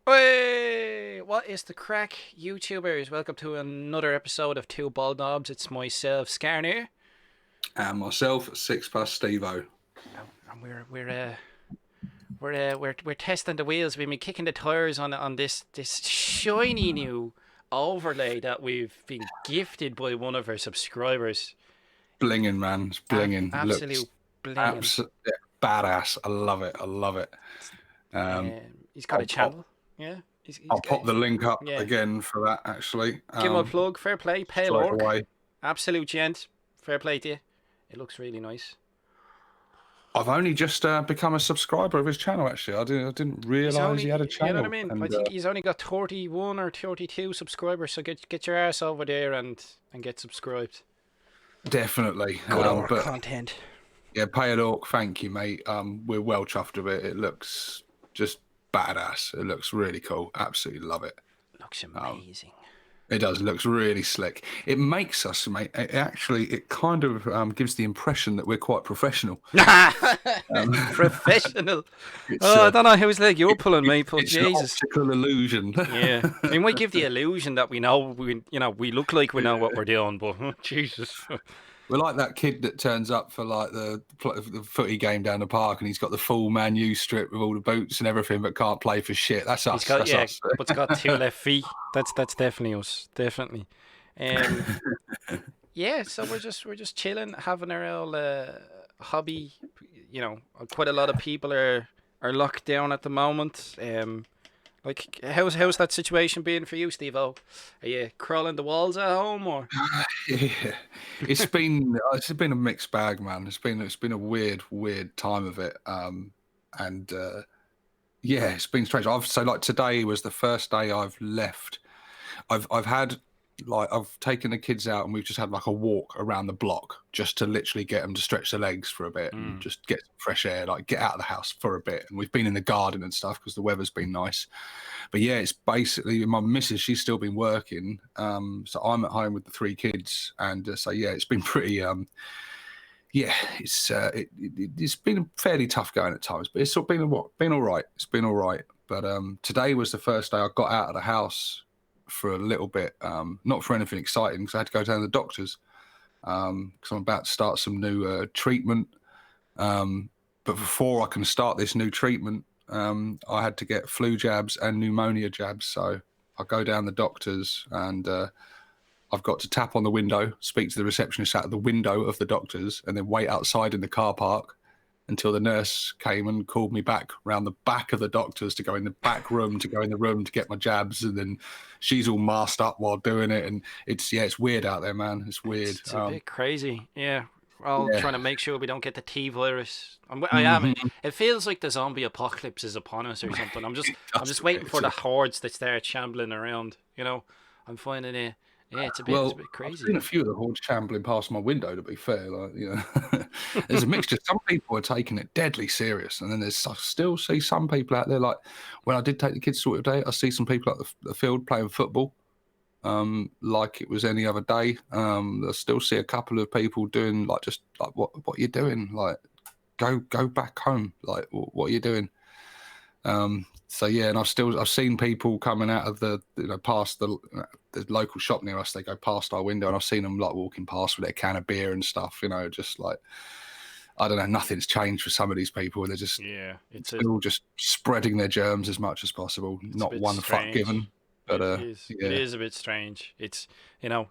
Hey, what is the crack, YouTubers? Welcome to another episode of Two Bald Knobs. It's myself, Skarnir, And myself, Six Plus Stevo. and we're testing the wheels. We've been kicking the tires on this shiny new overlay that we've been gifted by one of our subscribers. Blinging, man. It's blinging. Looks Absolute blinging. absolutely badass. I love it. I love it. Um, He's got a I'll pop, channel. Yeah, he's I'll got. pop the link up Yeah, again for that, actually. give him a plug. Fair play, pale Straight orc. away. Absolute gent. Fair play to you. It looks really nice. I've only just become a subscriber of his channel, actually. I didn't realise he had a You know what I channel. mean? I And think he's only got 31 or 32 subscribers, so get your ass over there and get subscribed. definitely. Good orc But content. yeah, Pale Orc, thank you, mate. We're well chuffed with it. It looks just badass. It looks really cool. Absolutely love it. Looks amazing. It does. It looks really slick. It makes us, mate. It kind of gives the impression that we're quite professional. Professional. It's, I don't know whose leg you're pulling, mate, but it's Jesus. an optical illusion. Yeah, we might give the illusion that we know, we look like we know what we're doing, but Jesus. We're like that kid that turns up for like the footy game down the park, and he's got the full Man U strip with all the boots and everything, but can't play for shit. That's us. He's got Us. but he's got two left feet. That's definitely us, definitely. Um, yeah, so we're just chilling, having our old hobby. You know, quite a lot of people are locked down at the moment. Like how's that situation been for you, Steve-O? Are you crawling the walls at home or? Yeah, it's been a mixed bag, man. It's been a weird time of it. And yeah, it's been strange. So like today was the first day I've left. I've had like I've taken the kids out and we've just had like a walk around the block just to literally get them to stretch their legs for a bit and just get some fresh air, like get out of the house for a bit. And we've been in the garden and stuff because the weather's been nice. But yeah, it's basically my missus. She's still been working, so I'm at home with the three kids, and so yeah, it's been pretty. Yeah, it's been fairly tough going at times, but it's been all right. It's been all right. But today was the first day I got out of the house for a little bit, not for anything exciting because I had to go down to the doctors because I'm about to start some new treatment. But before I can start this new treatment, I had to get flu jabs and pneumonia jabs. So I go down the doctors and I've got to tap on the window, speak to the receptionist at the window of the doctors, and then wait outside in the car park until the nurse came and called me back round the back of the doctors to go in the back room, to go in the room to get my jabs. And then she's all masked up while doing it. And it's weird out there, man. It's weird. It's a bit crazy. Yeah. We're all Yeah. trying to make sure we don't get the T virus. I am. It feels like the zombie apocalypse is upon us or something. I'm just waiting for the hordes that start shambling around. You know, I'm finding it. Yeah, it's a bit Well, I've crazy. seen a few of the hordes shambling past my window, to be fair. Like, you know, there's a mixture. Some people are taking it deadly serious, and then I still see some people out there. Like when I did take the kids to it today, I see some people at the field playing football, like it was any other day. I still see a couple of people doing like just like what are you doing? Like go back home. Like what are you doing? So yeah, and I've seen people coming out of the past the local shop near us. They go past our window, and I've seen them like walking past with their can of beer and stuff. You know, just like I don't know, nothing's changed for some of these people. They're just it's still just spreading their germs as much as possible. Not one fuck given. But it is a bit strange. It's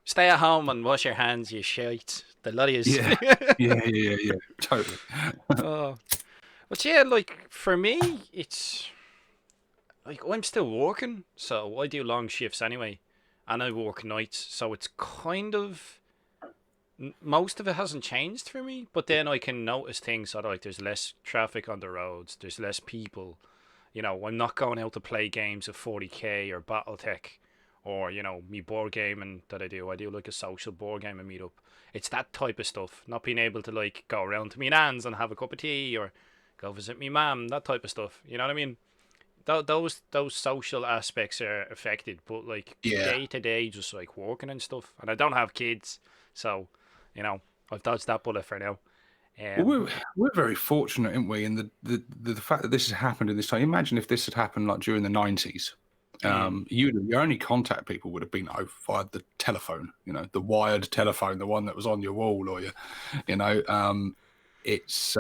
stay at home and wash your hands, you shite. The lot of you. Yeah, totally. Oh. But yeah, like for me, it's like I'm still working, so I do long shifts anyway, and I work nights, so it's kind of most of it hasn't changed for me. But then I can notice things that like there's less traffic on the roads, there's less people. I'm not going out to play games of 40k or BattleTech, or me board gaming that I do. I do like a social board game and meetup. It's that type of stuff. Not being able to like go around to me nans and have a cup of tea or go visit me mum, that type of stuff. You know what I mean? Those social aspects are affected, but like day to day, just like working and stuff. And I don't have kids, so I've dodged that bullet for now. Well, we're very fortunate, aren't we? In the fact that this has happened in this time. Imagine if this had happened like during the 90s. Your only contact people would have been via the telephone, the wired telephone, the one that was on your wall, or it's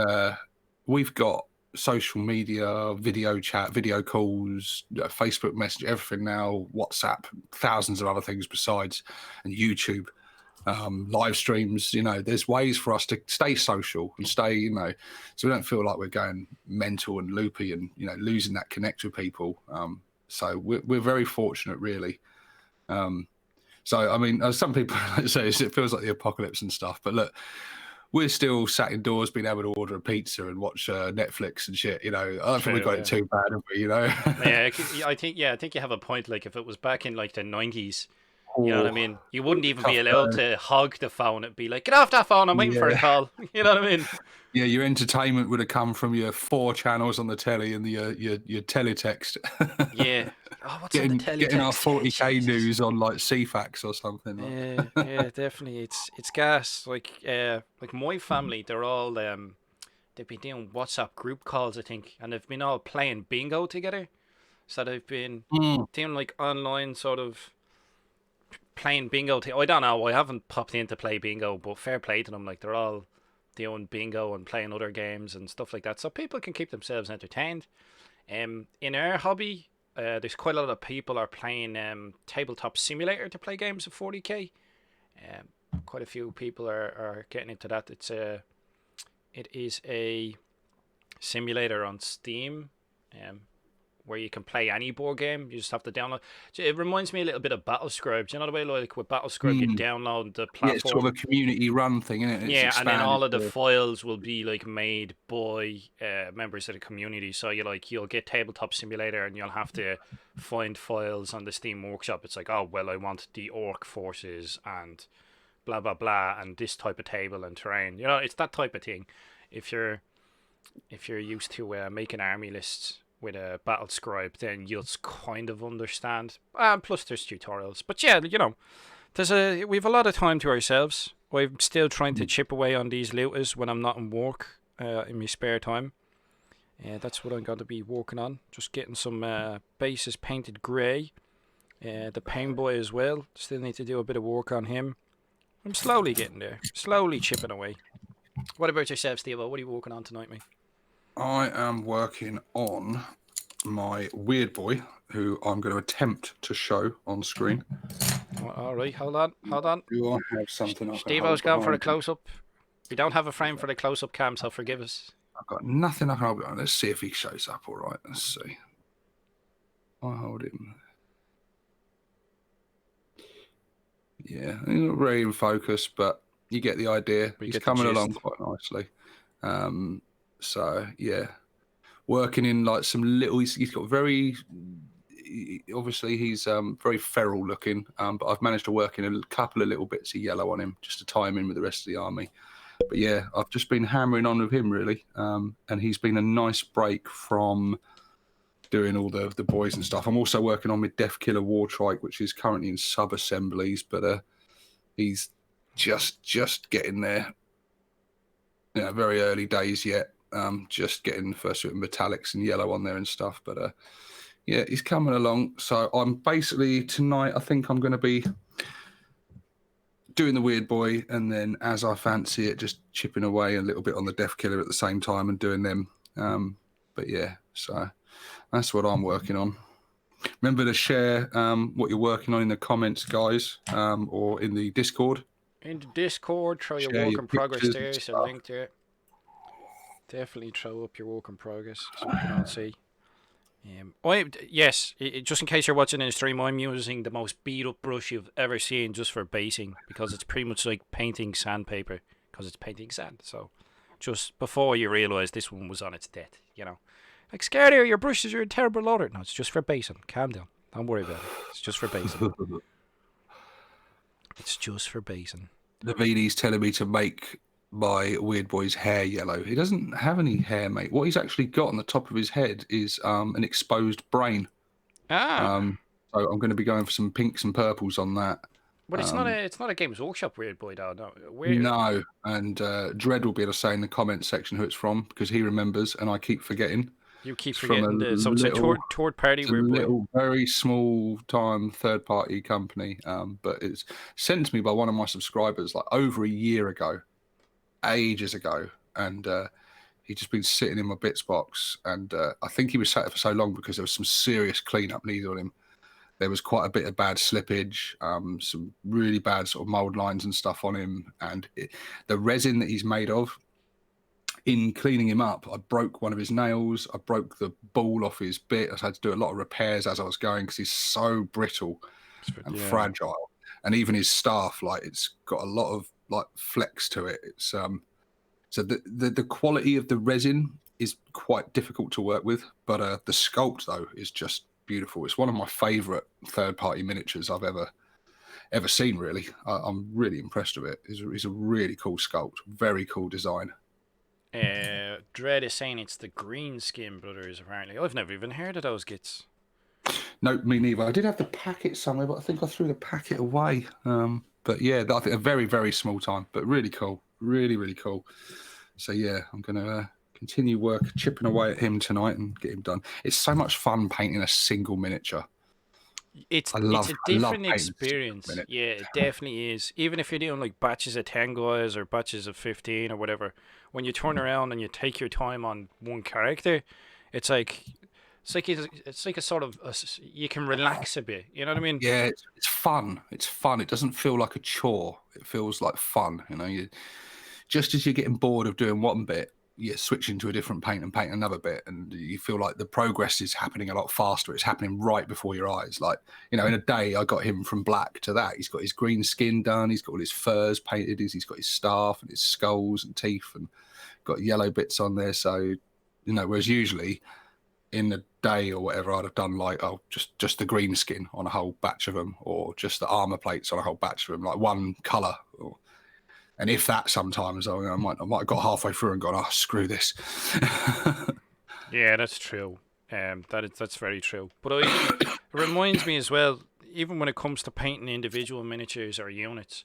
we've got social media, video chat, video calls, Facebook Messenger, everything now, WhatsApp, thousands of other things besides, and YouTube, live streams. There's ways for us to stay social and stay, so we don't feel like we're going mental and loopy and losing that connect with people. So we're very fortunate, really. So I mean, some people say it feels like the apocalypse and stuff, but look, we're still sat indoors, being able to order a pizza and watch Netflix and shit. I don't think we got it too bad, have we? Yeah, I think you have a point. Like if it was back in like the 90s, you know what I mean? You wouldn't even be allowed to hog the phone. It'd be like, get off that phone, I'm waiting for a call. You know what I mean? Yeah, your entertainment would have come from your 4 channels on the telly and your teletext. Yeah. Oh, what's on the teletext? Getting our 40k news on like CFAX or something. Yeah, definitely. It's gas. Like my family, they're all they've been doing WhatsApp group calls, I think, and they've been all playing bingo together. So they've been doing like online sort of playing bingo. I don't know. I haven't popped in to play bingo, but fair play to them. Like they're all doing bingo and playing other games and stuff like that, so people can keep themselves entertained. In our hobby, there's quite a lot of people are playing tabletop simulator to play games of 40k. Quite a few people are getting into that. It is a simulator on Steam. Where you can play any board game. You just have to download. It reminds me a little bit of Battlescribe. Do you know the way, like with Battlescribe, you download the platform? Yeah, it's sort of a community run thing, isn't it? Yeah, and then all of the files will be like made by members of the community. So you'll get Tabletop Simulator, and you'll have to find files on the Steam Workshop. It's like, oh well, I want the orc forces and blah blah blah, and this type of table and terrain. It's that type of thing. If you're used to making army lists with a battle scribe, then you'll kind of understand. Plus there's tutorials, but yeah, we've a lot of time to ourselves. I'm still trying to chip away on these looters when I'm not in work, in my spare time. That's what I'm going to be working on, just getting some bases painted grey. The paint boy as well, still need to do a bit of work on him. I'm slowly getting there, slowly chipping away. What about yourself, Steve? What are you working on tonight, mate? I am working on my weird boy, who I'm going to attempt to show on screen. All right, hold on. Do I have something? Steve-O's going for a close-up. We don't have a frame for the close-up cam, so forgive us. I've got nothing I can hold on. Let's see if he shows up all right. Let's see. I hold him. Yeah, he's not very in focus, but you get the idea. He's coming along quite nicely. So yeah, working in like some little. He's got very. Obviously, he's very feral looking, but I've managed to work in a couple of little bits of yellow on him just to tie him in with the rest of the army. But yeah, I've just been hammering on with him really, and he's been a nice break from doing all the boys and stuff. I'm also working on my Death Killer War Trike, which is currently in sub assemblies, but he's just getting there. Very early days yet. Just getting the first bit of metallics and yellow on there and stuff, but yeah, he's coming along. So I'm basically tonight, I think I'm going to be doing the weird boy, and then as I fancy it, just chipping away a little bit on the Death Killer at the same time and doing them. But yeah, so that's what I'm working on. Remember to share what you're working on in the comments, guys, or in the Discord. In the Discord, throw your work in progress there. There's a link there. Definitely throw up your work in progress so we can all see. Yes, just in case you're watching in the stream, I'm using the most beat up brush you've ever seen just for basing, because it's pretty much like painting sandpaper, because it's painting sand. So just before you realise this one was on its death, like, SKARNIR, your brushes are a terrible loader. No, it's just for basing. Calm down. Don't worry about it. It's just for basing. It's just for basing. The VD's telling me to make my weird boy's hair yellow. He doesn't have any hair, mate. What he's actually got on the top of his head is an exposed brain. So I'm going to be going for some pinks and purples on that. But it's not a Games Workshop weird boy, though. No, no. And Dread will be able to say in the comments section who it's from, because he remembers and I keep forgetting. You keep It's from forgetting the so it's a third party it's a we're buying. little, very small time third party company. But it's sent to me by one of my subscribers like over a year ago, ages ago, and he'd just been sitting in my bits box, and I think he was sat there for so long because there was some serious cleanup needed on him. There was quite a bit of bad slippage, some really bad sort of mold lines and stuff on him, and the resin that he's made of. In cleaning him up, I broke one of his nails. I broke the ball off his bit. I had to do a lot of repairs as I was going because he's so brittle and Yeah. fragile. And even his staff, like it's got a lot of like flex to it. It's so the quality of the resin is quite difficult to work with, but the sculpt though is just beautiful. It's one of my favourite third-party miniatures I've ever seen. Really, I'm really impressed with it. It's a really cool sculpt, very cool design. Dread is saying it's the Green Skin Brothers. Apparently, I've never even heard of those gits. No, me neither. I did have the packet somewhere, but I think I threw the packet away. But yeah, I think a very, very small time, but really cool. Really, really cool. So yeah, I'm going to continue chipping away at him tonight and get him done. It's so much fun painting a single miniature. It's I a love different painting a single experience. miniature. Yeah, it definitely is. Even if you're doing like batches of 10 guys or batches of 15 or whatever, when you turn around and you take your time on one character, it's like it's like a sort of you can relax a bit. You know what I mean? Yeah, it's fun. It's fun. It doesn't feel like a chore. It feels like fun. You know, just as you're getting bored of doing one bit, you're switching to a different paint and paint another bit, and you feel like the progress is happening a lot faster. It's happening right before your eyes. Like, you know, in a day, I got him from black to that. He's got his green skin done. He's got all his furs painted. He's got his staff and his skulls and teeth, and got yellow bits on there. So, you know, whereas usually in a day or whatever, I'd have done like, oh, just the green skin on a whole batch of them, or just the armor plates on a whole batch of them, like one color. And if that, sometimes I might have got halfway through and gone, oh, screw this. Yeah, that's true. That's very true. But it reminds me as well, even when it comes to painting individual miniatures or units,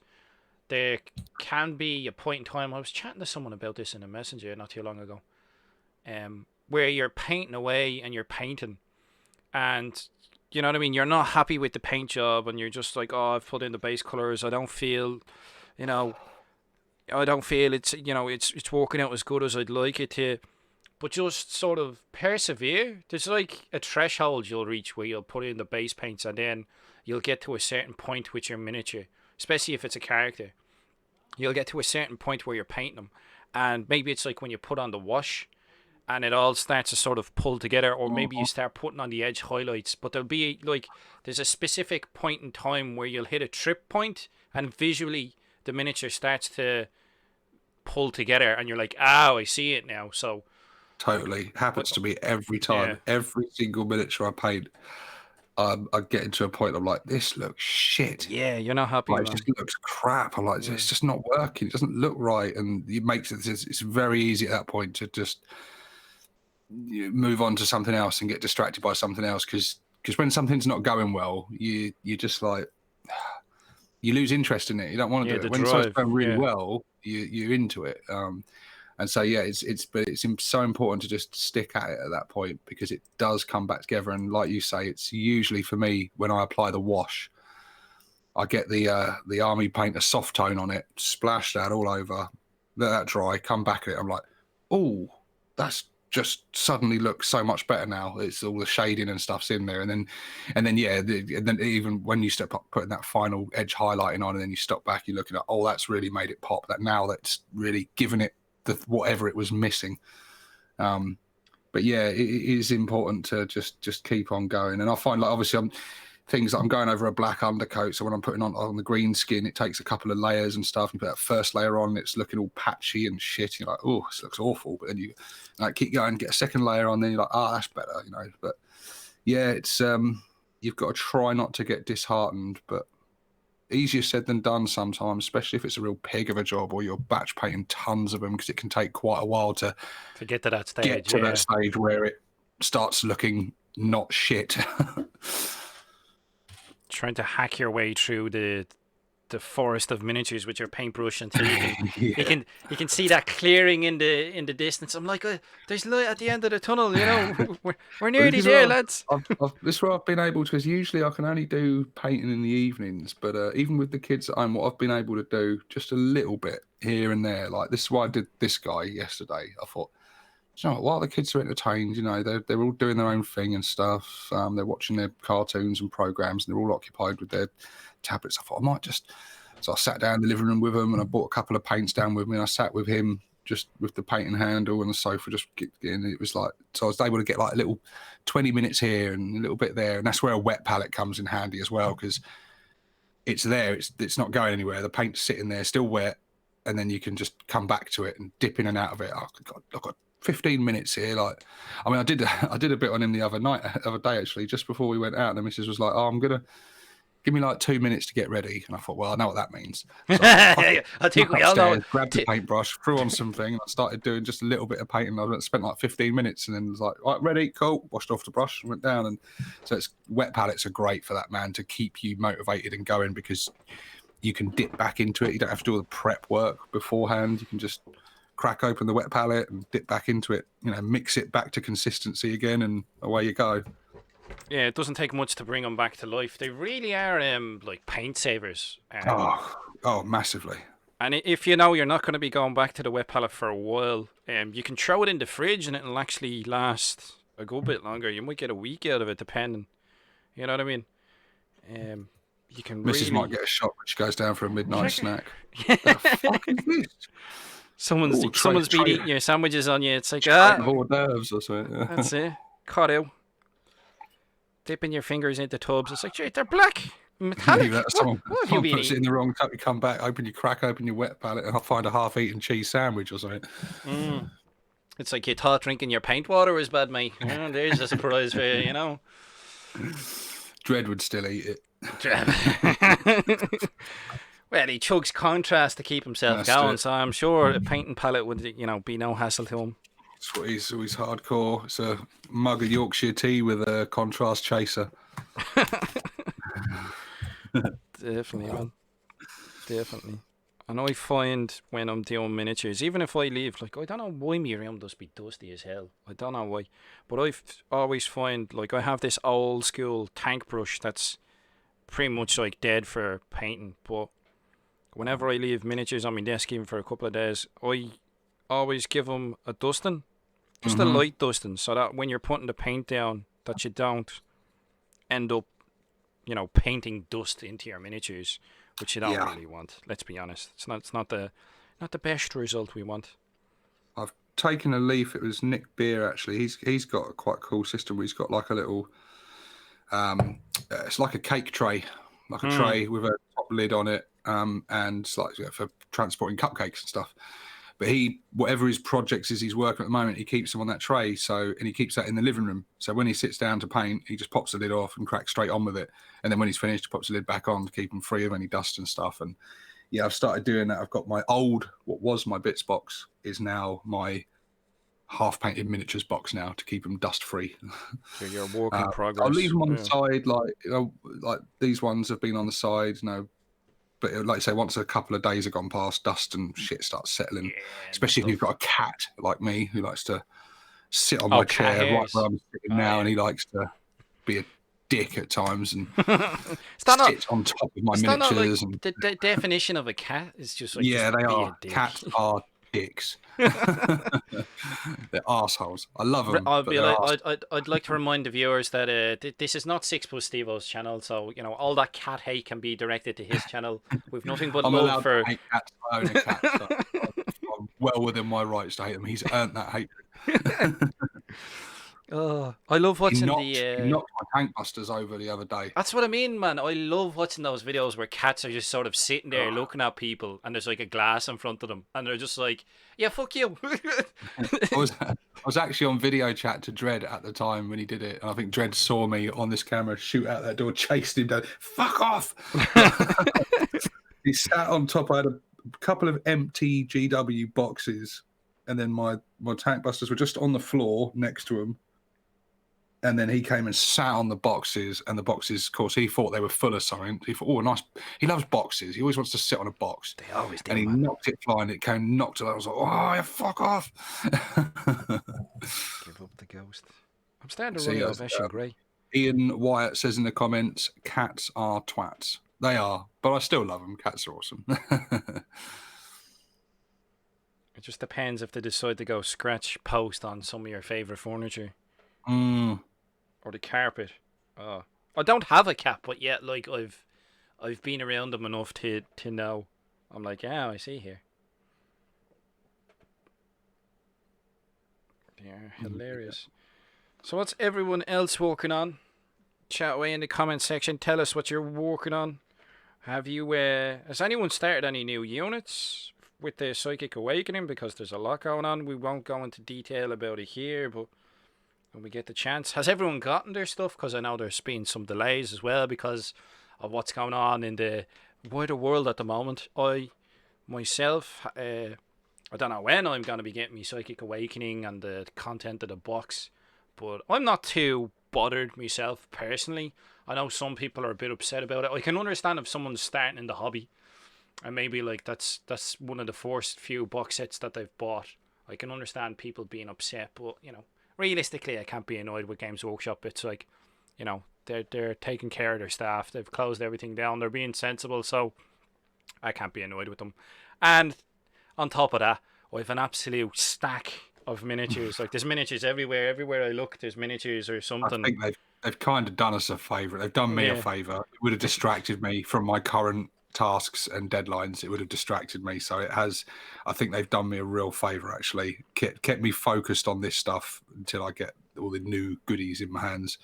there can be a point in time. I was chatting to someone about this in a messenger not too long ago, where you're painting away and you're painting, and you know what I mean. You're not happy with the paint job, and you're just like, oh, I've put in the base colors. I don't feel, you know, it's it's working out as good as I'd like it to. But just sort of persevere. There's like a threshold you'll reach where you'll put in the base paints, and then you'll get to a certain point with your miniature, especially if it's a character. You'll get to a certain point where you're painting them, and maybe it's like when you put on the wash and it all starts to sort of pull together, or maybe you start putting on the edge highlights, but there'll be like, there's a specific point in time where you'll hit a trip point and visually the miniature starts to pull together and you're like, oh, I see it now. So Totally happens to me every time. yeah. Every single miniature I paint, I get into a point I'm like, this looks shit. Yeah, you're not happy, Like, it man. just looks crap. I'm like, it's just not working. It doesn't look right, and it makes it. It's very easy at that point to just move on to something else and get distracted by something else, because when something's not going well, you just like, you lose interest in it. You don't want to do it. When something's going really well, you're into it. And so yeah, it's so important to just stick at it at that point, because it does come back together. And like you say, it's usually, for me, when I apply the wash, I get the army paint, a soft tone on it, splash that all over, let that dry, come back at it. I'm like, oh, that's just suddenly looks so much better now. It's all the shading and stuff's in there, and then even when you step up putting that final edge highlighting on, and then you stop back, you're looking at, oh, that's really made it pop. That now that's really given it whatever it was missing. But yeah, it is important to just keep on going. And I find, like, obviously I'm going over a black undercoat, so when I'm putting on the green skin, it takes a couple of layers and stuff. You put that first layer on, it's looking all patchy and shit. You're like, oh, this looks awful. But then you like keep going, get a second layer on, then you're like, oh, that's better, you know. But yeah, it's you've got to try not to get disheartened, but easier said than done sometimes, especially if it's a real pig of a job or you're batch painting tons of them, because it can take quite a while to get to that stage. That stage where it starts looking not shit. Trying to hack your way through the the forest of miniatures with your paintbrush until you can Yeah. you can see that clearing in the distance. I'm like, there's light at the end of the tunnel. You know, we're Well, nearly there, lads. this is where I've been able to, because usually I can only do painting in the evenings, but even with the kids at home, what I've been able to do just a little bit here and there, like this is why I did this guy yesterday. I thought, you know what, while the kids are entertained, you know, they're all doing their own thing and stuff. They're watching their cartoons and programs, and they're all occupied with their tablets. I thought I might just. So I sat down in the living room with them, and I brought a couple of paints down with me. And I sat with him just with the painting handle and the sofa, just getting. It was like, so I was able to get like a little 20 minutes here and a little bit there, and that's where a wet palette comes in handy as well, because it's there. It's not going anywhere. The paint's sitting there, still wet, and then you can just come back to it and dip in and out of it. I've got 15 minutes here. Like, I mean, I did a bit on him the other day actually, just before we went out. And the missus was like, "Oh, I'm gonna give me like 2 minutes to get ready," and I thought, well, I know what that means. So I think we all know. Grabbed the paintbrush, threw on something, and I started doing just a little bit of painting. I spent like 15 minutes, and then was like, right, ready, cool. Washed off the brush, went down, and so it's wet palettes are great for that, man, to keep you motivated and going, because you can dip back into it. You don't have to do all the prep work beforehand. You can just crack open the wet palette and dip back into it. You know, mix it back to consistency again, and away you go. Yeah, it doesn't take much to bring them back to life. They really are like paint savers. Oh, massively. And if you know you're not going to be going back to the wet palette for a while, you can throw it in the fridge and it'll actually last a good bit longer. You might get a week out of it, depending. You know what I mean? You can. Mrs. really... might get a shock when she goes down for a midnight snack. Yeah. What the fuck is this? Someone's been eating your sandwiches on you. It's like hors d'oeuvres or something. That's it. Caught out. Dipping your fingers into tubs. It's like, gee, they're black, metallic. Someone have you puts it in the wrong tub. You come back, crack open your wet palette, and I'll find a half-eaten cheese sandwich or something. It's like you thought drinking your paint water was bad, mate. Oh, there's a surprise for you, you know. Dread would still eat it. Well, he chugs contrast to keep himself going, so I'm sure a painting palette would, you know, be no hassle to him. That's what he's hardcore. It's a mug of Yorkshire tea with a contrast chaser. Definitely, man. Definitely. And I find when I'm doing miniatures, even if I leave, like, I don't know why my room does be dusty as hell. I don't know why. But I always find, like, I have this old school tank brush that's pretty much, like, dead for painting. But whenever I leave miniatures on my desk, even for a couple of days, I always give them a dusting. Just a light dusting, so that when you're putting the paint down, that you don't end up, you know, painting dust into your miniatures, which you don't really want. Let's be honest. It's not the best result we want. I've taken a leaf. It was Nick Beer actually. He's got a quite cool system where he's got like a little, it's like a cake tray, like a tray with a top lid on it, and it's like for transporting cupcakes and stuff. But whatever his projects is he's working at the moment, he keeps them on that tray. And he keeps that in the living room. So when he sits down to paint, he just pops the lid off and cracks straight on with it. And then when he's finished, he pops the lid back on to keep him free of any dust and stuff. And yeah, I've started doing that. I've got my what was my bits box, is now my half-painted miniatures box now, to keep them dust-free. So you're a work in progress. I'll leave them on the side, like these ones have been on the side, but like I say, once a couple of days have gone past, dust and shit starts settling. Especially if you've got a cat like me who likes to sit on my chair right where I'm sitting now, and he likes to be a dick at times and sit on top of my miniatures. The definition of a cat is just like, yeah, they are. Cats are dicks. They're assholes. I love them. I'd like to remind the viewers that this is not 6 Plus Stevo's channel, so you know all that cat hate can be directed to his channel. We've nothing but love for. I hate cats. I own a cat. So I'm well within my rights to hate him. He's earned that hatred. Oh, I love watching he knocked my tank busters over the other day. That's what I mean, man. I love watching those videos where cats are just sort of sitting there looking at people, and there's like a glass in front of them, and they're just like, "Yeah, fuck you." I was actually on video chat to Dread at the time when he did it, and I think Dread saw me on this camera shoot out that door, chased him down. Fuck off! He sat on top. I had a couple of empty GW boxes, and then my tank busters were just on the floor next to him. And then he came and sat on the boxes, and the boxes, of course, he thought they were full of something. He thought, oh, nice. He loves boxes. He always wants to sit on a box. They always And do, he man. knocked it flying. It came, knocked it. I was like, oh, yeah, fuck off. Give up the ghost. I'm starting to See, run out of Esh and Grey. Ian Wyatt says in the comments, cats are twats. They are, but I still love them. Cats are awesome. It just depends if they decide to go scratch post on some of your favourite furniture. Or the carpet. Oh. I don't have a cat, but yet, like, I've been around them enough to know. I'm like, yeah, I see here. They're hilarious. So what's everyone else working on? Chat away in the comment section. Tell us what you're working on. Have you, has anyone started any new units with the Psychic Awakening? Because there's a lot going on. We won't go into detail about it here, but when we get the chance. Has everyone gotten their stuff? Because I know there's been some delays as well because of what's going on in the wider world at the moment. I, myself, I don't know when I'm going to be getting my Psychic Awakening and the content of the box, but I'm not too bothered myself personally. I know some people are a bit upset about it. I can understand if someone's starting in the hobby and maybe like that's one of the first few box sets that they've bought. I can understand people being upset, but you know, realistically, I can't be annoyed with Games Workshop. It's like, you know, they're taking care of their staff. They've closed everything down. They're being sensible, so I can't be annoyed with them. And on top of that, I have an absolute stack of miniatures. Like there's miniatures everywhere. Everywhere I look, there's miniatures or something. I think they've kind of done us a favour. They've done me a favour. It would have distracted me from my current tasks and deadlines. It would have distracted me. So it has. I think they've done me a real favour. Actually, kept me focused on this stuff until I get all the new goodies in my hands.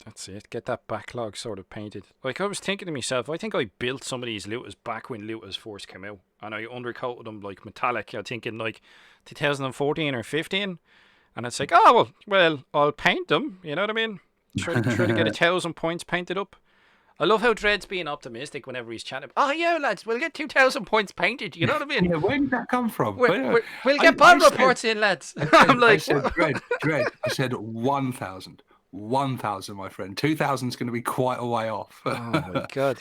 That's it. Get that backlog sort of painted. Like I was thinking to myself, I think I built some of these looters back when looters first came out, and I undercoated them like metallic. I think in like 2014 or 15, and it's like, oh well, I'll paint them. You know what I mean? Try to get 1,000 points painted up. I love how Dread's being optimistic whenever he's chatting. Oh yeah, lads, we'll get 2,000 points painted. You know what I mean? Yeah, where did that come from? We'll get bond reports in, lads. I'm like, I said, Dread. I said 1,000. 1,000, my friend. 2,000 is going to be quite a way off. Oh my god!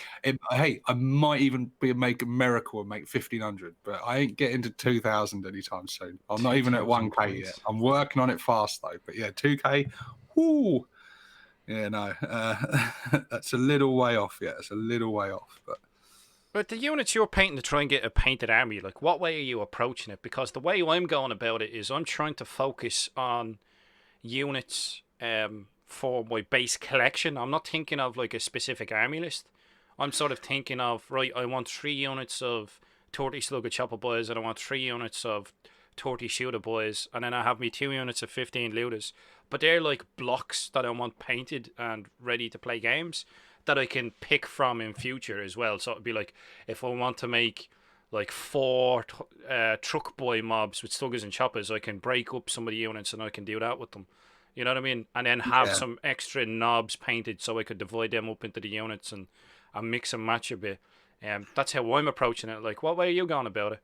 Hey, I might even make a miracle and make 1,500, but I ain't getting to 2,000 anytime soon. I'm not even at 1K yet. I'm working on it fast though. But yeah, 2K. Whoo! Yeah, no, that's a little way off. Yeah, it's a little way off. But the units you're painting to try and get a painted army, like what way are you approaching it? Because the way I'm going about it is I'm trying to focus on units for my base collection. I'm not thinking of like a specific army list. I'm sort of thinking of, right, I want 3 units of 30 slugger chopper boys, and I want 3 units of 30 shooter boys, and then I have me 2 units of 15 looters. But they're like blocks that I want painted and ready to play games that I can pick from in future as well. So it'd be like if I want to make like 4 truck boy mobs with sluggers and choppers, I can break up some of the units and I can do that with them. You know what I mean? And then have some extra knobs painted so I could divide them up into the units and mix and match a bit. That's how I'm approaching it. Like, what way are you going about it?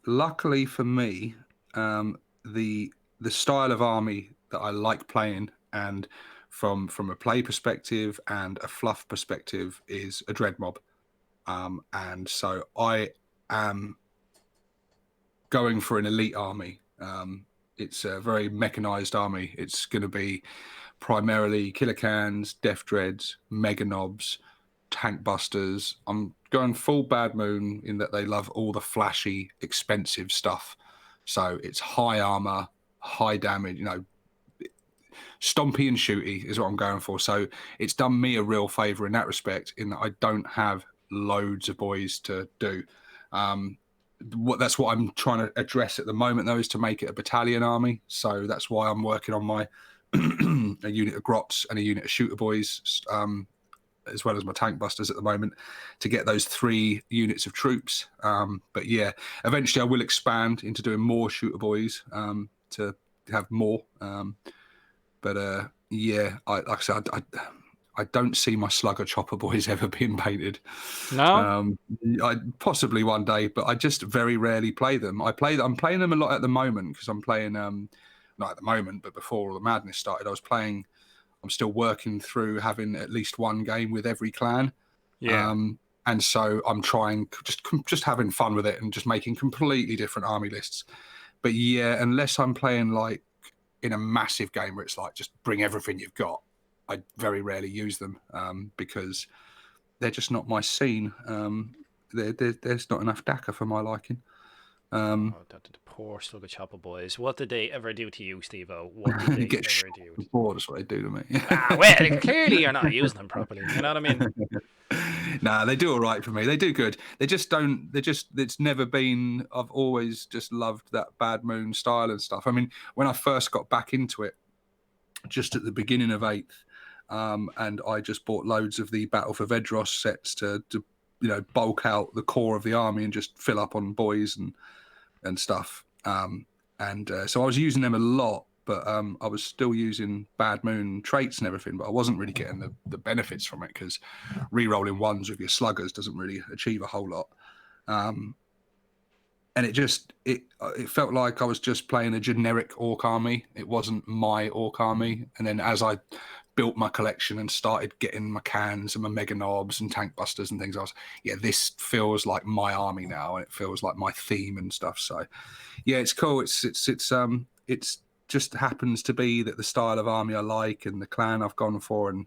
Luckily for me, the style of army that I like playing, and from a play perspective and a fluff perspective, is a dread mob. And so I am going for an elite army. It's a very mechanized army. It's going to be primarily killer cans, death dreads, mega knobs, tank busters. I'm going full Bad Moon in that they love all the flashy, expensive stuff. So it's high armor, high damage, you know, stompy and shooty is what I'm going for. So it's done me a real favor in that respect, in that I don't have loads of boys to do. That's what I'm trying to address at the moment, though, is to make it a battalion army. So that's why I'm working on my a unit of grots and a unit of shooter boys, as well as my tank busters at the moment, to get those 3 units of troops. But yeah, eventually I will expand into doing more shooter boys to have more. But yeah, like I said, I don't see my slugger chopper boys ever being painted. No, I possibly one day, but I just very rarely play them. I'm playing them a lot at the moment because I'm playing not at the moment, but before all the madness started, I was playing. I'm still working through having at least one game with every clan. Yeah. And so I'm trying just having fun with it and just making completely different army lists. But yeah, unless I'm playing like in a massive game where it's like just bring everything you've got, I very rarely use them because they're just not my scene. There's not enough DACA for my liking. Oh, the poor Slugger Chopper boys. What did they ever do to you, Steve-O? What did You they get ever shot do? with board, that's what they do to me. Well, clearly you're not using them properly. You know what I mean? Nah, they do all right for me. They do good. They just don't. It's never been. I've always just loved that Bad Moon style and stuff. I mean, when I first got back into it, just at the beginning of 8th, and I just bought loads of the Battle for Vedros sets to bulk out the core of the army and just fill up on boys and stuff. So I was using them a lot, but I was still using Bad Moon traits and everything, but I wasn't really getting the benefits from it because re-rolling ones with your sluggers doesn't really achieve a whole lot. And it felt like I was just playing a generic orc army. It wasn't my orc army. And then as I built my collection and started getting my cans and my mega Nobz and tank busters and things, I was, this feels like my army now, and it feels like my theme and stuff. So yeah, it's cool. It's just happens to be that the style of army I like and the clan I've gone for and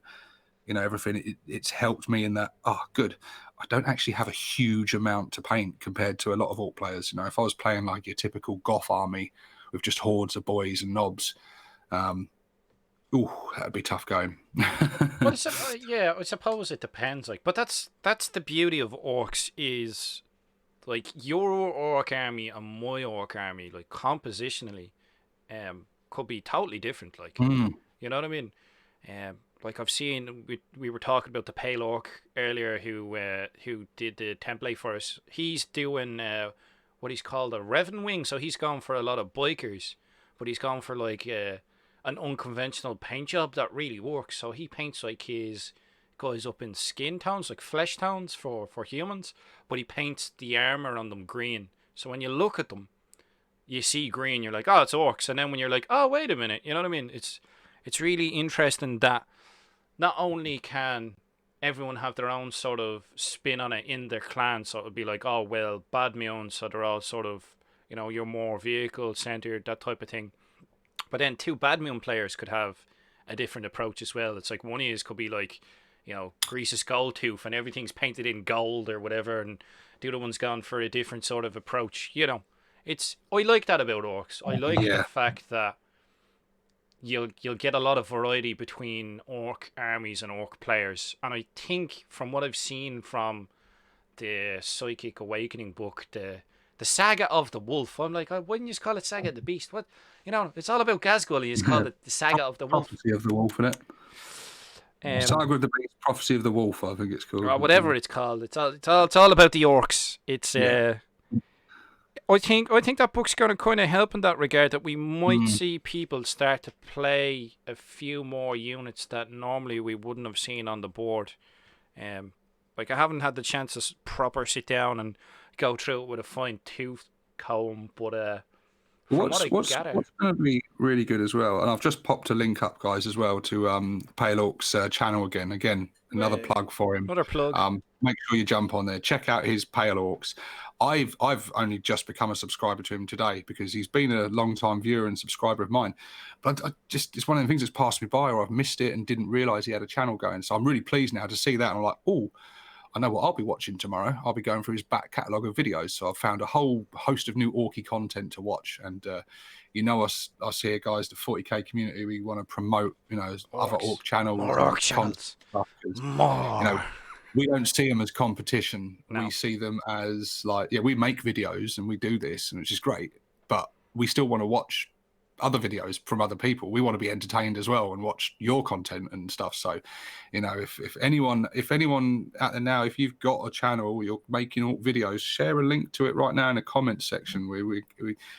everything, it's helped me in that. Oh, good. I don't actually have a huge amount to paint compared to a lot of orc players. If I was playing like your typical goth army with just hordes of boys and Nobz, that'd be tough going. Well, yeah, I suppose it depends. But that's the beauty of orcs is, like, your orc army and my orc army, like, compositionally, could be totally different. Like, you know what I mean? Like, I've seen, we were talking about the Pale Orc earlier who did the template for us. He's doing what he's called a Revan Wing, so he's gone for a lot of bikers, but he's gone for like an unconventional paint job that really works. So he paints like his guys up in skin tones, like flesh tones for humans, but he paints the armor on them green. So when you look at them, you see green, you're like, oh, it's orcs. And then when you're like, oh, wait a minute, you know what I mean? It's really interesting that not only can everyone have their own sort of spin on it in their clan, so it would be like, oh, well, Badmion, so they're all sort of, you're more vehicle centered, that type of thing. But then two Badmion players could have a different approach as well. It's like one of you could be like, Grease's Gold Tooth and everything's painted in gold or whatever, and the other one's gone for a different sort of approach. I like that about orcs. I like the fact that you'll get a lot of variety between orc armies and orc players. And I think from what I've seen from the Psychic Awakening book, the Saga of the Wolf, I'm like, why didn't you just call it Saga of the Beast? What, it's all about Gazgul. You just call it the Saga of the Wolf. Prophecy of the Wolf, isn't it? Saga of the Beast, Prophecy of the Wolf, I think it's called. Or whatever it's called. It's all about the orcs. It's I think that book's going to kind of help in that regard, that we might see people start to play a few more units that normally we wouldn't have seen on the board. Like, I haven't had the chance to proper sit down and go through it with a fine-tooth comb, but what's going to be really good as well, and I've just popped a link up, guys, as well to Pale Orc's channel again, another plug for him. Another plug. Make sure you jump on there, check out his Pale Orcs. I've only just become a subscriber to him today because he's been a long time viewer and subscriber of mine, but it's one of the things that's passed me by, or I've missed it and didn't realize he had a channel going. So I'm really pleased now to see that, and I'm like, oh, I know what I'll be watching tomorrow. I'll be going through his back catalogue of videos. So I've found a whole host of new Orky content to watch. And us here, guys, the 40k community, we want to promote, other Orc channels. More Orc channels. More. We don't see them as competition. No. We see them as we make videos and we do this, which is great. But we still want to watch other videos from other people. We want to be entertained as well and watch your content and stuff. So, if anyone out there now, if you've got a channel, you're making all videos, share a link to it right now in the comments section where we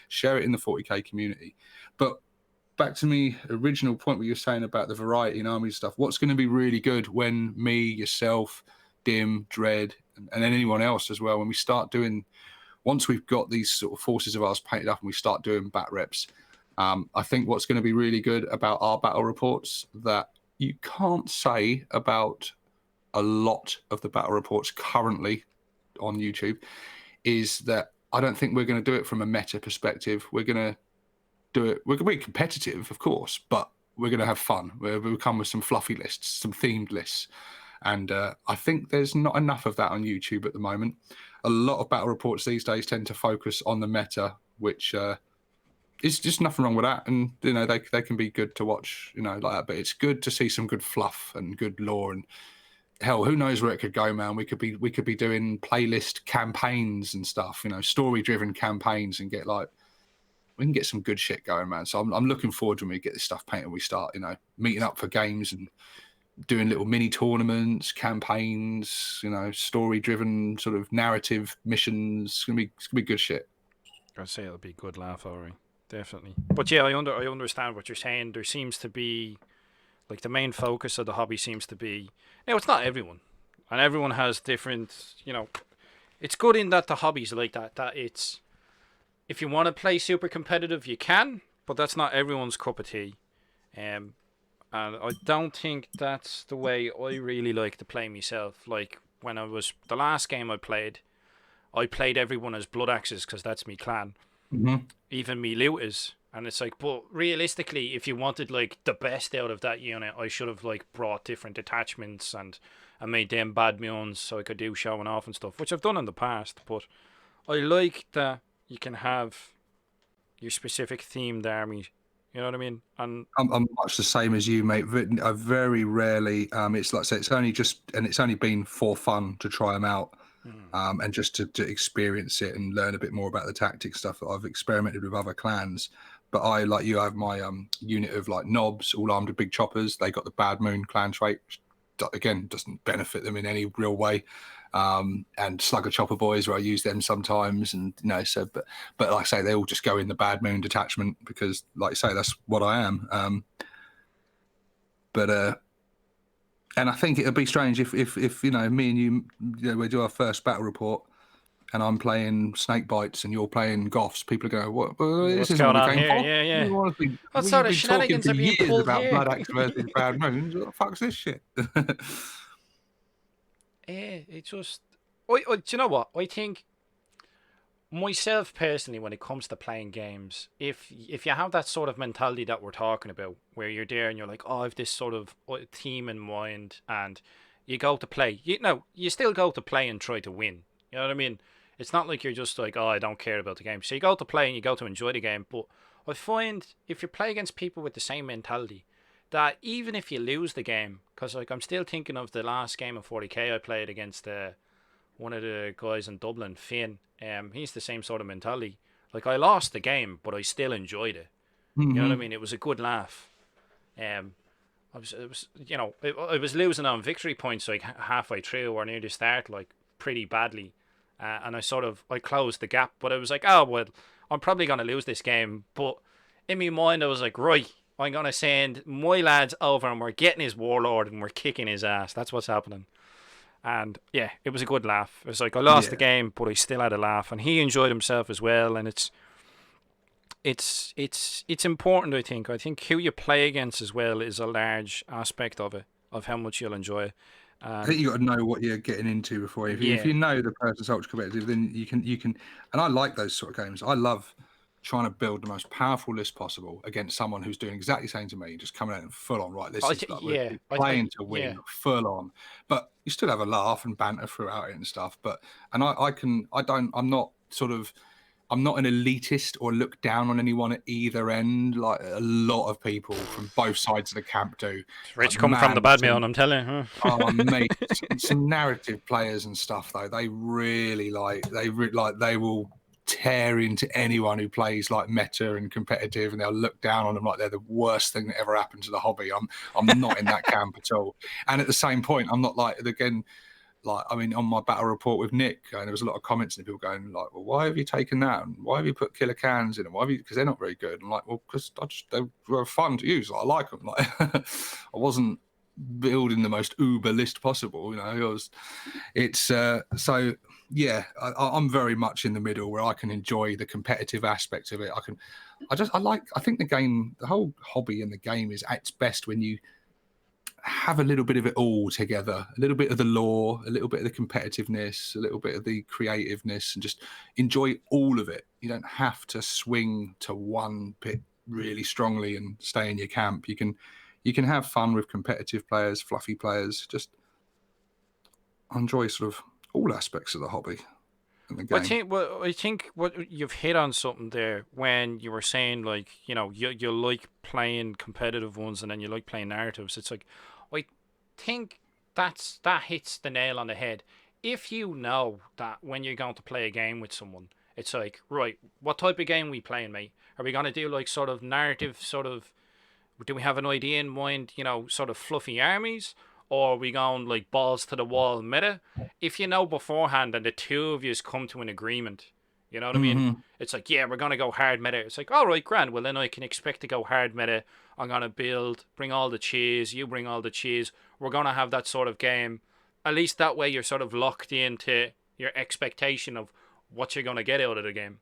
share it in the 40k community. But back to me original point where you're saying about the variety in army stuff, what's going to be really good when me, yourself, Dim, Dread, and then anyone else as well, when we start doing, once we've got these sort of forces of ours painted up and we start doing bat reps, I think what's going to be really good about our battle reports that you can't say about a lot of the battle reports currently on YouTube is that I don't think we're going to do it from a meta perspective. We're going to do it. We're going to be competitive, of course, but we're going to have fun. We'll come with some fluffy lists, some themed lists. And I think there's not enough of that on YouTube at the moment. A lot of battle reports these days tend to focus on the meta, which is just nothing wrong with that. And, you know, they can be good to watch, you know, like that. But it's good to see some good fluff and good lore. And hell, who knows where it could go, man? We could be doing playlist campaigns and stuff, you know, story-driven campaigns, and we can get some good shit going, man. So I'm looking forward to when we get this stuff painted. We start, you know, meeting up for games and doing little mini tournaments, campaigns, you know, story-driven sort of narrative missions. It's gonna be good shit. I'd say it'll be a good laugh, alright. Definitely. But yeah, I understand what you're saying. There seems to be, like, the main focus of the hobby seems to be, you know, it's not everyone, and everyone has different, you know. It's good in that the hobby's like that. That it's, if you want to play super competitive, you can, but that's not everyone's cup of tea. And I don't think that's the way I really like to play myself. Like, when I was, the last game I played everyone as blood axes because that's me clan. Mm-hmm. Even me looters. And it's like, but realistically, if you wanted like the best out of that unit, I should have like brought different attachments and made them bad muons so I could do showing off and stuff, which I've done in the past. But I like that you can have your specific themed army. You know what I mean? And I'm much the same as you, mate. I very rarely. It's like I said, it's only been for fun to try them out, and just to experience it and learn a bit more about the tactic stuff that I've experimented with other clans. But I, like you, have my unit of like Nobz, all armed with big choppers. They got the Bad Moon clan trait, which, again, doesn't benefit them in any real way. And Slugger Chopper Boys, where I use them sometimes, and you know, so but like I say, they all just go in the Bad Moon detachment because, like I say, that's what I am. And I think it'll be strange if you know, me and you know, we do our first battle report, and I'm playing snake bites and you're playing goths. People are going, "What? This what's isn't going what we on came here? for." Yeah, yeah. What We've sort of been talking shenanigans for are being years pulled about here? Blood Axe versus Bad Moons. What the fuck's this shit? Yeah, it just. Do you know what? I think myself personally, when it comes to playing games, if you have that sort of mentality that we're talking about, where you're there and you're like, oh, I have this sort of team in mind, and you go to play, you still go to play and try to win. You know what I mean? It's not like you're just like, oh, I don't care about the game. So you go to play and you go to enjoy the game. But I find if you play against people with the same mentality, that even if you lose the game, because like I'm still thinking of the last game of 40k I played against one of the guys in Dublin, Finn. He's the same sort of mentality. Like, I lost the game, but I still enjoyed it. You know what I mean? It was a good laugh. I was losing on victory points like halfway through or near the start, like pretty badly, and I closed the gap. But I was like, oh well, I'm probably gonna lose this game. But in my mind, I was like, right, I'm gonna send my lads over and we're getting his warlord and we're kicking his ass. That's what's happening. And yeah, it was a good laugh. It was like I lost the game, but I still had a laugh, and he enjoyed himself as well. And it's important. I think who you play against as well is a large aspect of it, of how much you'll enjoy it. I think you got to know what you're getting into before. If you know the person's ultra competitive, then you can. And I like those sort of games. I love trying to build the most powerful list possible against someone who's doing exactly the same to me, just coming out and full on. Right, this is like we're playing to win, full on. But you still have a laugh and banter throughout it and stuff. But I'm not an elitist or look down on anyone at either end, like a lot of people from both sides of the camp do. Rich coming from the bad man, I'm telling you. Oh, mate, some narrative players and stuff though. They really they will tear into anyone who plays like meta and competitive, and they'll look down on them like they're the worst thing that ever happened to the hobby. I'm not in that camp at all. And at the same point, I'm not like, again, like, I mean, on my battle report with Nick, and there was a lot of comments and people going like, well, why have you taken that? And why have you put killer cans in? And why have you, because they're not very good. I'm like, well, because they were fun to use. Like, I like them. Like, I wasn't building the most uber list possible, you know. So yeah, I'm very much in the middle where I can enjoy the competitive aspect of it. I think the whole hobby in the game is at its best when you have a little bit of it all together, a little bit of the lore, a little bit of the competitiveness, a little bit of the creativeness, and just enjoy all of it. You don't have to swing to one bit really strongly and stay in your camp. You can have fun with competitive players, fluffy players. Just enjoy sort of all aspects of the hobby and the game. I think what you've hit on something there when you were saying like you like playing competitive ones and then you like playing narratives. It's like I think that hits the nail on the head. If you know that when you're going to play a game with someone, it's like right, what type of game we playing, mate? Are we gonna do like sort of narrative sort of? Do we have an idea in mind? Sort of fluffy armies, or are we going like balls to the wall meta? If you know beforehand and the two of yous come to an agreement, you know what I mean? Hmm. It's like, yeah, we're gonna go hard meta. It's like, all right, grand. Well, then I can expect to go hard meta. I'm gonna bring all the cheese. You bring all the cheese. We're gonna have that sort of game. At least that way, you're sort of locked into your expectation of what you're gonna get out of the game.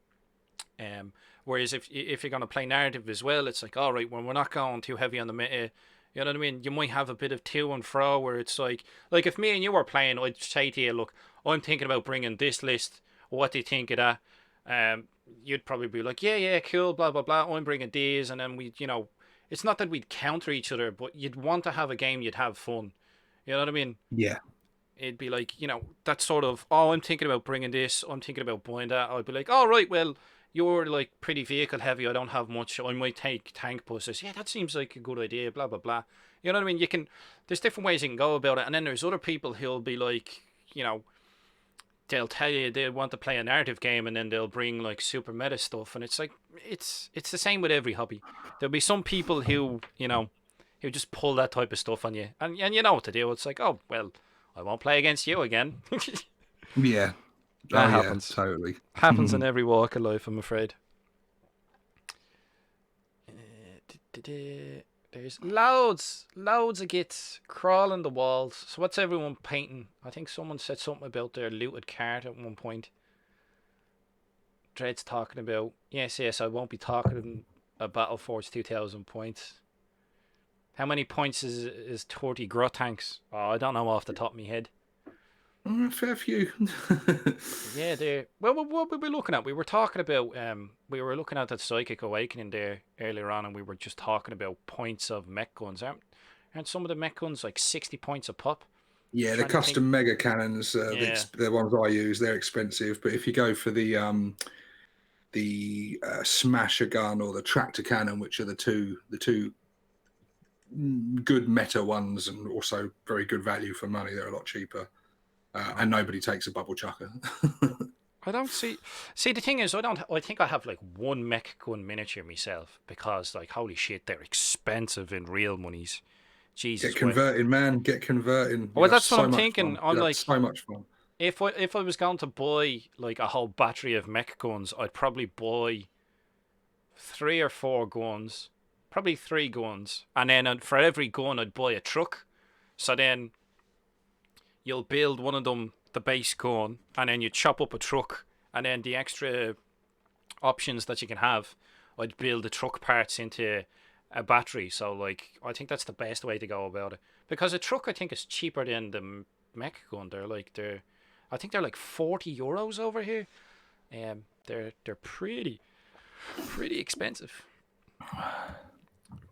Um, Whereas if you're gonna play narrative as well, it's like, all right, well, we're not going too heavy on the meta. You know what I mean? You might have a bit of to and fro where it's like if me and you were playing, I'd say to you, look, I'm thinking about bringing this list. What do you think of that? You'd probably be like, yeah, yeah, cool, blah blah blah. I'm bringing these, and then it's not that we'd counter each other, but you'd want to have a game, you'd have fun. You know what I mean? Yeah. It'd be like, that sort of, oh, I'm thinking about bringing this, I'm thinking about buying that. I'd be like, all right, well, you're like pretty vehicle heavy, I don't have much, I might take tank buses. Yeah, that seems like a good idea, blah, blah, blah. You know what I mean? There's different ways you can go about it. And then there's other people who'll be like, they'll tell you they want to play a narrative game and then they'll bring like super meta stuff. And it's like, it's the same with every hobby. There'll be some people who just pull that type of stuff on you. And you know what to do. It's like, oh, well, I won't play against you again. Yeah. That Oh yeah, happens. totally. Happens in every walk of life, I'm afraid. There's loads of gits crawling the walls. So what's everyone painting? I think someone said something about their looted cart at one point. Dread's talking about, yes, I won't be talking about Battleforce 2000 points. How many points is 30 grot tanks? Oh, I don't know off the top of my head. Fair few. Yeah, they're well. What were we looking at? We were talking about we were looking at that psychic awakening there earlier on, and we were just talking about points of mech guns. Aren't some of the mech guns like 60 points a pop? Yeah, the Trying to think. custom mega cannons, Yeah, the ones I use, they're expensive. But if you go for the smasher gun or the tractor cannon, which are the two good meta ones and also very good value for money, they're a lot cheaper. And nobody takes a bubble chucker. I don't see. See, the thing is, I don't. I think I have like one mech gun miniature myself because, like, holy shit, they're expensive in real monies. Jesus. Get converting, man. Get converting. Well, that's what I'm thinking. I'm like, so much fun. if I was going to buy like a whole battery of mech guns, I'd probably buy 3 or 4 guns, probably 3 guns, and then for every gun I'd buy a truck. So then you'll build one of them, the base gun, and then you chop up a truck, and then the extra options that you can have, I'd build the truck parts into a battery. So like, I think that's the best way to go about it, because a truck I think is cheaper than the mech gun. I think they're like €40 over here. They're pretty expensive.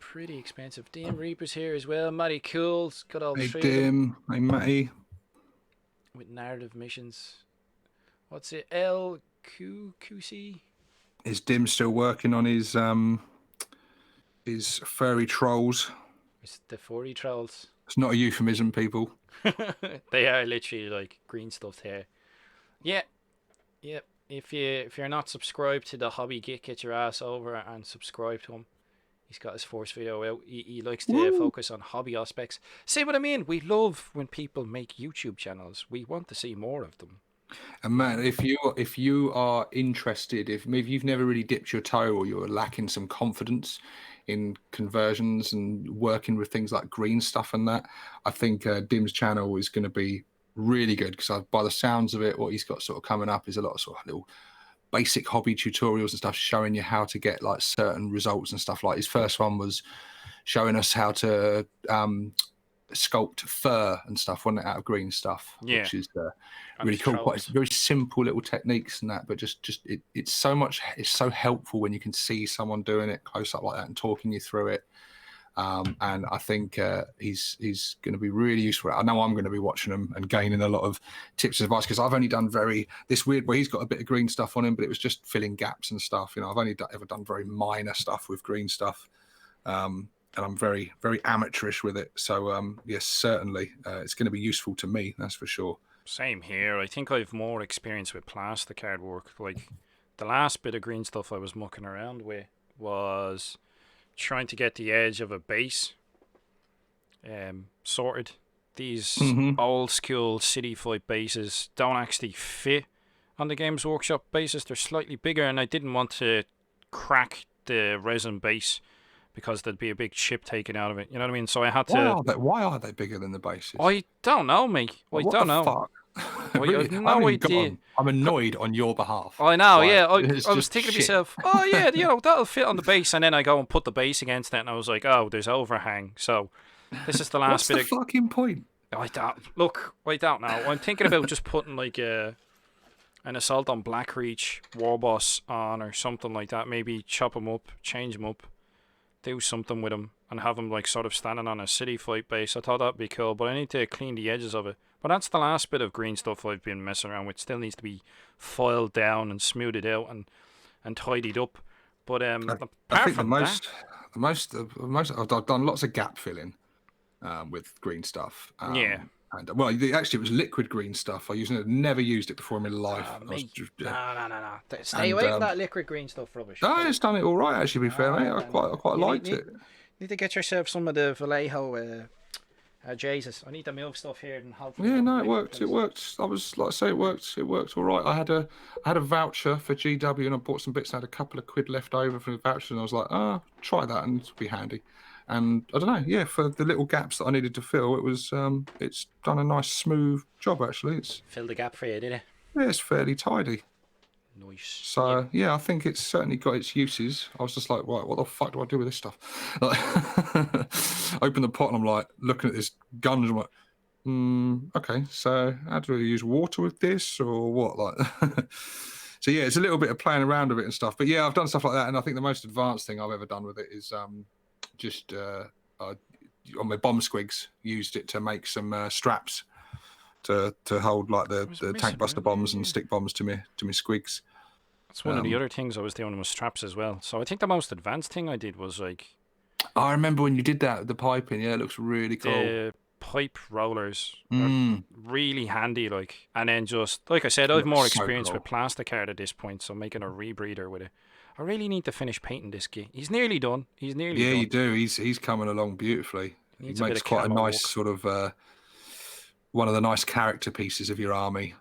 Pretty expensive. Dim Reaper's here as well. Matty Cool's got all Hey, 3 of them Dim. Hey, Matty. with narrative missions. What's it? LQC? Is Dim still working on his furry trolls? It's the 40 trolls. It's not a euphemism, people. They are literally like green stuffed hair. Yeah. Yep. If you're not subscribed to the Hobby Git, get your ass over and subscribe to him. He's got his first video out. He likes to focus on hobby aspects. See what I mean? We love when people make YouTube channels. We want to see more of them. And man, if you are interested, if maybe you've never really dipped your toe or you're lacking some confidence in conversions and working with things like green stuff and that, I think Dim's channel is going to be really good because by the sounds of it, what he's got sort of coming up is a lot of sort of little basic hobby tutorials and stuff showing you how to get like certain results and stuff. Like his first one was showing us how to sculpt fur and stuff, wasn't it, out of green stuff, Yeah, which is and really his cool. Quite trousers. very simple little techniques and that, but it's so much. It's so helpful when you can see someone doing it close up like that and talking you through it. And I think he's going to be really useful. I know I'm going to be watching him and gaining a lot of tips and advice because I've only done this weird where he's got a bit of green stuff on him, but it was just filling gaps and stuff. You know, I've only ever done very minor stuff with green stuff. And I'm very, very amateurish with it. So, yes, certainly it's going to be useful to me, that's for sure. Same here. I think I've more experience with plasticard work. Like, the last bit of green stuff I was mucking around with was trying to get the edge of a base sorted. These old school City Fight bases don't actually fit on the Games Workshop bases. They're slightly bigger, and I didn't want to crack the resin base because there'd be a big chip taken out of it. You know what I mean? So I had to. Why are they bigger than the bases? I don't know, mate. I what don't the know. fuck? I have no idea. I'm annoyed on your behalf. I know, Like, yeah. it's I was just thinking to shit. myself, oh yeah, you know, that'll fit on the base, and then I go and put the base against it, and I was like, oh, there's overhang. So this is the last What's bit. the fucking point? I don't know. I'm thinking about just putting like an Assault on Blackreach Warboss on or something like that. Maybe chop him up, change him up, do something with him, and have him like sort of standing on a City Fight base. I thought that'd be cool, but I need to clean the edges of it. But that's the last bit of green stuff I've been messing around with. Still needs to be filed down and smoothed out and tidied up. But I apart think from the most I've done lots of gap filling with green stuff. Yeah. And well, actually, it was liquid green stuff. Never used it before in my life. Mate, no. Stay And, away from that liquid green stuff rubbish. No, it's done it all right. Actually, to be fair, mate, I quite liked it. Need to get yourself some of the Vallejo. Jesus, I need to move stuff here and hopefully. Yeah, no, it worked. It worked. I was like I say, it worked. It worked all right. I had a voucher for GW and I bought some bits. And I had a couple of quid left over from the voucher, and I was like, try that and it'll be handy. And I don't know, yeah, for the little gaps that I needed to fill, it's done a nice smooth job actually. It's filled the gap for you, did it? Yeah, it's fairly tidy. Nice. So yeah, I think it's certainly got its uses. I was just like, right, what the fuck do I do with this stuff? Like, open the pot and I'm like looking at this gun and I'm like, okay, so how do I use water with this or what? Like, so yeah, it's a little bit of playing around with it and stuff. But yeah, I've done stuff like that, and I think the most advanced thing I've ever done with it is just on my bomb squigs, used it to make some straps to hold like the tank buster bombs and stick bombs to my squigs. That's one of the other things I was doing with straps as well. So I think the most advanced thing I did was like. I remember when you did that, the piping. Yeah, it looks really cool. The pipe rollers are really handy, like, and then just like I said, I've more experience with plasticard at this point, so making a rebreather with it. I really need to finish painting this guy. He's nearly done. Yeah, done. You do. He's coming along beautifully. He makes quite a nice sort of one of the nice character pieces of your army.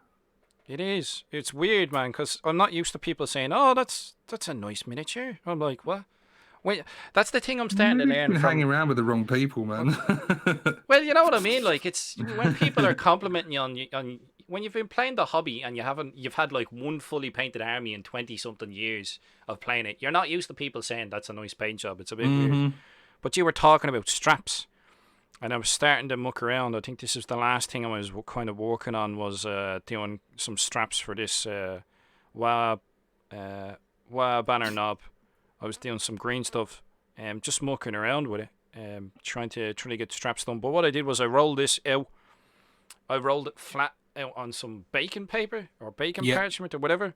It is. It's weird, man, because I'm not used to people saying, "Oh, that's a nice miniature." I'm like, what? Wait, that's the thing I'm starting to learn. Hanging around with the wrong people, man. Well, you know what I mean. Like, it's when people are complimenting you on when you've been playing the hobby and you've had like one fully painted army in 20-something years of playing it. You're not used to people saying that's a nice paint job. It's a bit weird. But you were talking about straps, and I was starting to muck around. I think this is the last thing I was kind of working on was doing some straps for this Wa banner knob. I was doing some green stuff, just mucking around with it, trying to get straps done. But what I did was I rolled this out. I rolled it flat out on some baking paper or baking parchment or whatever.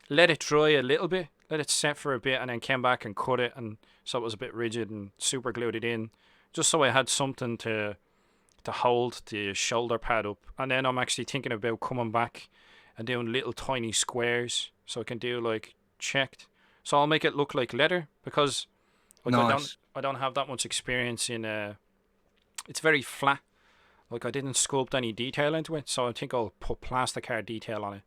Let it dry a little bit, let it set for a bit, and then came back and cut it, and so it was a bit rigid, and super glued it in, just so I had something to hold the shoulder pad up. And then I'm actually thinking about coming back and doing little tiny squares so I can do like checked. So I'll make it look like leather because like I don't have that much experience in it's very flat. Like I didn't sculpt any detail into it, so I think I'll put plasticard detail on it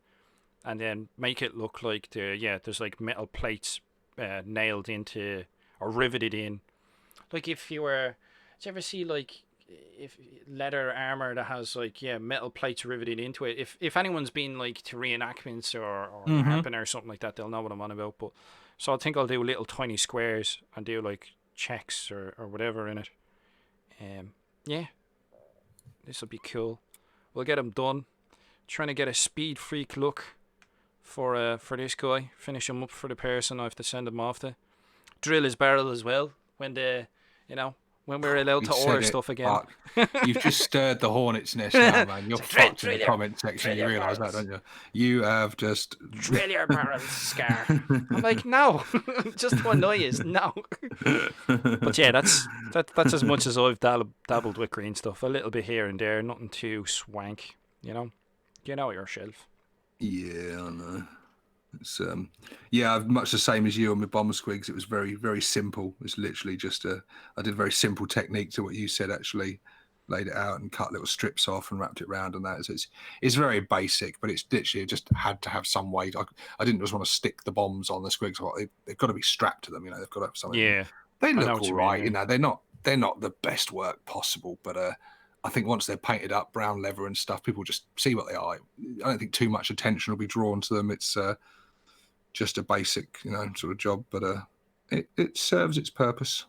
and then make it look like there's like metal plates nailed into or riveted in. Like if you were, did you ever see like if leather armor that has like metal plates riveted into it. If anyone's been like to reenactments or Mm-hmm. harping or something like that, they'll know what I'm on about. But so I think I'll do little tiny squares and do like checks or whatever in it. Yeah, this will be cool. We'll get him done. Trying to get a speed freak look for this guy. Finish him up for the person I have to send him off to. Drill his barrel as well when you know when we're allowed You to said order it, stuff again. but you've just stirred the hornet's nest now, man. You're So drill, fucked in the comment section. drill You your realise that, barrels, don't you? You have just. drill your barrels, Scar. I'm like, no, just to annoy you, no. But yeah, that's as much as I've dabbled with green stuff. A little bit here and there, nothing too swank, you know. You know yourself. Yeah, I know. It's yeah, much the same as you on my bomber squigs. It was very, very simple. It's literally just I did a very simple technique to what you said. Actually, laid it out and cut little strips off and wrapped it around and that. So it's very basic, but it's literally just had to have some weight. I didn't just want to stick the bombs on the squigs. They've got to be strapped to them. You know, they've got to have something. Yeah, They I know look what all you mean. right. Yeah. You know, they're not the best work possible, but I think once they're painted up, brown leather and stuff, people just see what they are. I don't think too much attention will be drawn to them. It's just a basic, you know, sort of job, but it serves its purpose.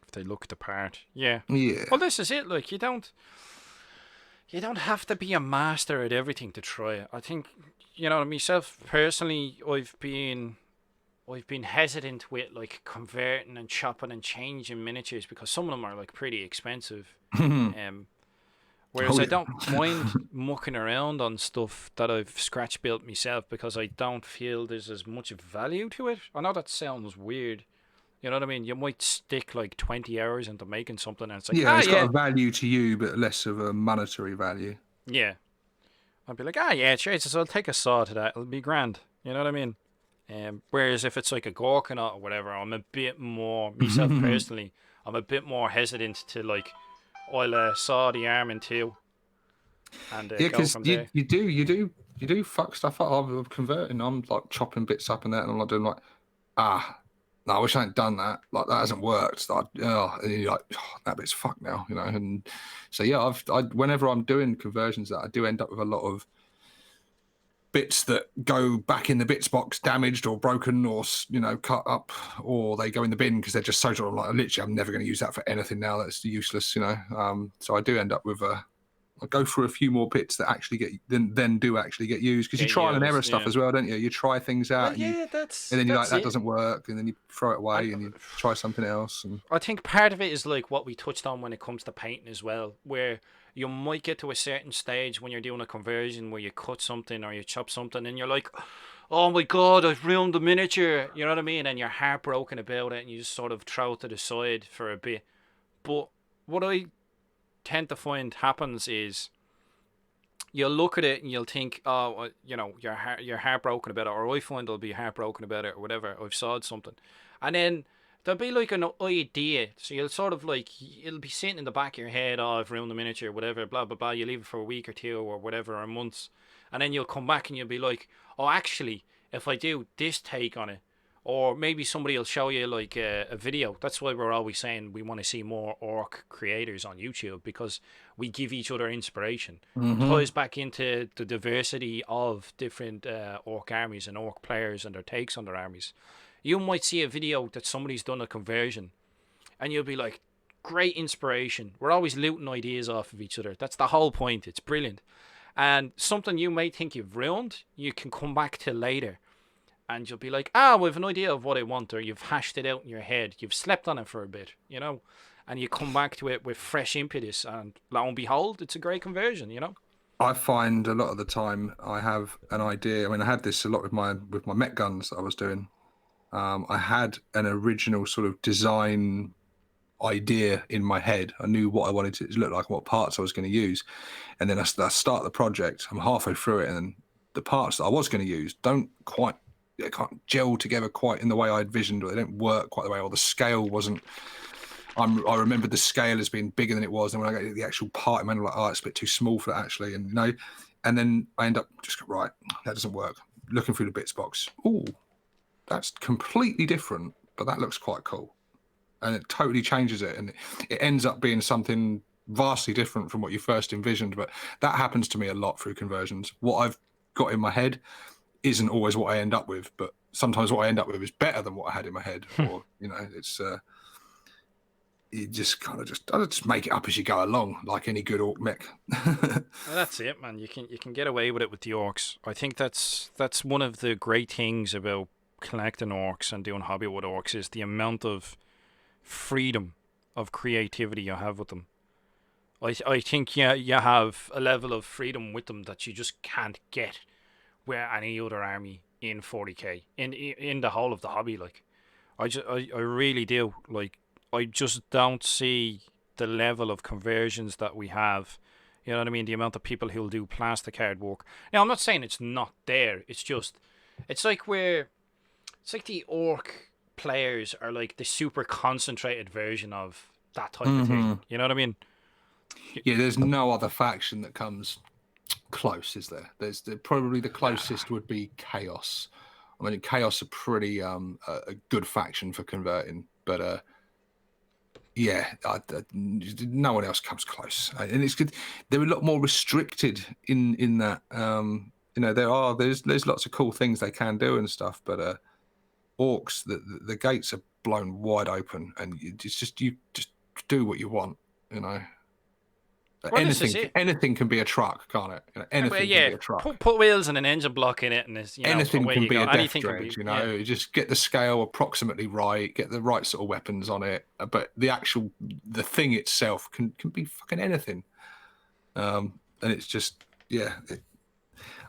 If they look the part, yeah. Yeah. Well, this is it. Like you don't have to be a master at everything to try it. I think myself personally, I've been hesitant with like converting and chopping and changing miniatures because some of them are like pretty expensive. Um, Whereas Oh, I yeah. don't mind mucking around on stuff that I've scratch built myself because I don't feel there's as much value to it. I know that sounds weird. You know what I mean? You might stick like 20 hours into making something and it's like, Yeah, it's got yeah, a value to you, but less of a monetary value. yeah. I'd be like, yeah, Jesus, I'll take a saw to that. It'll be grand. You know what I mean? Whereas if it's like a Gorkanaut or whatever, I'm a bit more, myself personally, I'm a bit more hesitant to like, I'll saw the arm in two and Yeah, go because from you there. you do fuck stuff up. I'm converting. I'm like chopping bits up and that, and I'm like doing like, no, I wish I hadn't done that. Like that hasn't worked. And you're like, that bit's fucked now, you know. And so yeah, whenever I'm doing conversions, that I do end up with a lot of bits that go back in the bits box damaged or broken or cut up, or they go in the bin because they're just so sort of like literally I'm never going to use that for anything now. That's useless, you know. So I do end up with I go through a few more bits that actually do actually get used because you Get trial and error used, stuff yeah. as well, don't you? You try things Well, out yeah, and then you're like that's that it. doesn't work, and then you throw it And away and you try something else. And I think part of it is like what we touched on when it comes to painting as well, where you might get to a certain stage when you're doing a conversion where you cut something or you chop something and you're like, oh my god, I've ruined the miniature. You know what I mean? And you're heartbroken about it and you just sort of throw it to the side for a bit. But what I tend to find happens is you'll look at it and you'll think, oh, you're heartbroken about it, or I find I'll be heartbroken about it, or whatever. I've sawed something, and then there'll be like an idea. So you'll sort of like it'll be sitting in the back of your head. Oh, I've ruined the miniature, whatever, blah blah blah. You leave it for a week or two or whatever, or months, and then you'll come back and you'll be like, oh, actually, if I do this take on it. Or maybe somebody will show you like a video. That's why we're always saying we want to see more orc creators on YouTube because we give each other inspiration. Ties back into the diversity of different orc armies and orc players and their takes on their armies. You might see a video that somebody's done a conversion and you'll be like, great inspiration. We're always looting ideas off of each other. That's the whole point. It's brilliant. And something you may think you've ruined, you can come back to later and you'll be like, we have an idea of what I want, or you've hashed it out in your head, you've slept on it for a bit, and you come back to it with fresh impetus, and lo and behold, it's a great conversion, I find a lot of the time I have an idea. I mean, I had this a lot with my Met guns that I was doing. I had an original sort of design idea in my head. I knew what I wanted it to look like and what parts I was going to use. And then I start the project. I'm halfway through it, and the parts that I was going to use they can't gel together quite in the way I envisioned, or they don't work quite the way, or the scale wasn't. I remember the scale as being bigger than it was, and when I got the actual part, I'm like, it's a bit too small for that actually, and and then I end up just right, that doesn't work. Looking through the bits box, that's completely different, but that looks quite cool, and it totally changes it, and it ends up being something vastly different from what you first envisioned. But that happens to me a lot through conversions. What I've got in my head isn't always what I end up with, but sometimes what I end up with is better than what I had in my head. Or it's you just kind of just make it up as you go along, like any good orc mech. Well, that's it, man. You can get away with it with the orcs. I think that's one of the great things about collecting orcs and doing hobby with orcs is the amount of freedom of creativity you have with them. I think you have a level of freedom with them that you just can't get with any other army in 40k in the whole of the hobby. Like, I really do. Like, I just don't see the level of conversions that we have. You know what I mean? The amount of people who'll do plastic card work. Now, I'm not saying it's not there. It's just, it's like the orc players are like the super concentrated version of that type of thing. You know what I mean? Yeah, there's no other faction that comes close, is there? Probably the closest would be Chaos. I mean, Chaos are pretty a good faction for converting, but yeah, no one else comes close, and it's good. They're a lot more restricted in that. There's lots of cool things they can do and stuff, but orcs, the gates are blown wide open, and you just do what you want, you know. Well, anything can be a truck, can't it? Anything can be a truck. Put wheels and an engine block in it, and anything can be a death dredge. You know, you just get the scale approximately right, get the right sort of weapons on it. But the thing itself can be fucking anything. And it's just it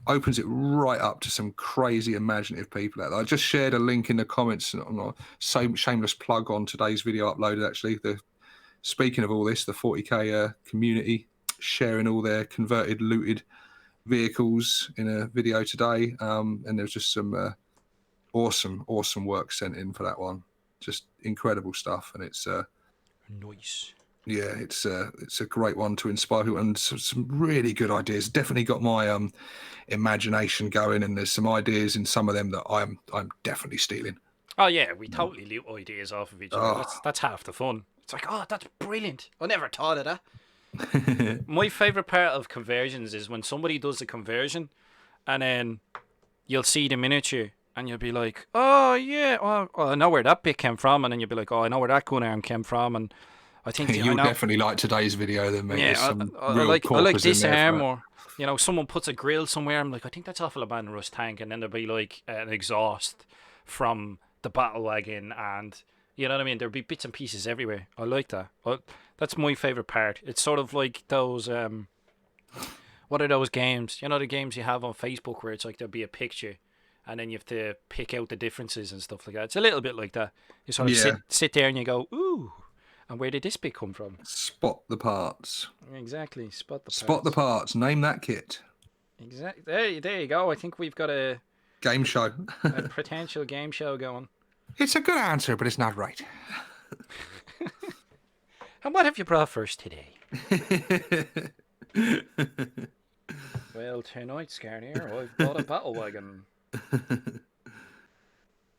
opens it right up to some crazy imaginative people out there. I just shared a link in the comments on a shameless plug on today's video uploaded. Actually, speaking of all this, the 40k community sharing all their converted, looted vehicles in a video today, and there's just some awesome work sent in for that one. Just incredible stuff, and it's nice. Yeah, it's a great one to inspire people, and some really good ideas. Definitely got my imagination going, and there's some ideas in some of them that I'm definitely stealing. Oh yeah, we totally loot ideas off of each other. That's half the fun. It's like, oh, that's brilliant. I never thought of that. My favourite part of conversions is when somebody does a conversion and then you'll see the miniature and you'll be like, oh, yeah, well, I know where that bit came from. And then you'll be like, oh, I know where that gun arm came from. And I think you'll definitely like today's video then, mate. Yeah, I like this arm, or, someone puts a grill somewhere. I'm like, I think that's off a Man Rush tank. And then there'll be like an exhaust from the battle wagon, and you know what I mean, there'll be bits and pieces everywhere. I like that. That's my favorite part. It's sort of like those what are those games, the games you have on Facebook where it's like there'll be a picture and then you have to pick out the differences and stuff like that. It's a little bit like that. You sort of sit there and you go, ooh, and where did this bit come from? Spot the parts. Exactly. Spot the parts. Name that kit. Exactly. There you go. I think we've got a game show. A potential game show going. It's a good answer, but it's not right. And what have you brought for us today? Well, tonight, Skarnir, I've bought a battle wagon.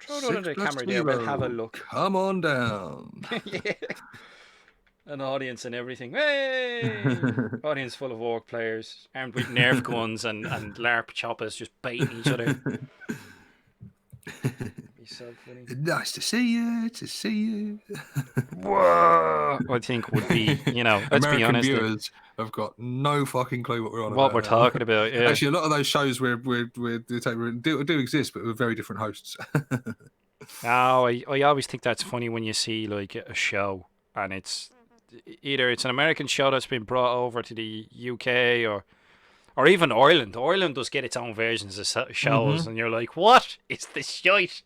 Throw it under the camera there, we'll have a look. Come on down. Yeah. An audience and everything. Hey! Audience full of orc players, armed with Nerf guns and LARP choppers just baiting each other. Be so funny. Nice to see you. Whoa! I think would be, let's American be honest. Viewers have got no fucking clue what we're on what about. We're talking about, yeah. Actually, a lot of those shows do exist, but with very different hosts. No, I always think that's funny when you see like a show and it's either it's an American show that's been brought over to the UK or even Ireland. Ireland does get its own versions of shows, and you're like, what is this shite?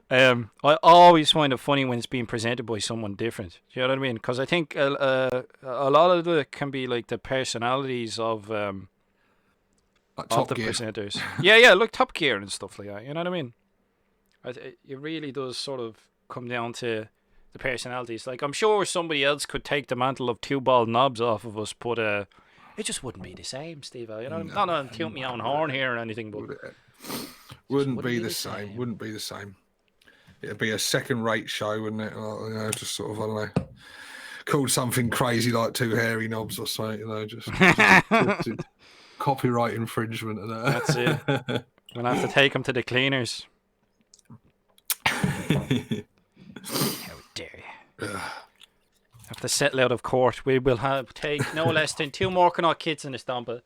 I always find it funny when it's being presented by someone different. Do you know what I mean? Because I think a lot of it can be like the personalities of the presenters. Yeah, like Top Gear and stuff like that. You know what I mean? It really does sort of come down to the personalities. Like, I'm sure somebody else could take the mantle of two bald knobs off of us, but it just wouldn't be the same, Steve. Not on toot my own horn here or anything, but wouldn't be the same. Wouldn't be the same. It'd be a second-rate show, wouldn't it? Just sort of, I don't know, called something crazy like two hairy knobs or something, you know, just copyright infringement and that. That's it. We'll have to take him to the cleaners. How dare you? Have to settle out of court. We will take no less than 2 more kids in the stomper.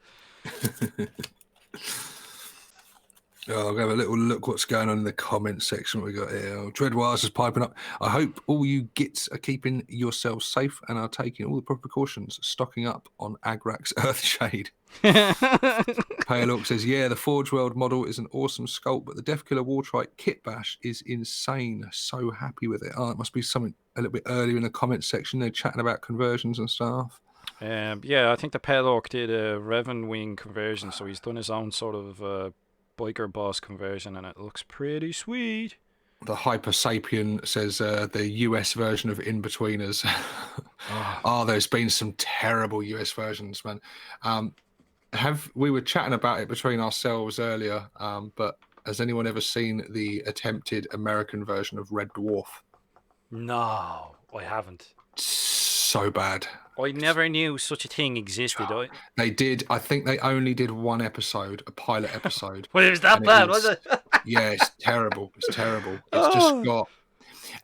I'll have a little look what's going on in the comments section. We got here. Dreadwires is piping up. I hope all you gits are keeping yourselves safe and are taking all the proper precautions, stocking up on Agrak's Earthshade. Pale Orc says, yeah, the Forge World model is an awesome sculpt, but the Death Killer Wartrite kit bash is insane. So happy with it. Oh, it must be something a little bit earlier in the comments section. They're chatting about conversions and stuff. Yeah, I think the Pale Orc did a Revan Wing conversion, so he's done his own sort of biker boss conversion, and it looks pretty sweet. The Hyper Sapien says the US version of In-Betweeners. There's been some terrible US versions, man. We were chatting about it between ourselves earlier, but has anyone ever seen the attempted American version of Red Dwarf? No, I haven't. So bad. I never knew such a thing existed. They did. I think they only did one episode, a pilot episode. Well, it was that bad, was it? Yeah, it's terrible. It's terrible. It's just got.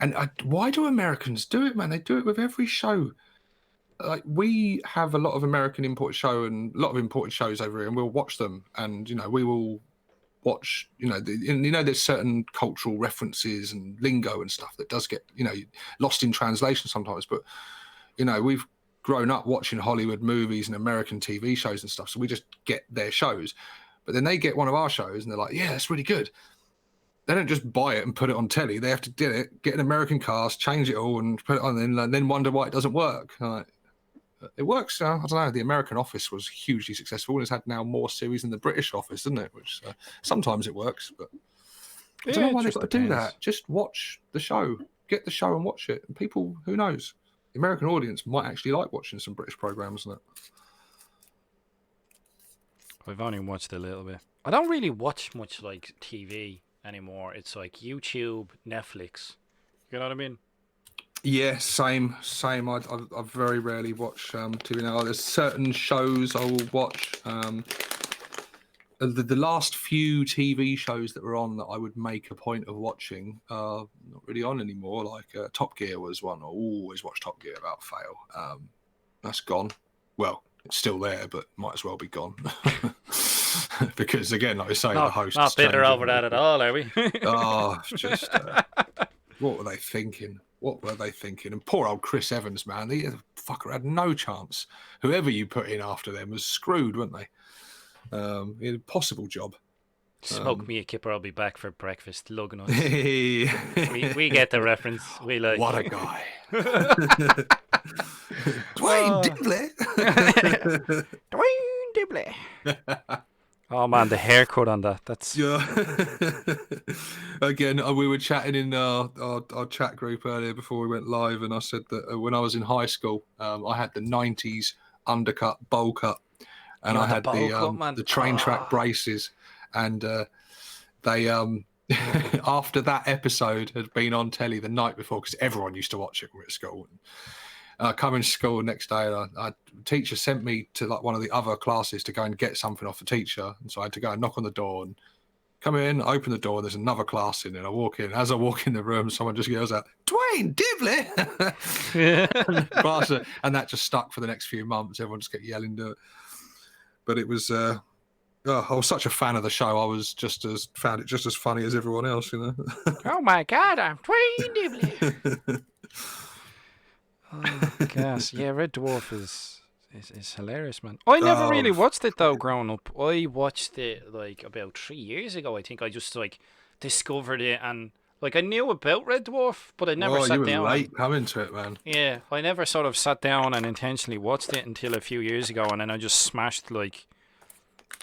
And why do Americans do it, man? They do it with every show. Like, we have a lot of American imported show and a lot of imported shows over here, and we'll watch them. And, you know, we will watch, there's certain cultural references and lingo and stuff that does get, lost in translation sometimes. But, we've grown up watching Hollywood movies and American TV shows and stuff, so we just get their shows. But then they get one of our shows and they're like, yeah, that's really good. They don't just buy it and put it on telly. They have to do it, get an American cast, change it all and put it on, and then wonder why it doesn't work. It works. I don't know. The American Office was hugely successful and it's had now more series than the British Office, isn't it? Which sometimes it works, but I don't know why they've got to do that. Just watch the show. Get the show and watch it. And people, who knows? The American audience might actually like watching some British programs, isn't it? I've only watched a little bit. I don't really watch much like TV anymore. It's like YouTube, Netflix. You know what I mean? Yeah, same. I very rarely watch TV now. There's certain shows I will watch. The last few TV shows that were on that I would make a point of watching are not really on anymore. Like Top Gear was one. I always watch Top Gear without fail. That's gone. Well, it's still there, but might as well be gone. Because again, like I say, the host. Not bitter over that at all, are we? Just what were they thinking? And poor old Chris Evans, man, the fucker had no chance. Whoever you put in after them was screwed, weren't they? He had a possible job. Smoke me a kipper, I'll be back for breakfast. Lugging us. we get the reference. We like. What a guy. Dwayne Dibley. Dwayne Dibley. Oh man, the haircut on that. That's Again, we were chatting in our chat group earlier before we went live, and I said that when I was in high school, I had the 90s undercut bowl cut, and I had the train track braces, and they after that episode had been on telly the night before, because everyone used to watch it when we were at school. And I come into school the next day, and a teacher sent me to like one of the other classes to go and get something off the teacher. And so I had to go and knock on the door and come in, open the door, and there's another class in. And I walk in. As I walk in the room, someone just yells out, "Dwayne Dibley!" And that just stuck for the next few months. Everyone just kept yelling to it. But it was, I was such a fan of the show. I was found it just as funny as everyone else, Oh my God, I'm Dwayne Dibley. Oh, gas. Yeah, Red Dwarf is hilarious, man. I never really watched it though growing up. I watched it like about 3 years ago. I think I just like discovered it, and like I knew about Red Dwarf, but I never sat down. You were late coming to it, man. Yeah, I never sort of sat down and intentionally watched it until a few years ago, and then I just smashed like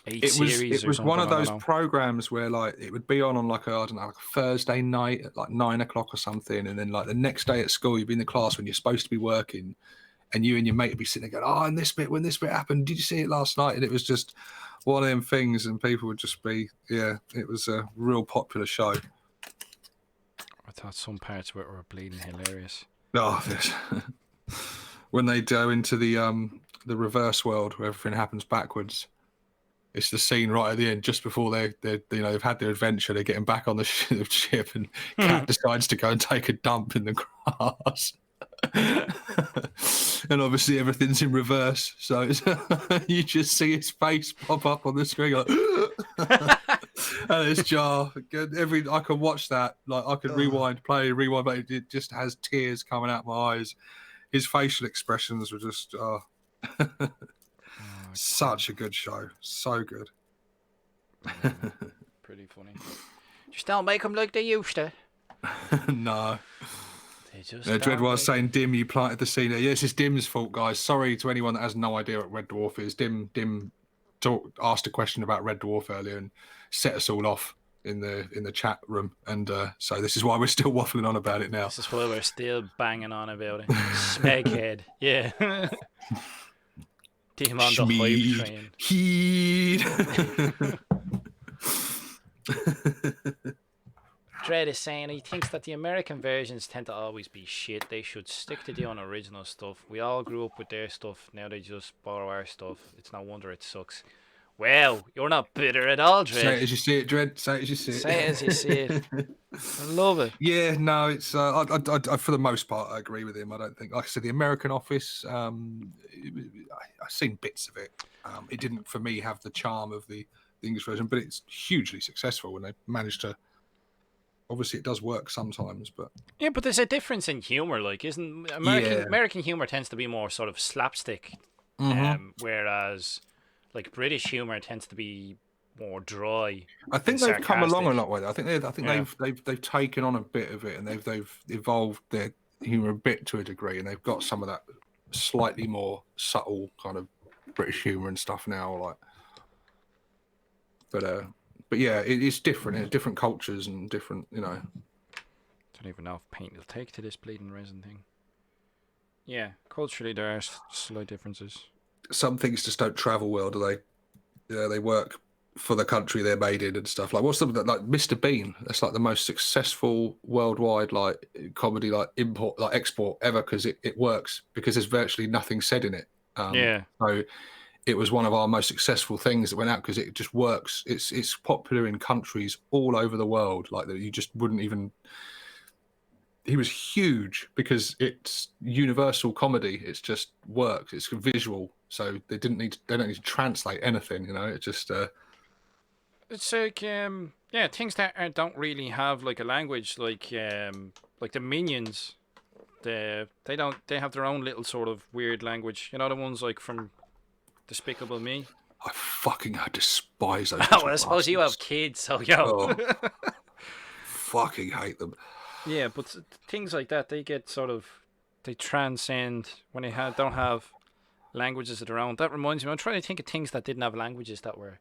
8 series. It was one of those programs where like it would be on like a Thursday night at like 9 o'clock or something, and then like the next day at school you'd be in the class when you're supposed to be working, and you and your mate would be sitting there going, and when this bit happened, did you see it last night? And it was just one of them things, and people would just be, it was a real popular show. I thought some parts of it were bleeding hilarious. Oh, yes. when they go into the reverse world where everything happens backwards. It's the scene right at the end, just before they've had their adventure. They're getting back on the ship, and Cat decides to go and take a dump in the grass. And obviously everything's in reverse, so you just see his face pop up on the screen, like, and it's jar. I can watch that, like I can rewind, but it just has tears coming out my eyes. His facial expressions were just such a good show, so good. Pretty funny. Just don't make them like they used to. No. Dread was saying, Dim, you planted the scene. Yes, it's Dim's fault, guys. Sorry to anyone that has no idea what Red Dwarf is. Dim asked a question about Red Dwarf earlier and set us all off in the chat room, and so this is why we're still waffling on about it now. This is why we're still banging on about it. Smeghead, yeah. Dim on the hype train. Heed. Dread is saying he thinks that the American versions tend to always be shit. They should stick to the unoriginal stuff. We all grew up with their stuff. Now they just borrow our stuff. It's no wonder it sucks. Well, you're not bitter at all, Dread. Say it as you see it, Dread. Say it as you see it. Say it as you see it. I love it. Yeah, no, it's I for the most part I agree with him. I don't think, like I said, the American Office. I've seen bits of it. It didn't, for me, have the charm of the English version, but it's hugely successful when they managed to. Obviously, it does work sometimes, but yeah, but there's a difference in humor. Like, isn't American humor tends to be more sort of slapstick, whereas like British humor tends to be more dry. I think they've come along a lot with it. I think they've taken on a bit of it, and they've evolved their humor a bit to a degree, and they've got some of that slightly more subtle kind of British humor and stuff now. Like, but yeah, it's different. It's different cultures and different, Don't even know if paint will take to this bleeding resin thing. Yeah, culturally there are slight differences. Some things just don't travel well, do they? Yeah, they work for the country they're made in and stuff. Like, what's something that, like Mr. Bean? That's like the most successful worldwide like comedy, like import, like export ever, because it works because there's virtually nothing said in it. So it was one of our most successful things that went out because it just works. It's popular in countries all over the world, like that you just wouldn't even. He was huge because it's universal comedy. It's just works. It's visual, so they don't need to translate anything. It just. It's like things that don't really have like a language, like the Minions. They have their own little sort of weird language. The ones like from Despicable Me. I despise those. Well, I suppose you have kids, so fucking hate them. Yeah, but things like that, they transcend when they don't have languages of their own. That reminds me, I'm trying to think of things that didn't have languages that were.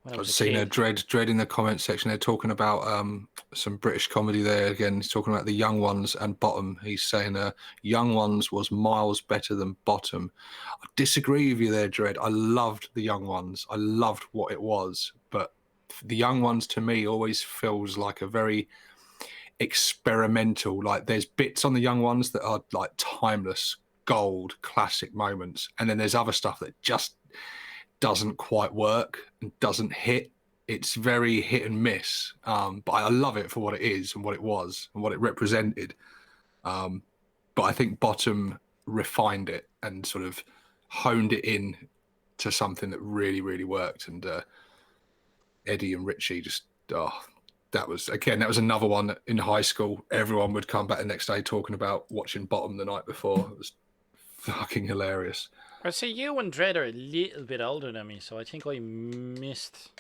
I've seen a Dread in the comment section. They're talking about some British comedy there. Again, he's talking about the Young Ones and Bottom. He's saying Young Ones was miles better than Bottom. I disagree with you there, Dread. I loved the Young Ones. I loved what it was. But the Young Ones, to me, always feels like a very experimental. Like, there's bits on the Young Ones that are like timeless, gold, classic moments. And then there's other stuff that just doesn't quite work and doesn't hit. It's very hit and miss, but I love it for what it is and what it was and what it represented. But I think Bottom refined it and sort of honed it in to something that really, really worked. And Eddie and Richie just that was another one that in high school everyone would come back the next day talking about watching Bottom the night before. It was fucking hilarious. I see you and Dredd are a little bit older than me, so I think I missed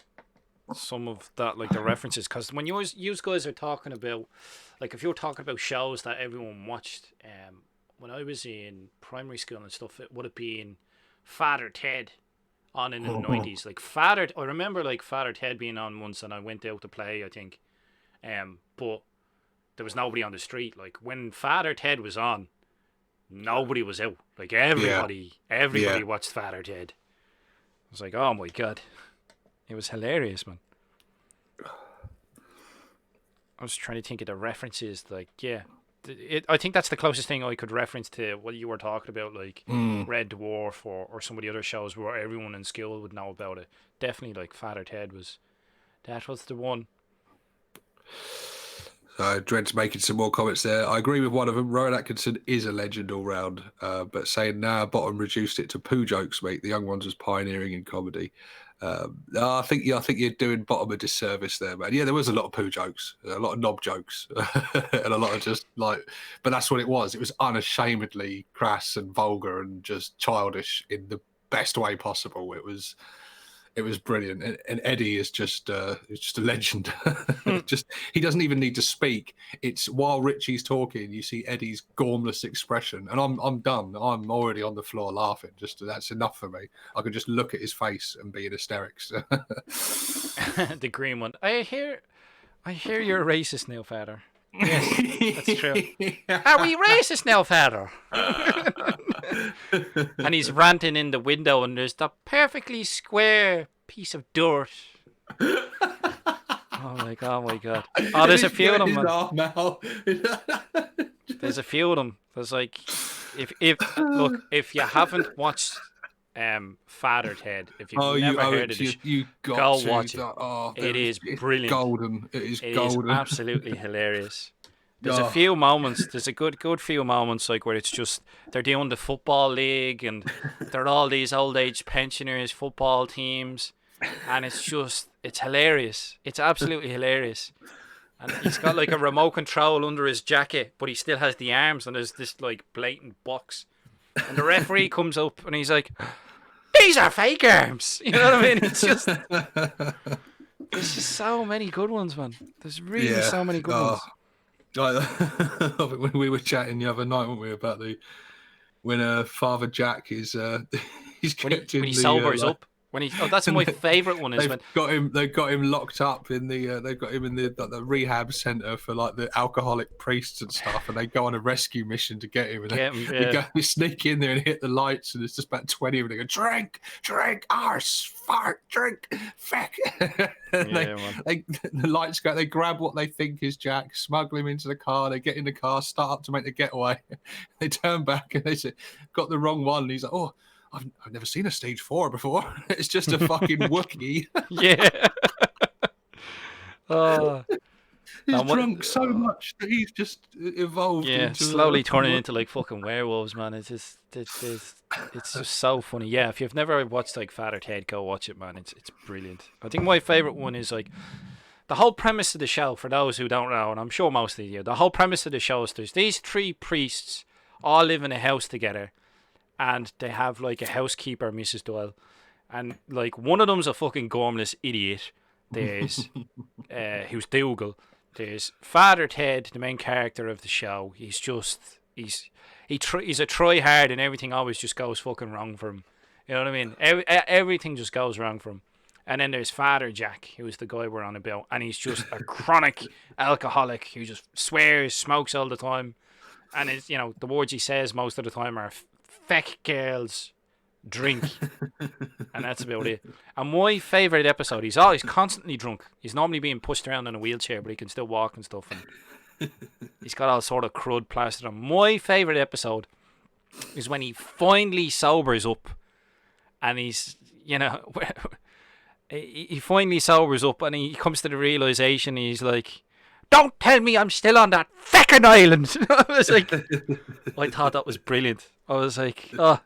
some of that, like the references. Because when you guys are talking about, like, if you're talking about shows that everyone watched, when I was in primary school and stuff, it would have been Father Ted on in the 90s. Like I remember like Father Ted being on once, and I went out to play, I think, but there was nobody on the street. Like when Father Ted was on, nobody was out. Like everybody watched Father Ted. I was like, oh my god, it was hilarious, man. I was trying to think of the references. Like, yeah, I think that's the closest thing I could reference to what you were talking about, like Mm. Red Dwarf or some of the other shows where everyone in school would know about it. Definitely, like Father Ted was the one. Dred's making some more comments there. I agree with one of them. Rowan Atkinson is a legend all round, but saying now Bottom reduced it to poo jokes, mate. The young ones was pioneering in comedy. I think you're doing Bottom a disservice there, man. Yeah, there was a lot of poo jokes, a lot of knob jokes, and a lot of just like. But that's what it was. It was unashamedly crass and vulgar and just childish in the best way possible. It was brilliant, and Eddie is just a legend. Just he doesn't even need to speak. It's while Richie's talking, you see Eddie's gormless expression, and I'm done. I'm already on the floor laughing. Just that's enough for me. I can just look at his face and be in hysterics. The green one. I hear you're a racist now, Father. Yes, that's true. Are we racist now, Father? And he's ranting in the window, and there's the perfectly square piece of dirt. Oh my god! Oh, there's a few of them, man. There's a few of them. There's like, if you haven't watched Father Ted, if you've never heard of it, go watch it. It is brilliant. Golden. It is golden. Absolutely hilarious. There's a few moments. There's a good few moments like where it's just they're doing the football league and they're all these old age pensioners football teams, and it's hilarious. It's absolutely hilarious. And he's got like a remote control under his jacket, but he still has the arms, and there's this like blatant box. And the referee comes up and he's like, "These are fake arms." You know what I mean? There's just so many good ones, man. There's really so many good ones. When we were chatting the other night, weren't we, about when Father Jack is he's kept when he sobers up. That's my favourite one. Is they've got him locked up in the they've got him in the rehab centre for like the alcoholic priests and stuff, and they go on a rescue mission to get him. And they sneak in there and hit the lights, and it's just about 20 of them. They go, drink, arse, fart, drink, feck. The lights go. They grab what they think is Jack, smuggle him into the car. They get in the car, start up to make the getaway. They turn back and they say, "Got the wrong one." And he's like, "Oh, I've never seen a stage 4 before. It's just a fucking Wookiee." Yeah. He's drunk so much that he's just evolved. Into slowly turning into like fucking werewolves, man. It's just so funny. Yeah, if you've never watched like Father Ted, go watch it, man. It's brilliant. I think my favorite one is like the whole premise of the show. For those who don't know, and I'm sure most of you, the whole premise of the show is there's these 3 priests all live in a house together. And they have like a housekeeper, Mrs. Doyle, and like one of them's a fucking gormless idiot. There's who's Dougal. There's Father Ted, the main character of the show. He's a try hard, and everything always just goes fucking wrong for him. You know what I mean? Everything just goes wrong for him. And then there's Father Jack, who's the guy we're on about, and he's just a chronic alcoholic who just swears, smokes all the time, and it's, you know, the words he says most of the time are "feck girls, drink," and that's about it. And my favourite episode, he's always constantly drunk. He's normally being pushed around in a wheelchair, but he can still walk and stuff, and he's got all sort of crud plastered on. My favourite episode is when he finally sobers up, and he's, you know, he finally sobers up, and he comes to the realisation, he's like, "Don't tell me I'm still on that feckin' island." I was like, I thought that was brilliant. I was like, oh,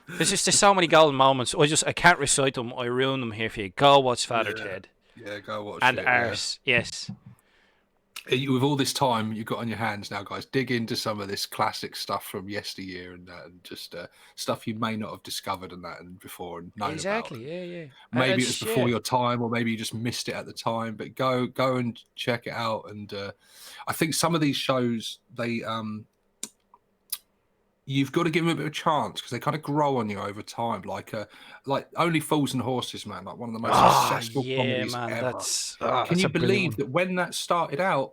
there's just so many golden moments. I can't recite them. I ruin them here for you. Go watch Father Ted. Yeah, go watch and it. Arse, yes. With all this time you've got on your hands now, guys, dig into some of this classic stuff from yesteryear and just stuff you may not have discovered and before and known about. Yeah. Maybe it was before your time, or maybe you just missed it at the time. But go and check it out. And I think some of these shows, they you've got to give them a bit of a chance because they kind of grow on you over time. Like Only Fools and Horses, man, like one of the most successful comedies ever. Can you believe that when that started out,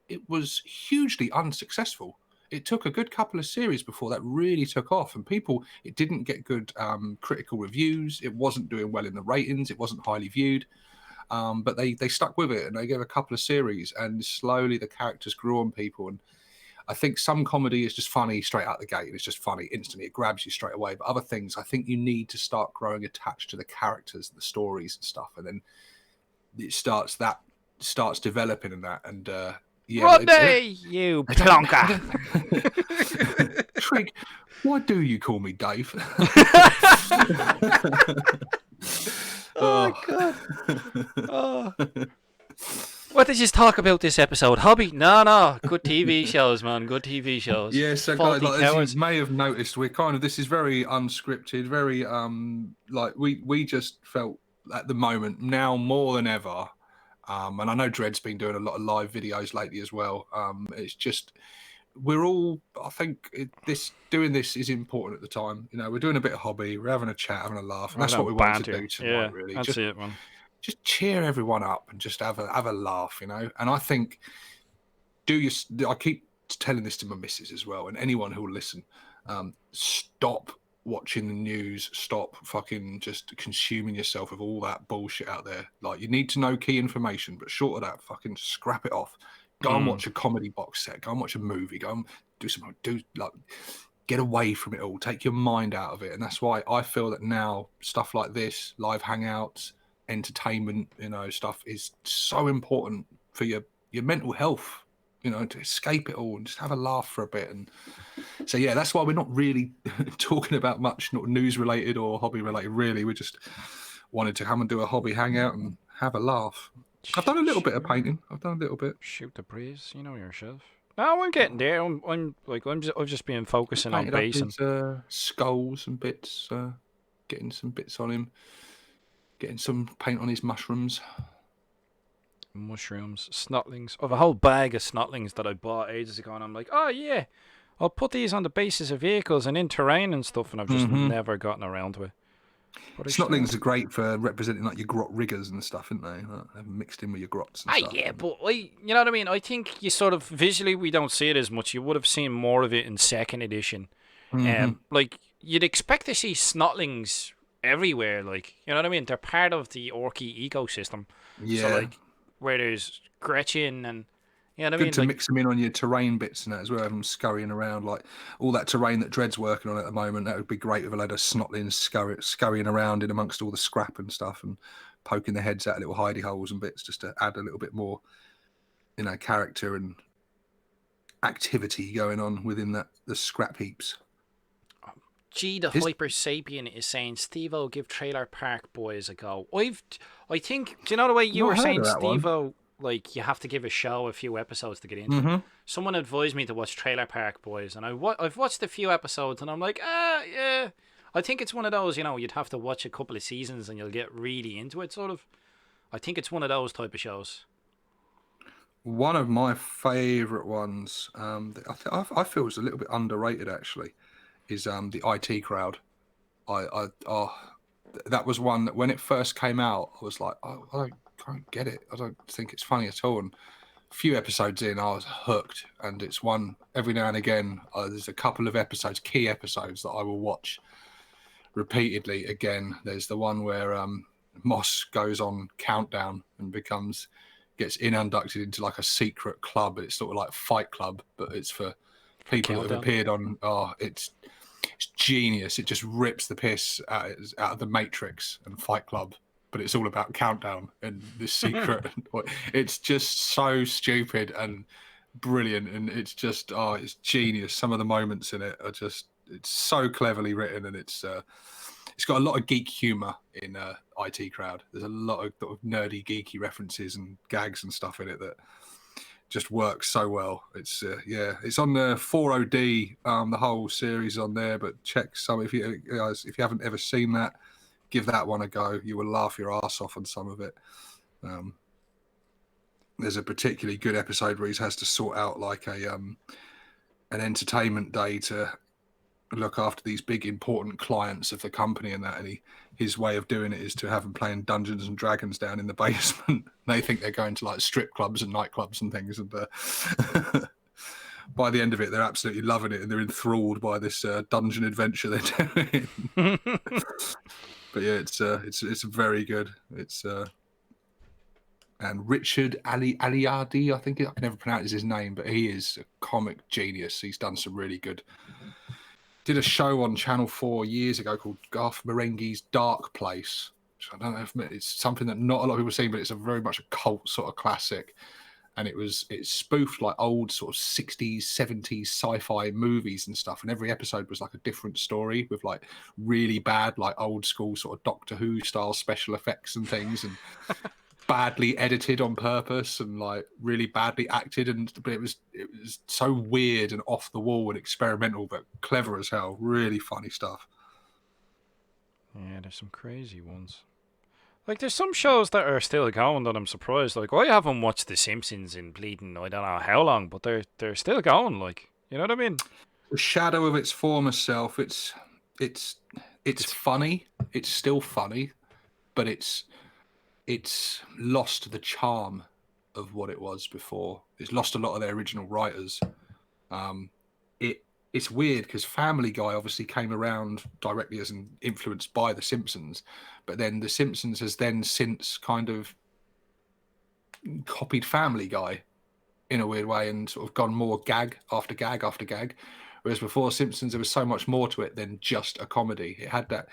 it was hugely unsuccessful? It took a good couple of series before that really took off, and it didn't get good critical reviews. It wasn't doing well in the ratings. It wasn't highly viewed. But they stuck with it, and they gave a couple of series, and slowly the characters grew on people. And I think some comedy is just funny straight out the gate, and it's just funny instantly. It grabs you straight away. But other things, I think you need to start growing attached to the characters, the stories, and stuff, and then it starts developing in that. And yeah, Rodney, you plonker. Trig, why do you call me Dave? Oh God. Oh. What did you talk about this episode? Hobby? No. Good TV shows, man. Good TV shows. Yeah, so guys, like, as you may have noticed, this is very unscripted, very like we just felt at the moment now more than ever. And I know Dread's been doing a lot of live videos lately as well. It's just we're all, I think doing this is important at the time. You know, we're doing a bit of hobby, we're having a chat, having a laugh, and that's what we wanted to do tonight. Really, that's it, man. Just cheer everyone up and just have a laugh, you know. And I think I keep telling this to my missus as well, and anyone who will listen, stop watching the news, stop fucking just consuming yourself of all that bullshit out there. Like, you need to know key information, but short of that, fucking scrap it off. Go and watch a comedy box set, go and watch a movie, go and get away from it all, take your mind out of it. And that's why I feel that now stuff like this, live hangouts, entertainment, you know, stuff is so important for your mental health, you know, to escape it all and just have a laugh for a bit. And so yeah, that's why we're not really talking about much not news related or hobby related, really. We just wanted to come and do a hobby hangout and have a laugh. I've done a little bit of painting. I've done a little bit. Shoot the breeze, you know yourself. No, I'm getting there. I've just been focusing on basing. Skulls and bits, getting some bits on him, getting some paint on his mushrooms. Snotlings. I have a whole bag of snotlings that I bought ages ago, and I'm like, oh yeah, I'll put these on the basis of vehicles and in terrain and stuff, and I've just never gotten around to it. Snotlings are great for representing like your grot riggers and stuff, aren't they? Like, they're mixed in with your grots and stuff. Yeah, but you know what I mean? I think you sort of, visually we don't see it as much. You would have seen more of it in 2nd edition. Like, you'd expect to see snotlings everywhere, like, you know what I mean? They're part of the orky ecosystem. Yeah. So, like, where there's Gretchen and, you know what I mean? Good to mix them in on your terrain bits and that as well, have them scurrying around, like all that terrain that Dread's working on at the moment. That would be great with a load of snotlings scurrying around in amongst all the scrap and stuff and poking their heads out little hidey holes and bits, just to add a little bit more, you know, character and activity going on within the scrap heaps. G, the Hyper Sapien is saying, Steve-O, give Trailer Park Boys a go. I think, do you know the way you were saying, Steve-O, like, you have to give a show a few episodes to get into it? Someone advised me to watch Trailer Park Boys, and I've watched a few episodes, and I'm like, yeah. I think it's one of those, you know, you'd have to watch a couple of seasons and you'll get really into it, sort of. I think it's one of those type of shows. One of my favourite ones, I feel is a little bit underrated, actually, is the IT Crowd. That was one that when it first came out, I was like, oh, I don't get it. I don't think it's funny at all. And a few episodes in, I was hooked. And it's one every now and again. There's a couple of episodes, key episodes, that I will watch repeatedly. Again, there's the one where Moss goes on Countdown and gets inducted into like a secret club. It's sort of like Fight Club, but it's for people that have appeared on. It's genius. It just rips the piss out of the Matrix and Fight Club, but it's all about Countdown and this secret. It's just so stupid and brilliant, and it's just it's genius. Some of the moments in it are just, it's so cleverly written, and it's got a lot of geek humor in IT Crowd. There's a lot of nerdy, geeky references and gags and stuff in it that just works so well. It's it's on the 40D, the whole series on there. But check some if you haven't ever seen that, give that one a go. You will laugh your ass off on some of it. There's a particularly good episode where he has to sort out like an entertainment day to look after these big important clients of the company and that, and his way of doing it is to have them playing Dungeons and Dragons down in the basement. They think they're going to like strip clubs and nightclubs and things, and by the end of it they're absolutely loving it and they're enthralled by this dungeon adventure they're doing. But yeah, it's very good. It's and Richard Aliardi, I think I can never pronounce his name, but he is a comic genius. He's done some really good. Did a show on Channel 4 years ago called Garth Marenghi's Dark Place. Which I don't know if it's something that not a lot of people have seen, but it's a very much a cult sort of classic. And it spoofed like old sort of 60s, 70s sci-fi movies and stuff. And every episode was like a different story with like really bad, like old school sort of Doctor Who style special effects and things, and badly edited on purpose and like really badly acted. But it was so weird and off the wall and experimental, but clever as hell. Really funny stuff. Yeah, there's some crazy ones. Like, there's some shows that are still going that I'm surprised. Like, I haven't watched The Simpsons in bleeding I don't know how long, but they're still going. Like, you know what I mean? The shadow of its former self. It's funny. It's still funny, but it's lost the charm of what it was before. It's lost a lot of their original writers. It's weird because Family Guy obviously came around directly as influenced by The Simpsons, but then The Simpsons has then since kind of copied Family Guy in a weird way and sort of gone more gag after gag after gag. Whereas before Simpsons, there was so much more to it than just a comedy. It had that.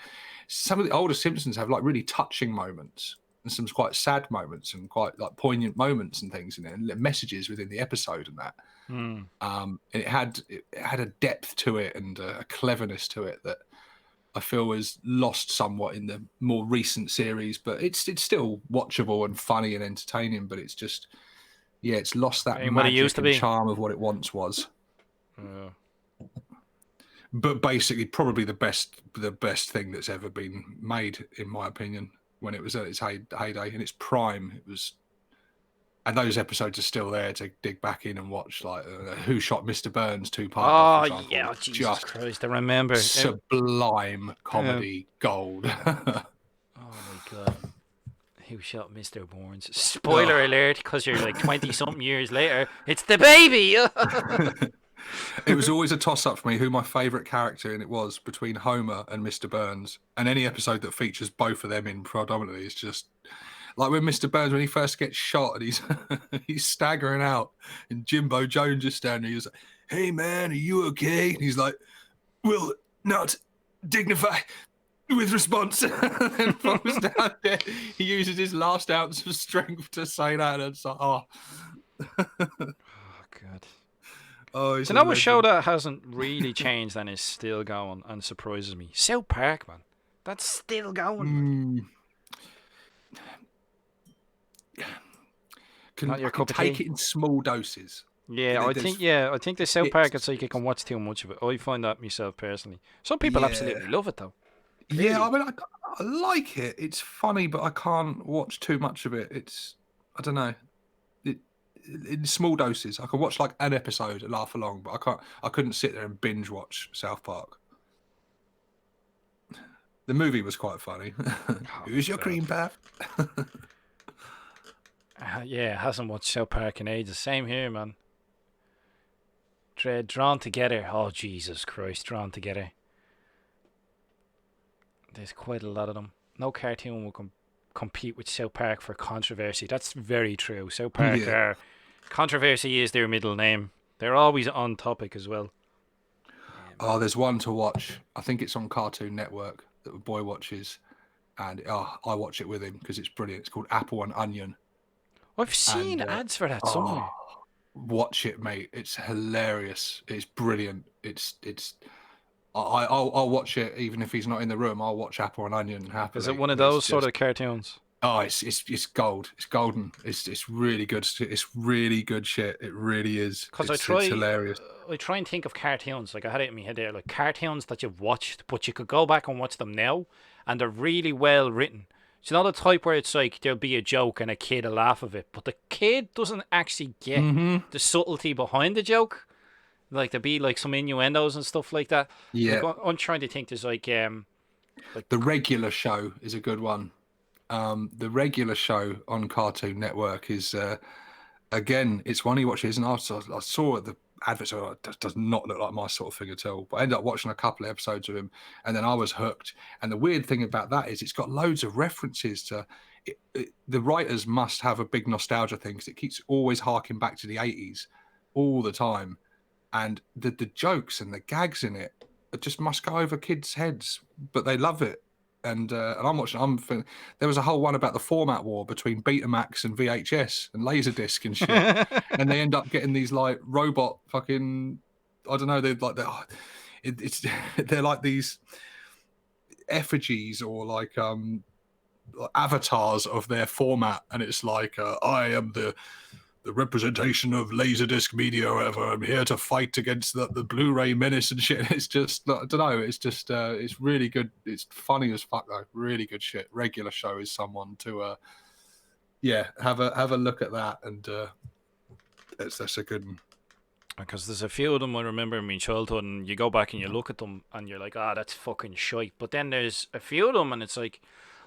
Some of the older Simpsons have like really touching moments and some quite sad moments and quite like poignant moments and things in it, and messages within the episode and that. And it had a depth to it and a cleverness to it that I feel was lost somewhat in the more recent series, but it's still watchable and funny and entertaining, but it's just, yeah, it's lost that magic and charm of what it once was. But basically probably the best thing that's ever been made, in my opinion, when it was at its heyday, in its prime. It was. And those episodes are still there to dig back in and watch, like Who Shot Mr. Burns 2-part. Oh, yeah, Jesus Christ, I remember. Sublime comedy gold. Oh, my God. Who Shot Mr. Burns? Spoiler alert, because you're like 20-something years later. It's the baby! It was always a toss-up for me who my favourite character in it was between Homer and Mr. Burns. And any episode that features both of them in predominantly is just... Like when Mr. Burns, when he first gets shot and he's staggering out, and Jimbo Jones is standing, he's like, "Hey man, are you okay?" And he's like, "Will not dignify with response." And falls down there. He uses his last ounce of strength to say that, and it's like, oh. Oh, God. Oh, so now a show that hasn't really changed and is still going and surprises me. South Park, man. That's still going. Can take it in small doses. Yeah, I think the South Park, it's like you can watch too much of it. I find that myself personally. Some people absolutely love it though. Really? Yeah, I mean, I like it. It's funny, but I can't watch too much of it. I don't know. In small doses, I can watch like an episode and laugh along, but I couldn't sit there and binge watch South Park. The movie was quite funny. Who's your cream pie? Yeah, hasn't watched South Park in ages. Same here, man. Drawn Together. Oh, Jesus Christ, Drawn Together. There's quite a lot of them. No cartoon will compete with South Park for controversy. That's very true. South Park, controversy is their middle name. They're always on topic as well. Oh, there's one to watch. I think it's on Cartoon Network that the boy watches. And I watch it with him because it's brilliant. It's called Apple and Onion. I've seen ads for that somewhere. Watch it, mate. It's hilarious. It's brilliant. I'll watch it even if he's not in the room. I'll watch Apple and Onion happily. Is it one of those sort of cartoons? Oh, it's gold. It's golden. It's really good. It's really good shit. It really is. Because it's hilarious. I try and think of cartoons. Like I had it in my head there, like cartoons that you've watched, but you could go back and watch them now, and they're really well written. It's not a type where it's like there'll be a joke and a kid will laugh of it, but the kid doesn't actually get the subtlety behind the joke. Like there'll be like some innuendos and stuff like that. Yeah, like, I'm trying to think. There's like The Regular Show is a good one. The Regular Show on Cartoon Network is again, it's one he watches, and I saw at the adverts. Does not look like my sort of thing at all. But I ended up watching a couple of episodes of him, and then I was hooked. And the weird thing about that is it's got loads of references to. The writers must have a big nostalgia thing because it keeps always harking back to the 80s all the time, and the jokes and the gags in it just must go over kids' heads, but they love it. And I'm watching. There was a whole one about the format war between Betamax and VHS and Laserdisc and shit, and they end up getting these like robot fucking. I don't know. They're like it's they're like these effigies or like avatars of their format, and it's like I am the representation of Laserdisc media or whatever. I'm here to fight against the Blu-ray menace and shit. It's just, I don't know. It's just, it's really good. It's funny as fuck though. Really good shit. Regular Show is someone to, have a look at that, and that's a good one. Because there's a few of them I remember in my childhood, and you go back and you look at them, and you're like, that's fucking shite. But then there's a few of them, and it's like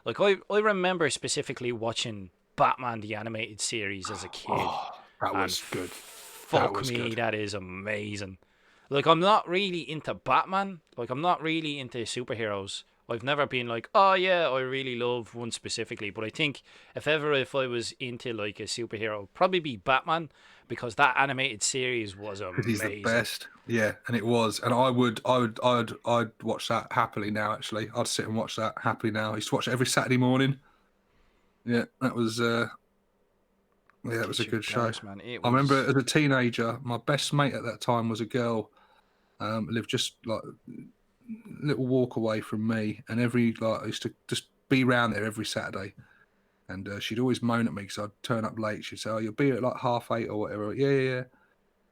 I remember specifically watching Batman the Animated Series as a kid. Oh, that was good. Fuck me, that is amazing. Like, I'm not really into Batman. Like, I'm not really into superheroes. I've never been like, oh yeah, I really love one specifically. But I think if I was into like a superhero, it'd probably be Batman, because that animated series was amazing. He's the best. Yeah, and it was. And I'd watch that happily now. Actually, I'd sit and watch that happily now. I used to watch it every Saturday morning. Yeah, that was that was a good show. Man. I remember as a teenager, my best mate at that time was a girl, lived just like a little walk away from me, and I used to just be around there every Saturday, and she'd always moan at me because I'd turn up late. She'd say, "Oh, you'll be at like 8:30 or whatever." Yeah,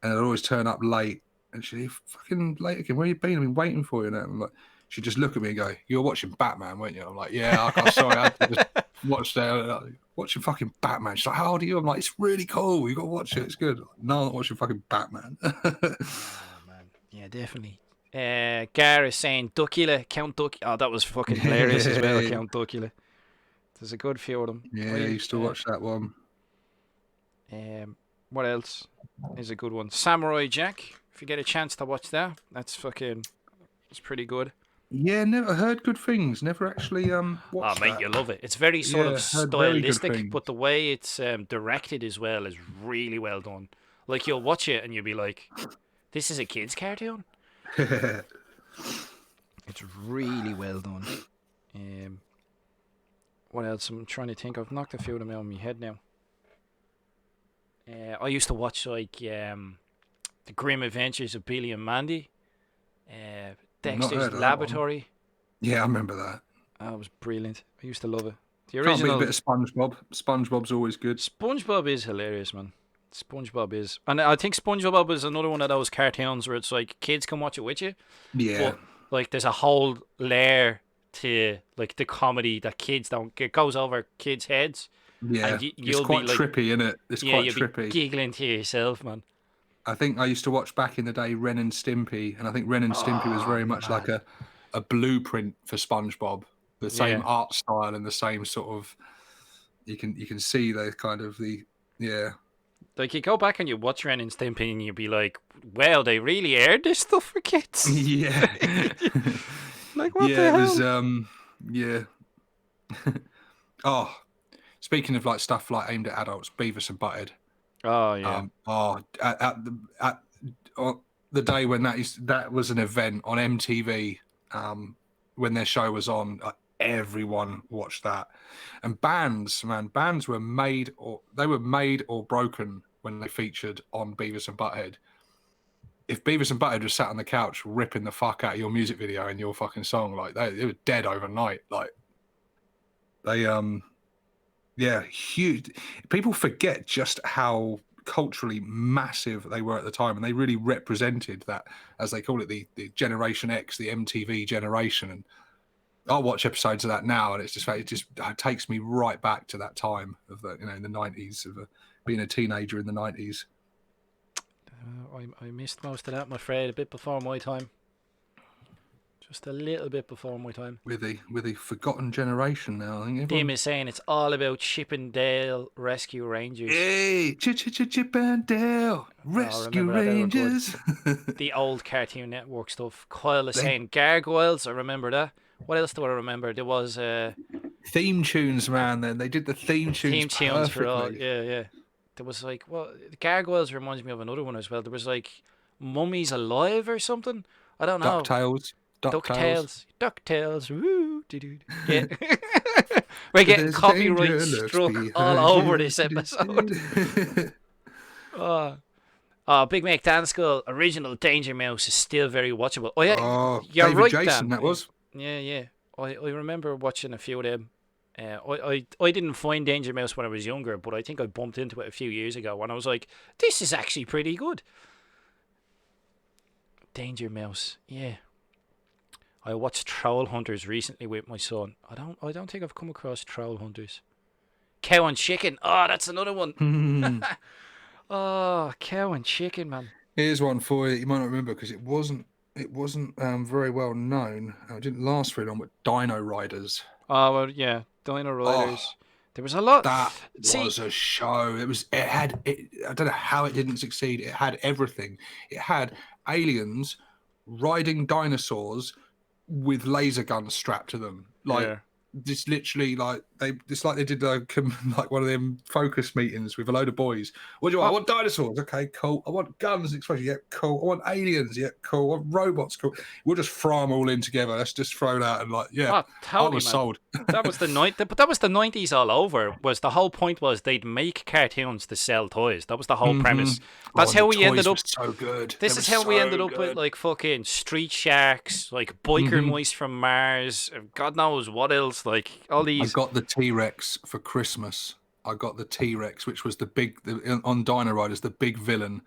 and I'd always turn up late, and she'd fucking late again. Where you been? I've been waiting for you now. I'm like, she'd just look at me and go, "You're watching Batman, weren't you?" I'm like, "Yeah, sorry, I had to just watch that. Watching fucking Batman." She's like, "How old are you?" I'm like, "It's really cool. You got to watch it. It's good." No, I'm not watching fucking Batman. Oh, man. Yeah, definitely. Gar is saying Duckula, Count Duck. Oh, that was fucking hilarious as well, Count Duckula. There's a good few of them. Yeah, I used to watch that one. What else is a good one? Samurai Jack. If you get a chance to watch that, it's pretty good. Yeah, never heard good things. Never actually watched mate, that. you love it. It's very sort of stylistic, but the way it's directed as well is really well done. Like, you'll watch it and you'll be like, this is a kid's cartoon. It's really well done. What else? I'm trying to think. I've knocked a few of them out of my head now. I used to watch like the Grim Adventures of Billy and Mandy. Dexter's Laboratory. Yeah, I remember that. That was brilliant. I used to love it. The original. Can't beat a bit of SpongeBob. SpongeBob's always good. SpongeBob is hilarious, man. SpongeBob is, and I think SpongeBob is another one of those cartoons where it's like kids can watch it with you. Yeah. But like, there's a whole layer to like the comedy that kids don't. It goes over kids' heads. Yeah, and it's quite trippy, isn't it? It's quite trippy. Be giggling to yourself, man. I think I used to watch back in the day Ren and Stimpy, and I think Ren and Stimpy was very much like a blueprint for SpongeBob. The same art style and the same sort of. You can see the kind of Like, you go back and you watch Ren and Stimpy and you'd be like, wow, they really aired this stuff for kids. Yeah. Like, what the hell? It was oh, speaking of like stuff like aimed at adults, Beavis and Butthead. Oh yeah. At the day when that was an event on MTV, when their show was on, everyone watched that. And bands were made or broken when they featured on Beavis and Butthead. If Beavis and Butthead was sat on the couch ripping the fuck out of your music video and your fucking song, like they were dead overnight. Like they huge. People forget just how culturally massive they were at the time, and they really represented that, as they call it, the Generation X, the MTV generation. And I'll watch episodes of that now, and it takes me right back to that time of in the 90s, of being a teenager in the 90s. I missed most of that, I'm afraid, a bit before my time. Just a little bit before my time. With the forgotten generation now. I think Dim everyone. is saying it's all about Chippendale Rescue Rangers. Hey, Chip and Dale, Oh, Rescue remember that? They were good. Rangers. The old Cartoon Network stuff. Kyle is They saying gargoyles. I remember that. What else do I remember? There was theme tunes, man. Then they did the theme tunes theme tunes for all. perfectly. Yeah, yeah. There was like, well, gargoyles reminds me of another one as well. There was like Mummies Alive or something. I don't know. Ducktales, Ducktales. DuckTales. Woo, doo-doo. Yeah. We're getting There's copyright danger lurks struck all behind over you. this episode. Oh. Oh, Big Mac Dan School original Danger Mouse is still very watchable. Oh yeah, Oh, you're David right, Jason, Dan. that was. Yeah, yeah. I remember watching a few of them. I didn't find Danger Mouse when I was younger, but I think I bumped into it a few years ago and I was like, this is actually pretty good. Danger Mouse, yeah. I watched Troll Hunters recently with my son. I don't think I've come across Troll Hunters. Cow and Chicken. Oh, that's another one. Oh, Cow and Chicken, man. Here's one for you. You might not remember because it wasn't very well known. It didn't last very long. But Dino Riders. Oh, well, yeah. Dino Oh, Riders. There was a lot. that See, was a show. I don't know how it didn't succeed. It had everything. It had aliens riding dinosaurs with laser guns strapped to them. Like yeah. just literally like they did like one of them focus meetings with a load of boys. What do you want? I want dinosaurs. Okay, cool. I want guns and explosions. Yeah, cool. I want aliens. Yeah, cool. I want robots. Cool. We'll just throw them all in together. Let's just throw that and like, yeah. Oh, totally, I was man. sold. That was but that was the 90s all over. Was the whole point was they'd make cartoons to sell toys. That was the whole premise. That's how we ended up. So good. This is how we ended up with like fucking Street Sharks, like Biker Mice from Mars, God knows what else. Like all these. I got the T-Rex for Christmas. I got the T-Rex, which was on Dino Riders, the big villain.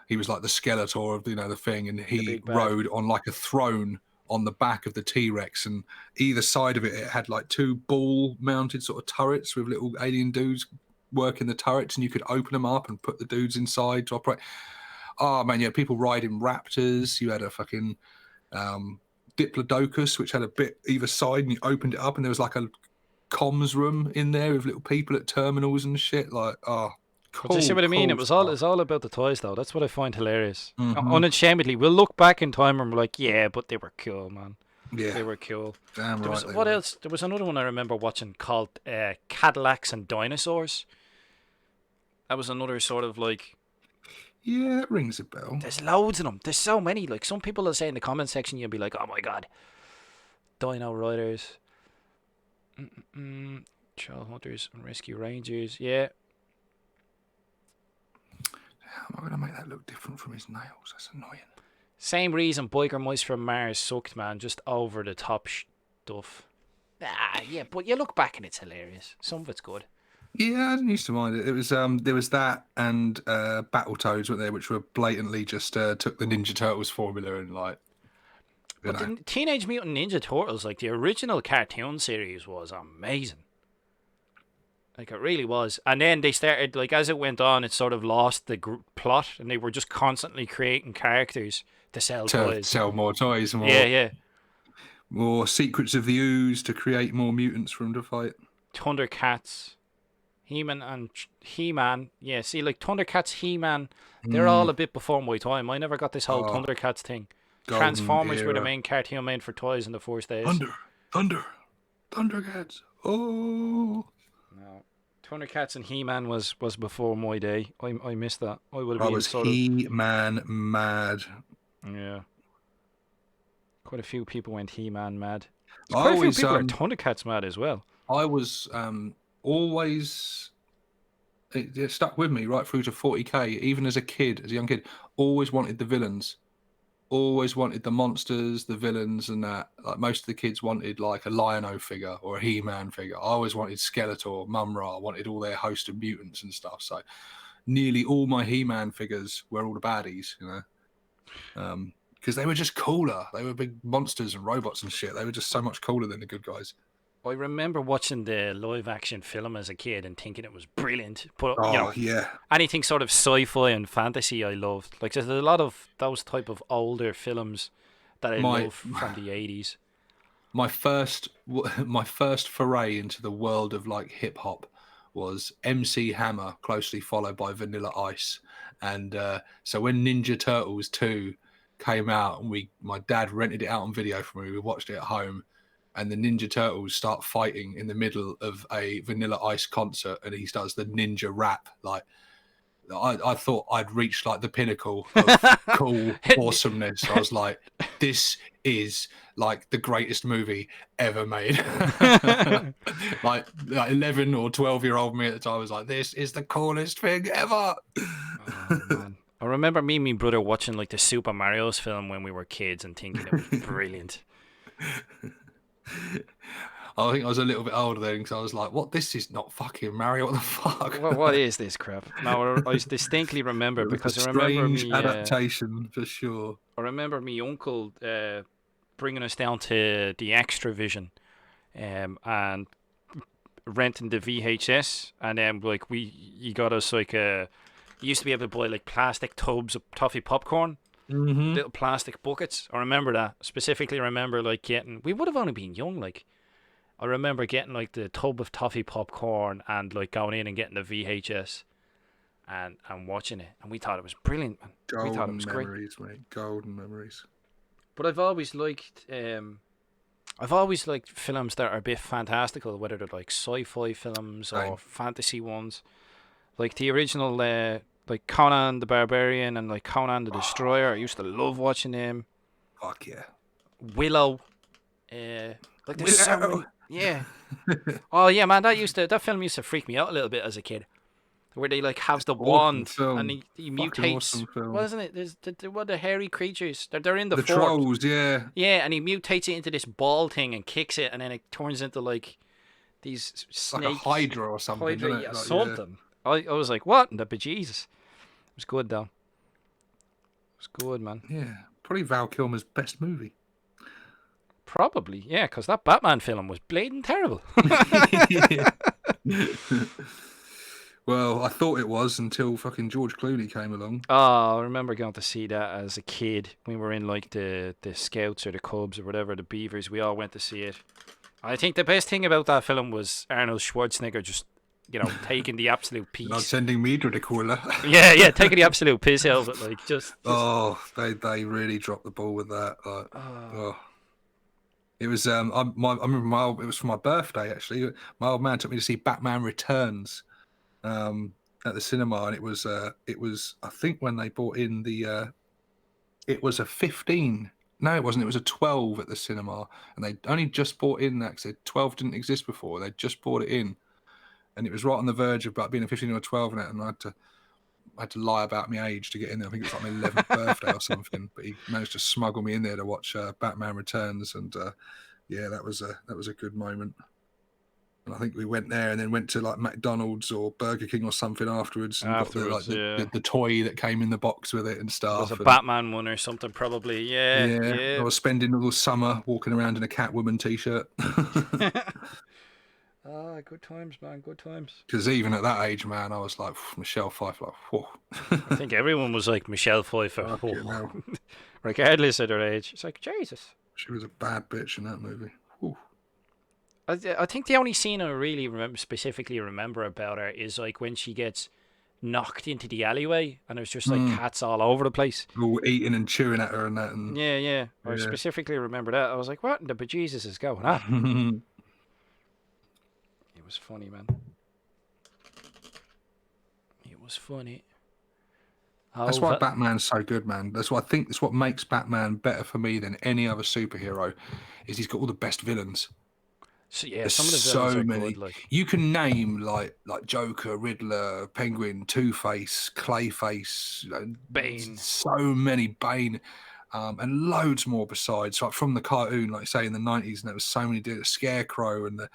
He was like the Skeletor of the thing, and he rode on like a throne on the back of the T-Rex, and either side of it had like two ball-mounted sort of turrets with little alien dudes working the turrets, and you could open them up and put the dudes inside to operate. Oh man, yeah, people riding Raptors. You had a fucking Diplodocus, which had a bit either side, and you opened it up, and there was like a comms room in there with little people at terminals and shit. Like, oh, cool. But you see what I mean? Cool It's all about the toys, though. That's what I find hilarious. Mhm. Unashamedly, we'll look back in time and we're like, yeah, but they were cool, man. Yeah, They were cool. damn right. What else? There was another one I remember watching called Cadillacs and Dinosaurs. That was another sort of like. Yeah, it rings a bell. There's loads of them. There's so many. Like some people will say in the comment section, you'll be like, "Oh my god, Dino Riders, Troll Hunters and Rescue Rangers." Yeah. How am I going to make that look different from his nails? That's annoying. Same reason Biker Mice from Mars sucked, man. Just over the top stuff. Yeah, but you look back and it's hilarious. Some of it's good. Yeah, I didn't used to mind it. It was there was that and Battletoads, weren't there, which were blatantly just took the Ninja Turtles formula and like. But the Teenage Mutant Ninja Turtles, like the original cartoon series, was amazing. Like it really was. And then they started, like as it went on, it sort of lost the plot, and they were just constantly creating characters to sell toys. Sell more toys. More, yeah. More Secrets of the Ooze to create more mutants for them to fight. Thundercats. He-Man. Yeah, see, like Thundercats, He-Man, they're all a bit before my time. I never got this whole Thundercats thing. Transformers were the main cartoon made for toys in the first days. Thundercats. Oh. No. Thundercats and He-Man was before my day. I missed that. I would have been was He-Man mad. Yeah. Quite a few people went He-Man mad. Quite a few people are Thundercats mad as well. I was always, it stuck with me right through to 40k, even as a young kid, always wanted the villains, always wanted the monsters, the villains, and that. Like most of the kids wanted like a Lion-O figure or a He-Man figure. I always wanted Skeletor, Mum-Ra, wanted all their host of mutants and stuff. So nearly all my He-Man figures were all the baddies, because they were just cooler. They were big monsters and robots and shit. They were just so much cooler than the good guys. I remember watching the live-action film as a kid and thinking it was brilliant. But yeah, anything sort of sci-fi and fantasy I loved. Like there's a lot of those type of older films that I my love from the 80s. my first my first foray into the world of like hip hop was MC Hammer, closely followed by Vanilla Ice. And so when Ninja Turtles 2 came out, and my dad rented it out on video for me, we watched it at home, and the Ninja Turtles start fighting in the middle of a Vanilla Ice concert, and he does the ninja rap. Like, I thought I'd reached like the pinnacle of cool awesomeness. I was like, this is like the greatest movie ever made. like 11 or 12-year-old me at the time was like, this is the coolest thing ever. Oh, man. I remember me and my brother watching like the Super Mario's film when we were kids and thinking it was brilliant. I think I was a little bit older then, because I was like, what? This is not fucking Mario. What the fuck? What is this crap? No, I distinctly remember, It was because a I remember strange me. adaptation for sure. I remember me uncle bringing us down to the Extra Vision, and renting the VHS, and then like he got us like you used to be able to buy like plastic tubs of toffee popcorn, little plastic buckets. I remember that specifically. Remember like we would have only been young, like. I remember getting like the tub of toffee popcorn and like going in and getting the VHS and watching it, and we thought it was brilliant, man. We thought it was memories, great. mate. Golden memories. But I've always liked films that are a bit fantastical, whether they're like sci-fi films or fantasy ones, like the original like Conan the Barbarian and like Conan the Destroyer. I used to love watching them. Fuck yeah. Willow. Like there's so many. Yeah. Oh yeah, man. That film used to freak me out a little bit as a kid, where they like have the wand and he mutates. Awesome, wasn't it? There's the hairy creatures. They're in the fort. trolls, yeah. Yeah, and he mutates it into this ball thing and kicks it, and then it turns into like these snakes. Like a hydra or something. Hydra, Like, something. Yeah. I was like, what? The bejesus. It was good though. It was good, man. Yeah, probably Val Kilmer's best movie. Probably, yeah, because that Batman film was blatant terrible. Well, I thought it was until fucking George Clooney came along. Oh, I remember going to see that as a kid. We were in like the Scouts or the Cubs or whatever, the Beavers. We all went to see it. I think the best thing about that film was Arnold Schwarzenegger just, taking the absolute piss. Not sending me to the cooler. yeah, taking the absolute piss out of it, like just. Oh, they really dropped the ball with that. Like, oh. It was I remember it was for my birthday actually. My old man took me to see Batman Returns at the cinema, and it was I think when they brought in the it was a 15. No, it wasn't. It was a 12 at the cinema, and they only just brought in that because 12 didn't exist before. They just brought it in, and it was right on the verge of being a 15 or a 12 in it, and I had to lie about my age to get in there. I think it was like my 11th birthday or something, but he managed to smuggle me in there to watch Batman Returns, and yeah, that was a good moment. And I think we went there and then went to like McDonald's or Burger King or something afterwards, and got the toy that came in the box with it and stuff. It was a Batman one or something, probably. Yeah. I was spending all summer walking around in a Catwoman t-shirt. Good times, man. Good times. Because even at that age, man, I was like Michelle Pfeiffer. Like, whoa. I think everyone was like Michelle Pfeiffer, regardless of their age. It's like, Jesus. She was a bad bitch in that movie. Whew. I think the only scene I really specifically remember about her is like when she gets knocked into the alleyway and there's just like cats all over the place. All eating and chewing at her and that. And... Yeah. I specifically remember that. I was like, what in the bejesus is going on? It was funny, man. It was funny. That's why Batman's so good, man. That's what makes Batman better for me than any other superhero, is he's got all the best villains. So yeah, some of the villains are many. good, like you can name like Joker, Riddler, Penguin, Two-Face, Clayface, Bane. So many, Bane, and loads more besides. Like from the cartoon, like say in the 90s, and there was so many. The Scarecrow and the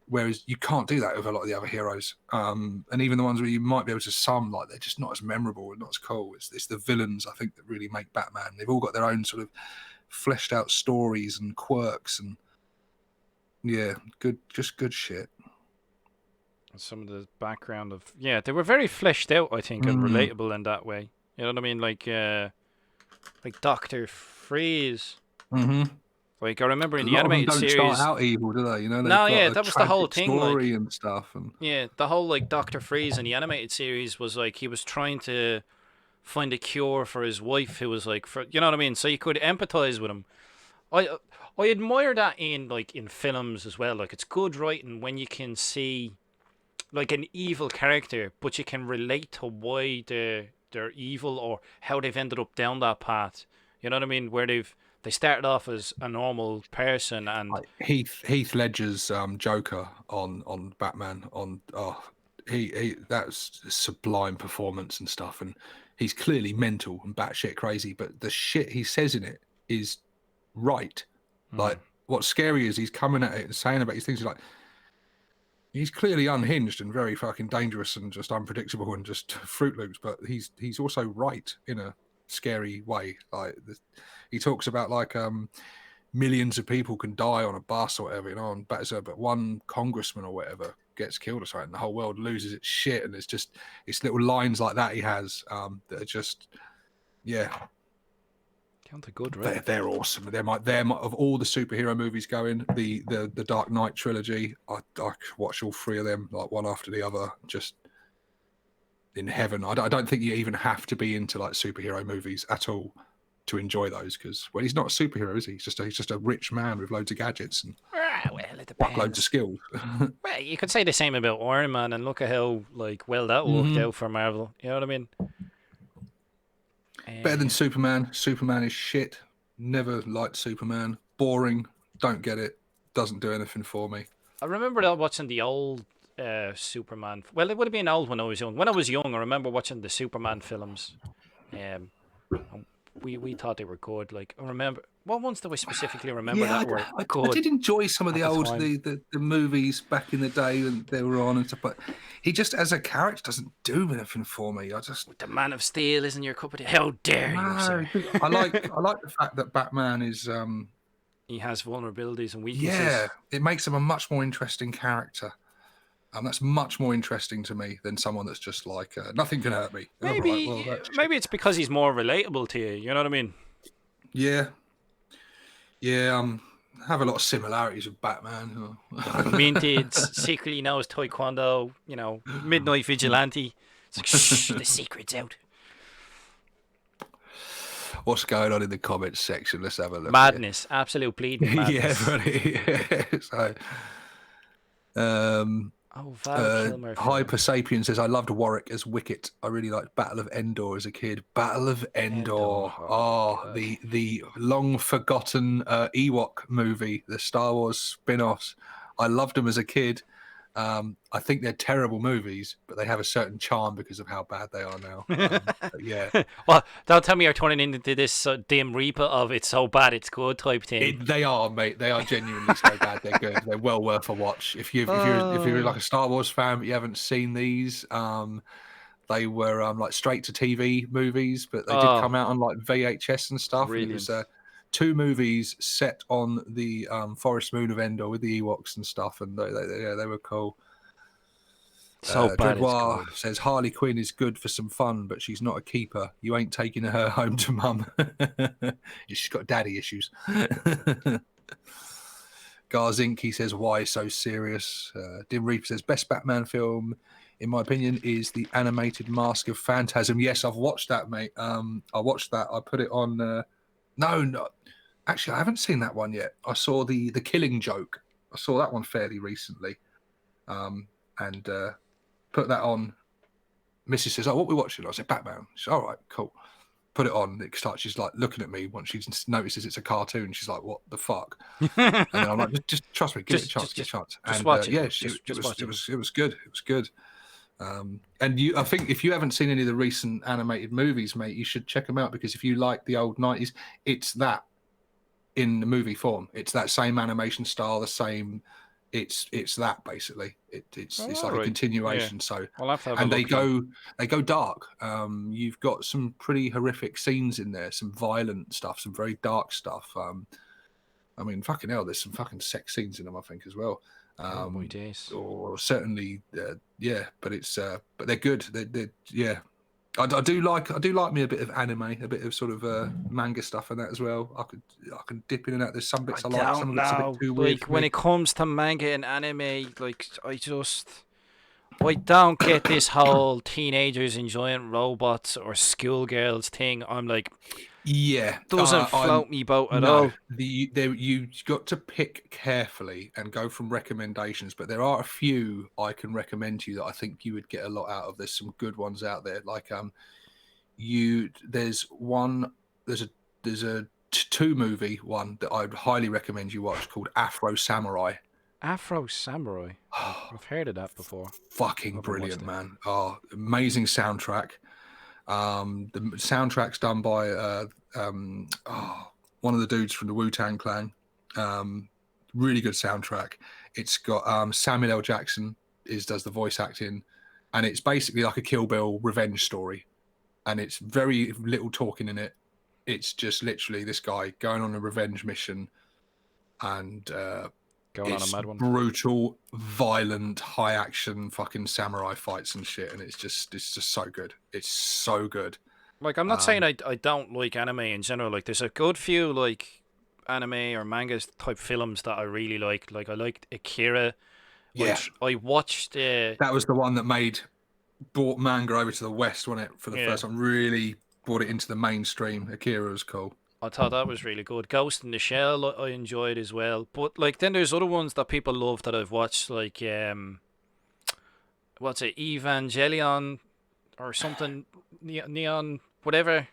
whereas you can't do that with a lot of the other heroes, and even the ones where you might be able to sum, like they're just not as memorable and not as cool. It's the villains, I think, that really make Batman. They've all got their own sort of fleshed out stories and quirks, and good shit. Some of the background they were very fleshed out, I think, and relatable in that way. You know what I mean? Like like Doctor Freeze. Mm-hmm. Like I remember A in the lot of them animated don't start series. out evil, do they? You know, they've No, got yeah, a that was the whole tragic thing. Like, story and stuff. And yeah, the whole like Doctor Freeze in the animated series was like he was trying to find a cure for his wife who was like, for you know what I mean. So you could empathize with him. I I admire that in like in films as well. Like it's good writing when you can see like an evil character, but you can relate to why they're evil or how they've ended up down that path. You know what I mean? Where they started off as a normal person and like Heath Ledger's Joker on Batman on he that's a sublime performance and stuff, and he's clearly mental and batshit crazy, but the shit he says in it is right. Like what's scary is he's coming at it and saying about these things. He's clearly unhinged and very fucking dangerous and just unpredictable and just Fruit Loops, but he's also right in a scary way. He talks about millions of people can die on a bus or whatever, you know, on but one congressman or whatever gets killed or something, and the whole world loses its shit. And it's little lines like that he has that are just, yeah, count a good, right? they're awesome. They're of all the superhero movies going, the Dark Knight trilogy. I watch all three of them like one after the other, just in heaven. I don't think you even have to be into like superhero movies at all to enjoy those, because he's not a superhero, is he? He's just a rich man with loads of gadgets and Well, it loads of depends. skills. Well, you could say the same about Iron Man, and look at how like well that worked Mm-hmm. out for Marvel. You know what I mean? Better than Um, Superman. Superman is shit. Never liked Superman. Boring. Don't get it. Doesn't do anything for me. I remember that watching the old Superman. Well, it would have been old when I was young. When I was young, I remember watching the Superman films. Um, and we thought they were good. Like I remember, what ones do I specifically remember Yeah, that were I good did enjoy some of at the the old time? the movies back in the day when they were on and stuff, but he just as a character doesn't do anything for me. I just The Man of Steel isn't your cup of tea. How dare you, no. sir? I like the fact that Batman is He has vulnerabilities and yeah, weaknesses. it makes him a much more interesting character. That's much more interesting to me than someone that's just like nothing can hurt me. All right, well that's shit. Maybe it's because he's more relatable to you. You know what I mean? Yeah, yeah. Have a lot of similarities with Batman. Minted, secretly knows Taekwondo. You know, midnight vigilante. It's like shh, the secret's out. What's going on in the comments section? Let's have a look here. Madness, absolute bleeding Yeah, madness. buddy. So, um, Oh, Val Kilmer film. Hyper Sapien says, I loved Warwick as Wicket. I really liked Battle of Endor as a kid. Battle of Endor. Endor. Oh my Oh, god. the long forgotten Ewok movie, the Star Wars spin-offs. I loved them as a kid. I think they're terrible movies, but they have a certain charm because of how bad they are now. But yeah. Well, don't tell me you're turning into this dim reaper of it's so bad it's good type thing. They are, mate. They are genuinely so bad. They're good. They're well worth a watch. If you're like a Star Wars fan but you haven't seen these, they were like straight to TV movies, but they did Oh, come out on like VHS and stuff. And it was brilliant. two movies set on the forest moon of Endor with the Ewoks and stuff, and they were cool. So bad it's Dredois good. says Harley Quinn is good for some fun, but she's not a keeper. You ain't taking her home to mum. She's got daddy issues. Garzinki says, why so serious? Dim Reaper says, best Batman film, in my opinion, is the animated Mask of Phantasm. Yes, I've watched that, mate. I watched that. I put it on. No, actually, I haven't seen that one yet. I saw the Killing Joke. I saw that one fairly recently, and put that on. Mrs. says, "Oh, what we watching?" I said, "Batman." She's all right, cool. Put it on. It starts. She's like looking at me once she notices it's a cartoon. She's like, "What the fuck?" And then I'm like, "Just trust me. Give it a chance. Give it a chance." just And watch it. yeah, Just watch it. it was good. It was good. And I think if you haven't seen any of the recent animated movies, mate, you should check them out, because if you like the old 90s, it's that in the movie form. It's that same animation style, the same. It's that basically. It's like a Alright. continuation. Yeah. So, I'll have to have a and look then. they go dark. You've got some pretty horrific scenes in there, some violent stuff, some very dark stuff. I mean, fucking hell, there's some fucking sex scenes in them, I think, as well. Oh my days. Or certainly, yeah. But it's but they're good. They're yeah. I do like me a bit of anime, a bit of sort of manga stuff and that as well. I can dip in and out. There's some I bits I like, some don't of it's a bit know. too weird Like for when me. it comes to manga and anime, like I don't get this whole teenagers enjoying robots or schoolgirls thing. I'm like, Yeah, doesn't I'm float me boat at no. all. You got to pick carefully and go from recommendations, but there are a few I can recommend to you that I think you would get a lot out of. There's some good ones out there. Like you there's one there's a two movie one that I'd highly recommend you watch called Afro Samurai. Afro Samurai. I've heard of that before. Fucking Never watched brilliant, it. man. Oh, amazing soundtrack. The soundtrack's done by one of the dudes from the Wu-Tang Clan. Really good soundtrack. It's got Samuel L. Jackson does the voice acting, and it's basically like a Kill Bill revenge story, and it's very little talking in it. It's just literally this guy going on a revenge mission, and Going on a it's mad one. brutal, violent, high action fucking samurai fights and shit, and it's just so good. It's so good. Like I'm not saying I don't like anime in general. Like there's a good few like anime or manga type films that I really like. Like I liked Akira. Yeah, I watched that was the one that brought manga over to the West, wasn't it? For the yeah. first time, really brought it into the mainstream. Akira was cool. I thought that was really good. Ghost in the Shell I enjoyed as well. But like then there's other ones that people love that I've watched like what's it, Evangelion or something, Neon whatever,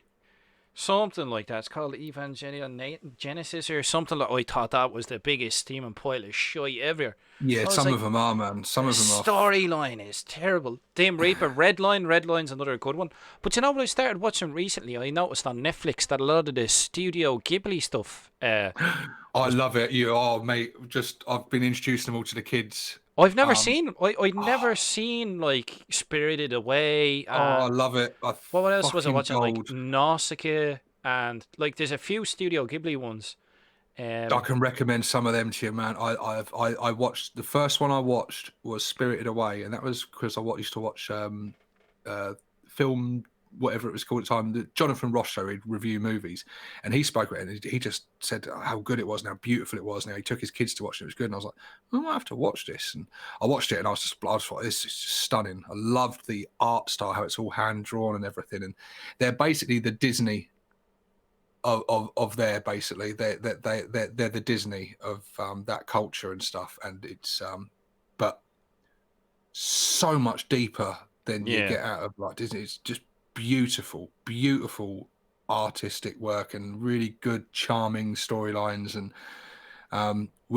something like that. It's called Evangelion Genesis or something. Like I thought that was the biggest steaming pile of shit ever. Yeah, I was some like, of them are, man. the Some of them are. storyline is terrible. Dim Reaper, Redline's another good one. But you know what I started watching recently? I noticed on Netflix that a lot of the Studio Ghibli stuff I was. love it. Mate. Just I've been introducing them all to the kids. I've never Um, seen. I'd never seen like Spirited Away I and love it. I what else was I fucking watching? Like gold. Nausicaa and like there's a few Studio Ghibli ones. I Um, can recommend some of them to you, man. I watched the first one I watched was Spirited Away, and that was because used to watch film whatever it was called at the time. The Jonathan Ross show, he'd review movies, and he spoke about it. And he just said how good it was and how beautiful it was. Now he took his kids to watch it. It was good, and I was like, I might have to watch this. And I watched it, and I was like, this is just stunning. I loved the art style, how it's all hand drawn and everything. And they're basically the Disney of their basically they're the Disney of that culture and stuff, and it's but so much deeper than you yeah. get out of like Disney. It's just beautiful artistic work and really good charming storylines. And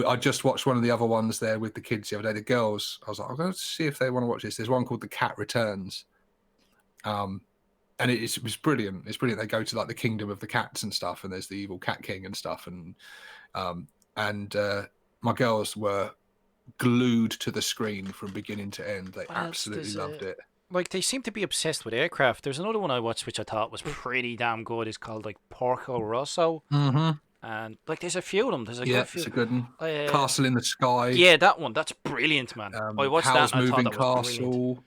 I just watched one of the other ones there with the kids the other day, the girls. I was like, I'm going to see if they want to watch this. There's one called The Cat Returns, and it was brilliant. It's brilliant. They go to like the kingdom of the cats and stuff, and there's the evil cat king and stuff. And and my girls were glued to the screen from beginning to end. They What else? absolutely loved it. Like they seem to be obsessed with aircraft. There's another one I watched which I thought was pretty damn good. It's called like Porco Rosso, Mm-hmm. and like there's a few of them. There's a Yeah, good few. it's a good one. Uh, Castle in the Sky. yeah, that one. That's brilliant, man. I watched that Howl's and I thought Moving that was brilliant. Castle.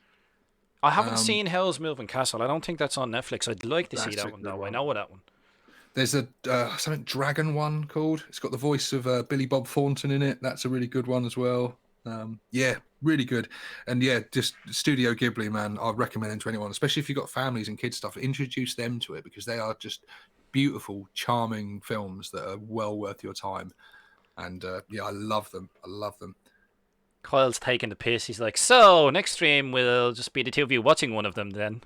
I haven't Um, seen Hell's Moving Castle. I don't think that's on Netflix. I'd like to see that's a that one good though. I one. know that one. There's a something dragon one called. It's got the voice of Billy Bob Thornton in it. That's a really good one as well. Yeah, really good. And yeah, just Studio Ghibli, man. I'd recommend them to anyone, especially if you've got families and kids stuff. Introduce them to it because they are just beautiful, charming films that are well worth your time. And yeah, I love them. I love them. Kyle's taking the piss. He's like, so next stream will just be the two of you watching one of them then.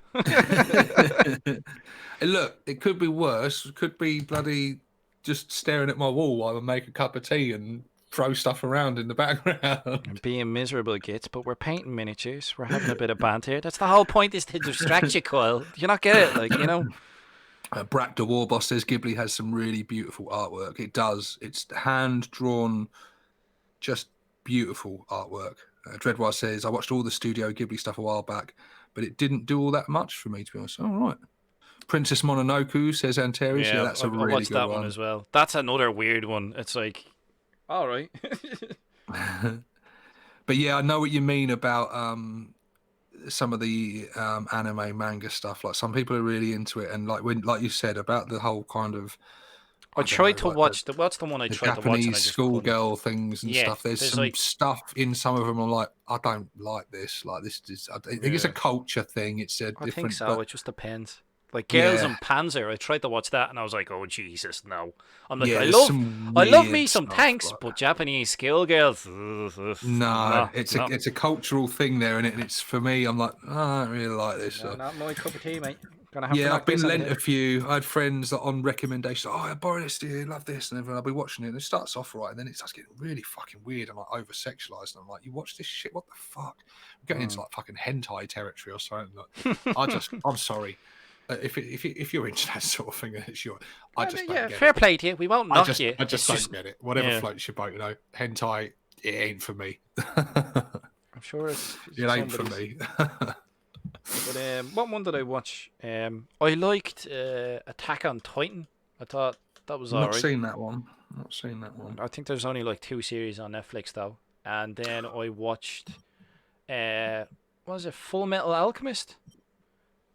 Hey, look, it could be worse. It could be bloody just staring at my wall while I make a cup of tea and throw stuff around in the background. Being miserable, gits, but we're painting miniatures. We're having a bit of banter. That's the whole point, is to distract you, Kyle. Do you not get it? Like, you know? Brat the Warboss says Ghibli has some really beautiful artwork. It does. It's hand drawn, just beautiful artwork. Dreadwire says I watched all the Studio Ghibli stuff a while back, but it didn't do all that much for me, to be honest. All right. Princess Mononoke says Antares. Yeah, Yeah, that's a I really watched good that one one. as well. That's another weird one. It's like, all right. But yeah, I know what you mean about some of the anime manga stuff. Like some people are really into it, and like you said about the whole kind of, I I don't tried know, to like watch what's the one I the tried to watch and I Japanese just couldn't. schoolgirl things and Yeah, stuff. There's there's some like stuff in some of them. I'm like, I don't like this. Like this is, I think it's a yeah, culture thing. It's a I think different, so. but It just depends. Like Girls yeah, and Panzer, I tried to watch that and I was like, oh Jesus, no. I'm like, yeah. There's some I love me weird some stuff. tanks, Like, but Japanese schoolgirls, no, no, it's a no, it's a cultural thing there, and it's for me. I'm like, oh, I don't really like this. no, not my cup of tea, mate. Gonna have to Yeah, I've knock this been on the lent a head. few. I had friends that on recommendation. Oh, I borrowed this. Do you love this? And everyone, I'll be watching it. And it starts off right, and then it starts getting really fucking weird and like over sexualized. And I'm like, you watch this shit? What the fuck? I'm getting into like fucking hentai territory or something. Like, I'm sorry. If you're into that sort of thing, it's your. I just don't Yeah, get fair it. play to you. We won't knock you. I It's just don't just, get it. Whatever yeah, floats your boat, hentai, it ain't for me. I'm sure it's It ain't for somebody's. me. But what one did I watch? I liked Attack on Titan. I thought that was Not alright. seen that one. Not seen that one. I think there's only like 2 series on Netflix though. And then I watched what was it, Full Metal Alchemist?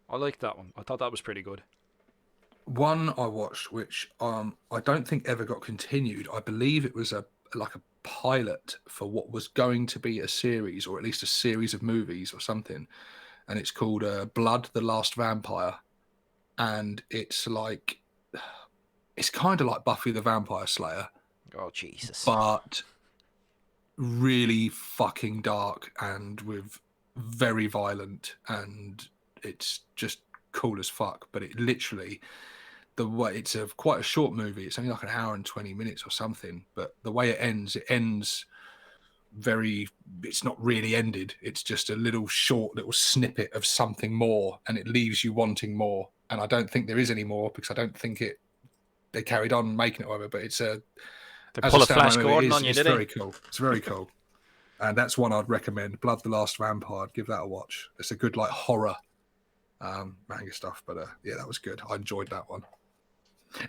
I liked that one. I thought that was pretty good. One I watched, which I don't think ever got continued. I believe it was a pilot for what was going to be a series, or at least a series of movies or something. And it's called Blood: The Last Vampire, and it's kind of like Buffy the Vampire Slayer, Oh Jesus. but really fucking dark and with very violent, and it's just cool as fuck. But it literally, the way it's quite a short movie. It's only like an hour and 20 minutes or something. But the way it ends very. It's not really ended. It's just a little snippet of something more, and it leaves you wanting more. And I don't think there is any more because I don't think they carried on making it over. But it's They as a pull a Flash standalone movie, Gordon on you, it's did they? very cool. It's very cool. And that's one I'd recommend. Blood: The Last Vampire. I'd give that a watch. It's a good like horror manga stuff. But yeah, that was good. I enjoyed that one.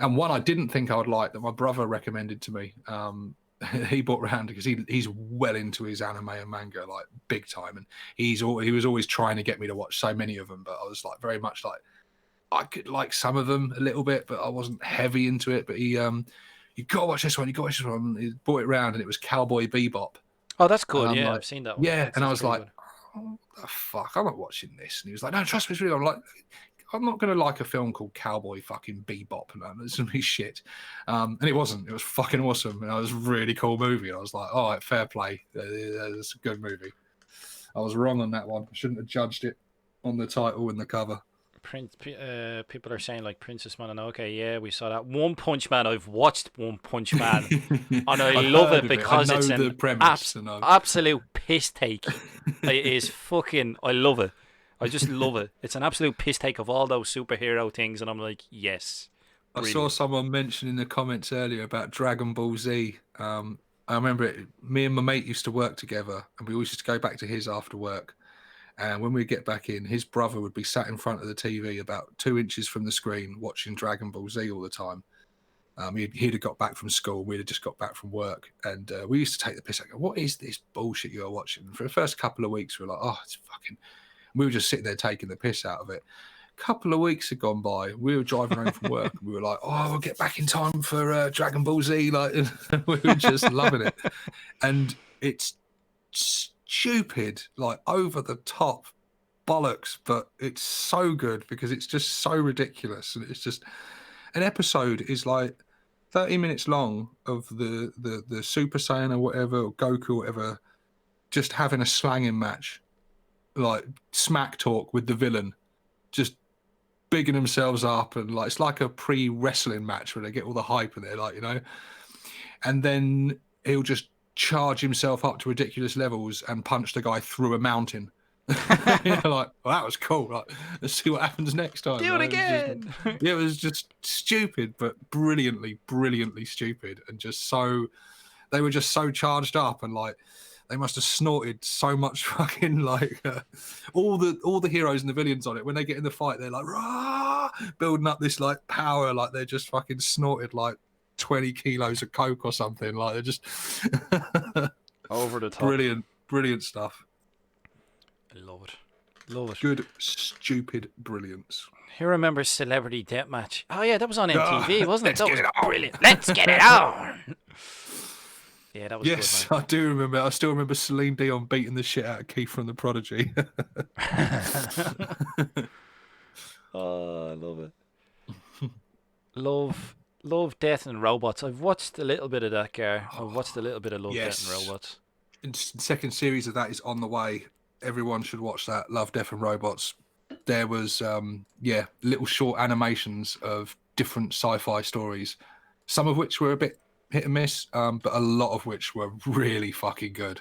And one I didn't think I would like that my brother recommended to me. He bought round because he's well into his anime and manga like big time, and he was always trying to get me to watch so many of them. But I was like very much like I could like some of them a little bit, but I wasn't heavy into it. But he you gotta watch this one. You gotta watch this one. He bought it round, and it was Cowboy Bebop. Oh, that's And good. I'm Yeah, like, I've seen that one. yeah. That And I sounds was pretty like, good. oh, the fuck, I'm not watching this. And he was like, no, trust me, it's really. I'm like, I'm not going to like a film called Cowboy fucking Bebop. Man. It's going to be shit. And it wasn't. It was fucking awesome. And it was a really cool movie. And I was like, all right, fair play. It's a good movie. I was wrong on that one. I shouldn't have judged it on the title and the cover. People are saying like Princess Mononoke. Yeah, we saw that. One Punch Man. I've watched One Punch Man, and I I've love heard it of it. I because know it's the an premise. absolute piss take. It is fucking. I love it. I just love it. It's an absolute piss take of all those superhero things, and I'm like, yes. I saw Brilliant. someone mention in the comments earlier about Dragon Ball Z. I remember it. Me and my mate used to work together, and we always used to go back to his after work. And when we get back in, his brother would be sat in front of the TV about 2 inches from the screen watching Dragon Ball Z all the time. He'd have got back from school. We'd have just got back from work. And we used to take the piss out. What is this bullshit you're watching? And for the first couple of weeks, we were like, oh, it's fucking... We were just sitting there taking the piss out of it. A couple of weeks had gone by. We were driving home from work. And we were like, oh, we'll get back in time for Dragon Ball Z. Like, we were just loving it. And it's stupid, like over the top bollocks, but it's so good because it's just so ridiculous. And it's just an episode is like 30 minutes long of the Super Saiyan or whatever, or Goku or whatever, just having a slanging match, like smack talk with the villain, just bigging themselves up, and like it's like a pre-wrestling match where they get all the hype and they're like, and then he'll just charge himself up to ridiculous levels and punch the guy through a mountain. Like, well, that was cool. Like, let's see what happens next time. Do it again. It was just stupid, but brilliantly stupid, and just so they were just so charged up, and like they must have snorted so much fucking like all the heroes and the villains on it. When they get in the fight, they're like rah, building up this like power, like they're just fucking snorted like 20 kilos of coke or something. Like they're just over the top. Brilliant stuff. I love it. Love it. Good, stupid brilliance. Who remembers Celebrity Deathmatch? Oh yeah, that was on Ah, MTV, wasn't it? let's That get was it on. brilliant. Let's get it on. Yeah, that was good, Yes, I do remember. I still remember Celine Dion beating the shit out of Keith from The Prodigy. man. Oh, I love it. Love Death and Robots. I've watched a little bit of that, Gar. I've watched a little bit of Love, Death and Yes. Robots. And second series of that is on the way. Everyone should watch that. Love, Death and Robots. There was little short animations of different sci-fi stories, some of which were a bit hit and miss, but a lot of which were really fucking good.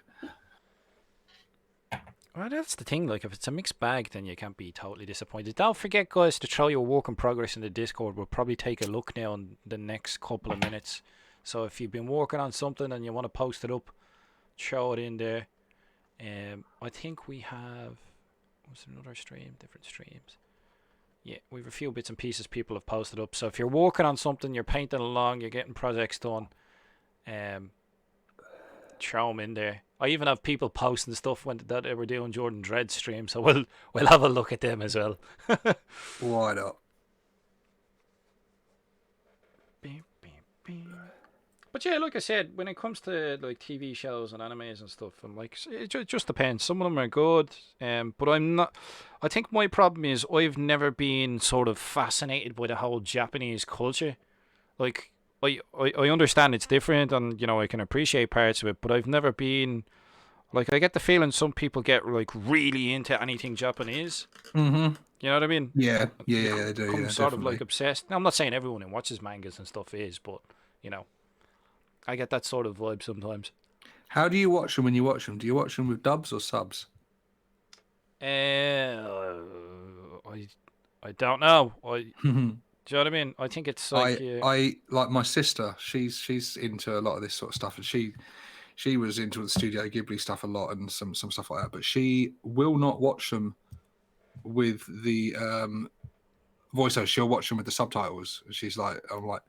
Well, that's the thing. Like, if it's a mixed bag, then you can't be totally disappointed. Don't forget, guys, to throw your work in progress in the Discord. We'll probably take a look now in the next couple of minutes. So if you've been working on something and you want to post it up, throw it in there. I think we have... Was there another stream? Different streams. Yeah, we have a few bits and pieces people have posted up. So if you're working on something, you're painting along, you're getting projects done, throw them in there. I even have people posting stuff that they were doing Jordan Dredd stream, so we'll have a look at them as well. Why not? But yeah, like I said, when it comes to like TV shows and animes and stuff, I'm like, it just depends. Some of them are good, but I'm not. I think my problem is I've never been sort of fascinated by the whole Japanese culture. Like, I understand it's different, and you know I can appreciate parts of it, but I've never been. Like, I get the feeling some people get like really into anything Japanese. Mm-hmm. You know what I mean? Yeah, they do. Become Yeah, sort of definitely. like obsessed. Now, I'm not saying everyone who watches mangas and stuff is, but you know, I get that sort of vibe sometimes. How do you watch them when you watch them? Do you watch them with dubs or subs? I don't know. Do you know what I mean? I think it's like I like my sister. She's into a lot of this sort of stuff, and she was into the Studio Ghibli stuff a lot and some stuff like that. But she will not watch them with the voiceover. She'll watch them with the subtitles. She's like, I'm like,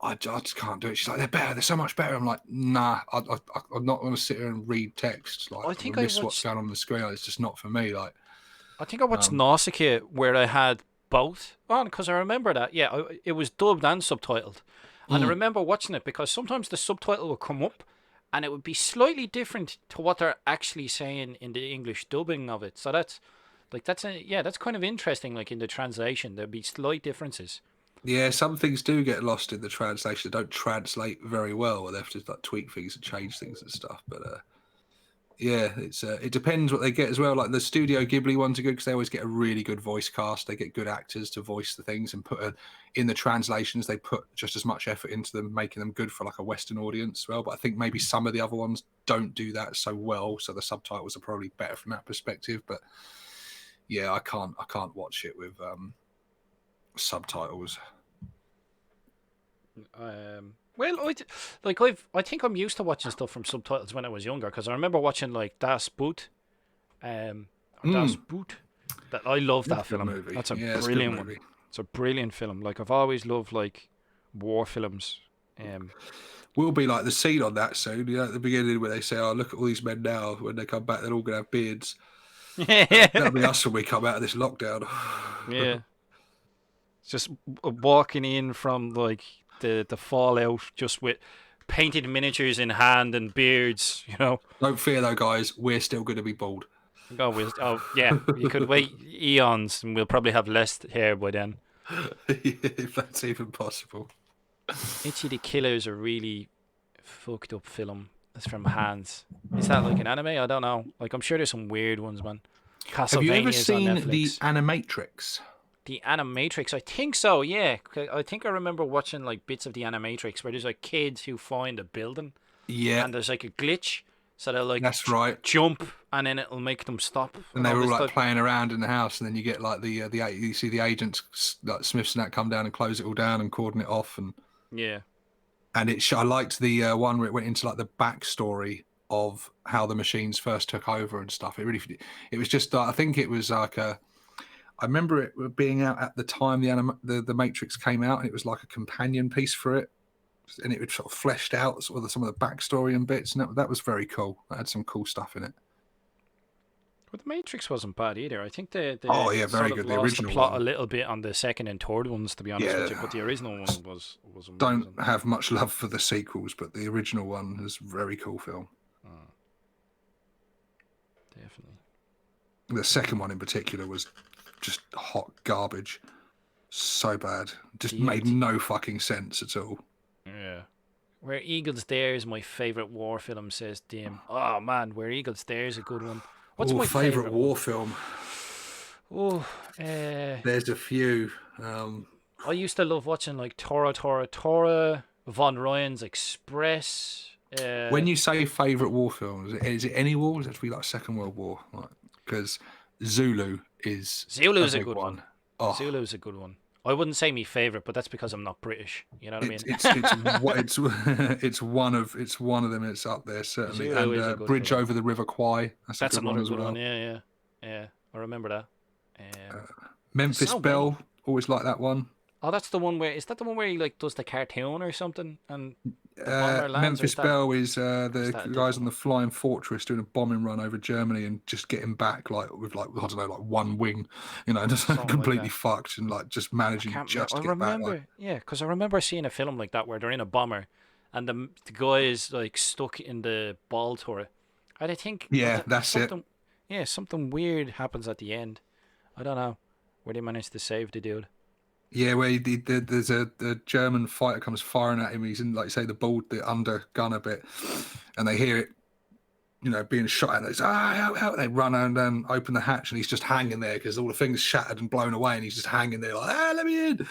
I just can't do it. She's like, they're better. They're so much better. I'm like, nah, I'm not going to sit here and read text. Like, I I think miss what's going on the screen. It's just not for me. Like, I think I watched Nausicaa where I had both on because I remember that. Yeah, it was dubbed and subtitled, and I remember watching it because sometimes the subtitle would come up, and it would be slightly different to what they're actually saying in the English dubbing of it. So that's kind of interesting. Like in the translation, there'd be slight differences. yeah, some things do get lost in the translation. They don't translate very well. They have to like tweak things and change things and stuff. But yeah, it depends what they get as well. Like the Studio Ghibli ones are good because they always get a really good voice cast. They get good actors to voice the things and in the translations. They put just as much effort into them, making them good for like a Western audience as well. But I think maybe some of the other ones don't do that so well. So the subtitles are probably better from that perspective. But yeah, I can't watch it with subtitles. Well, I think I'm used to watching stuff from subtitles when I was younger because I remember watching like Das Boot, Das Boot. That I love that film. Movie. That's a Yeah, brilliant movie. one. It's a brilliant film. Like I've always loved like war films. Will be like the scene on that soon. You know, at the beginning where they say, "Oh, look at all these men now. When they come back, they're all gonna have beards." That'll be us when we come out of this lockdown. Yeah. Just walking in from like the fallout, just with painted miniatures in hand and beards. You know. Don't fear though, guys. We're still going to be bald. Oh yeah, you could wait eons and we'll probably have less hair by then. If that's even possible. Itchy the Killer is a really fucked up film. It's from Hans. Is that like an anime? I don't know. Like I'm sure there's some weird ones, man. Have you ever seen on Netflix. the Animatrix? The Animatrix, I think so. Yeah, I think I remember watching like bits of the Animatrix where there's like kids who find a building. Yeah, and there's like a glitch, so they'll like that's right. Jump, and then it'll make them stop. And they were all like playing around in the house, and then you get like you see the agents like Smiths and that come down and close it all down and cordon it off, and yeah. And I liked the one where it went into like the backstory of how the machines first took over and stuff. It was just I think it was like I remember it being out at the time the Matrix came out, and it was like a companion piece for it, and it sort of fleshed out sort of some of the backstory and bits, and that was very cool. That had some cool stuff in it. But the Matrix wasn't bad either. I think Oh they yeah, very sort of good. The lost the original plot a one. little bit on the second and third ones, to be honest with you. But Yeah, the original one was don't amazing. have much love for the sequels, but the original one is a very cool film. Oh, definitely. The second one in particular was just hot garbage. So bad. Just The made no fucking sense at all. yeah. Where Eagles Dare is my favorite war film, says Dim. Oh man, Where Eagles Dare is a good one. What's Oh, my favourite favorite one? war film? Oh, There's a few. I used to love watching like Tora, Von Ryan's Express. When you say favourite war film, is it any war? Does it have to be like Second World War? Because Zulu is a Zulu's a big good one. one. Oh, Zulu's a good one. I wouldn't say my favorite, but that's because I'm not British. You know what I mean? it's one of them. It's up there certainly. Zulu And is a good Bridge film. over the River Kwai. That's a That's good one another as good one. well. Yeah. I remember that. Memphis So Belle. many. Always like that one. Oh, that's the one where is that the one where he like does the cartoon or something and the bomber lands, or Memphis Belle is is the that a guys different on the one? Flying Fortress doing a bombing run over Germany and just getting back like with like I don't know like one wing, just Something like completely that. fucked and like just I managing can't remember. just I to get back. Like remember, yeah, because I remember seeing a film like that where they're in a bomber, and the guy is like stuck in the ball turret, and I think yeah, that's it. something, yeah, something weird happens at the end. I don't know where they managed to save the dude. Yeah, where there's a German fighter comes firing at him. He's in like say the under gunner bit, and they hear it. Being shot at, and it's help. They run and open the hatch, and he's just hanging there because all the things shattered and blown away, and he's just hanging there like, let me in.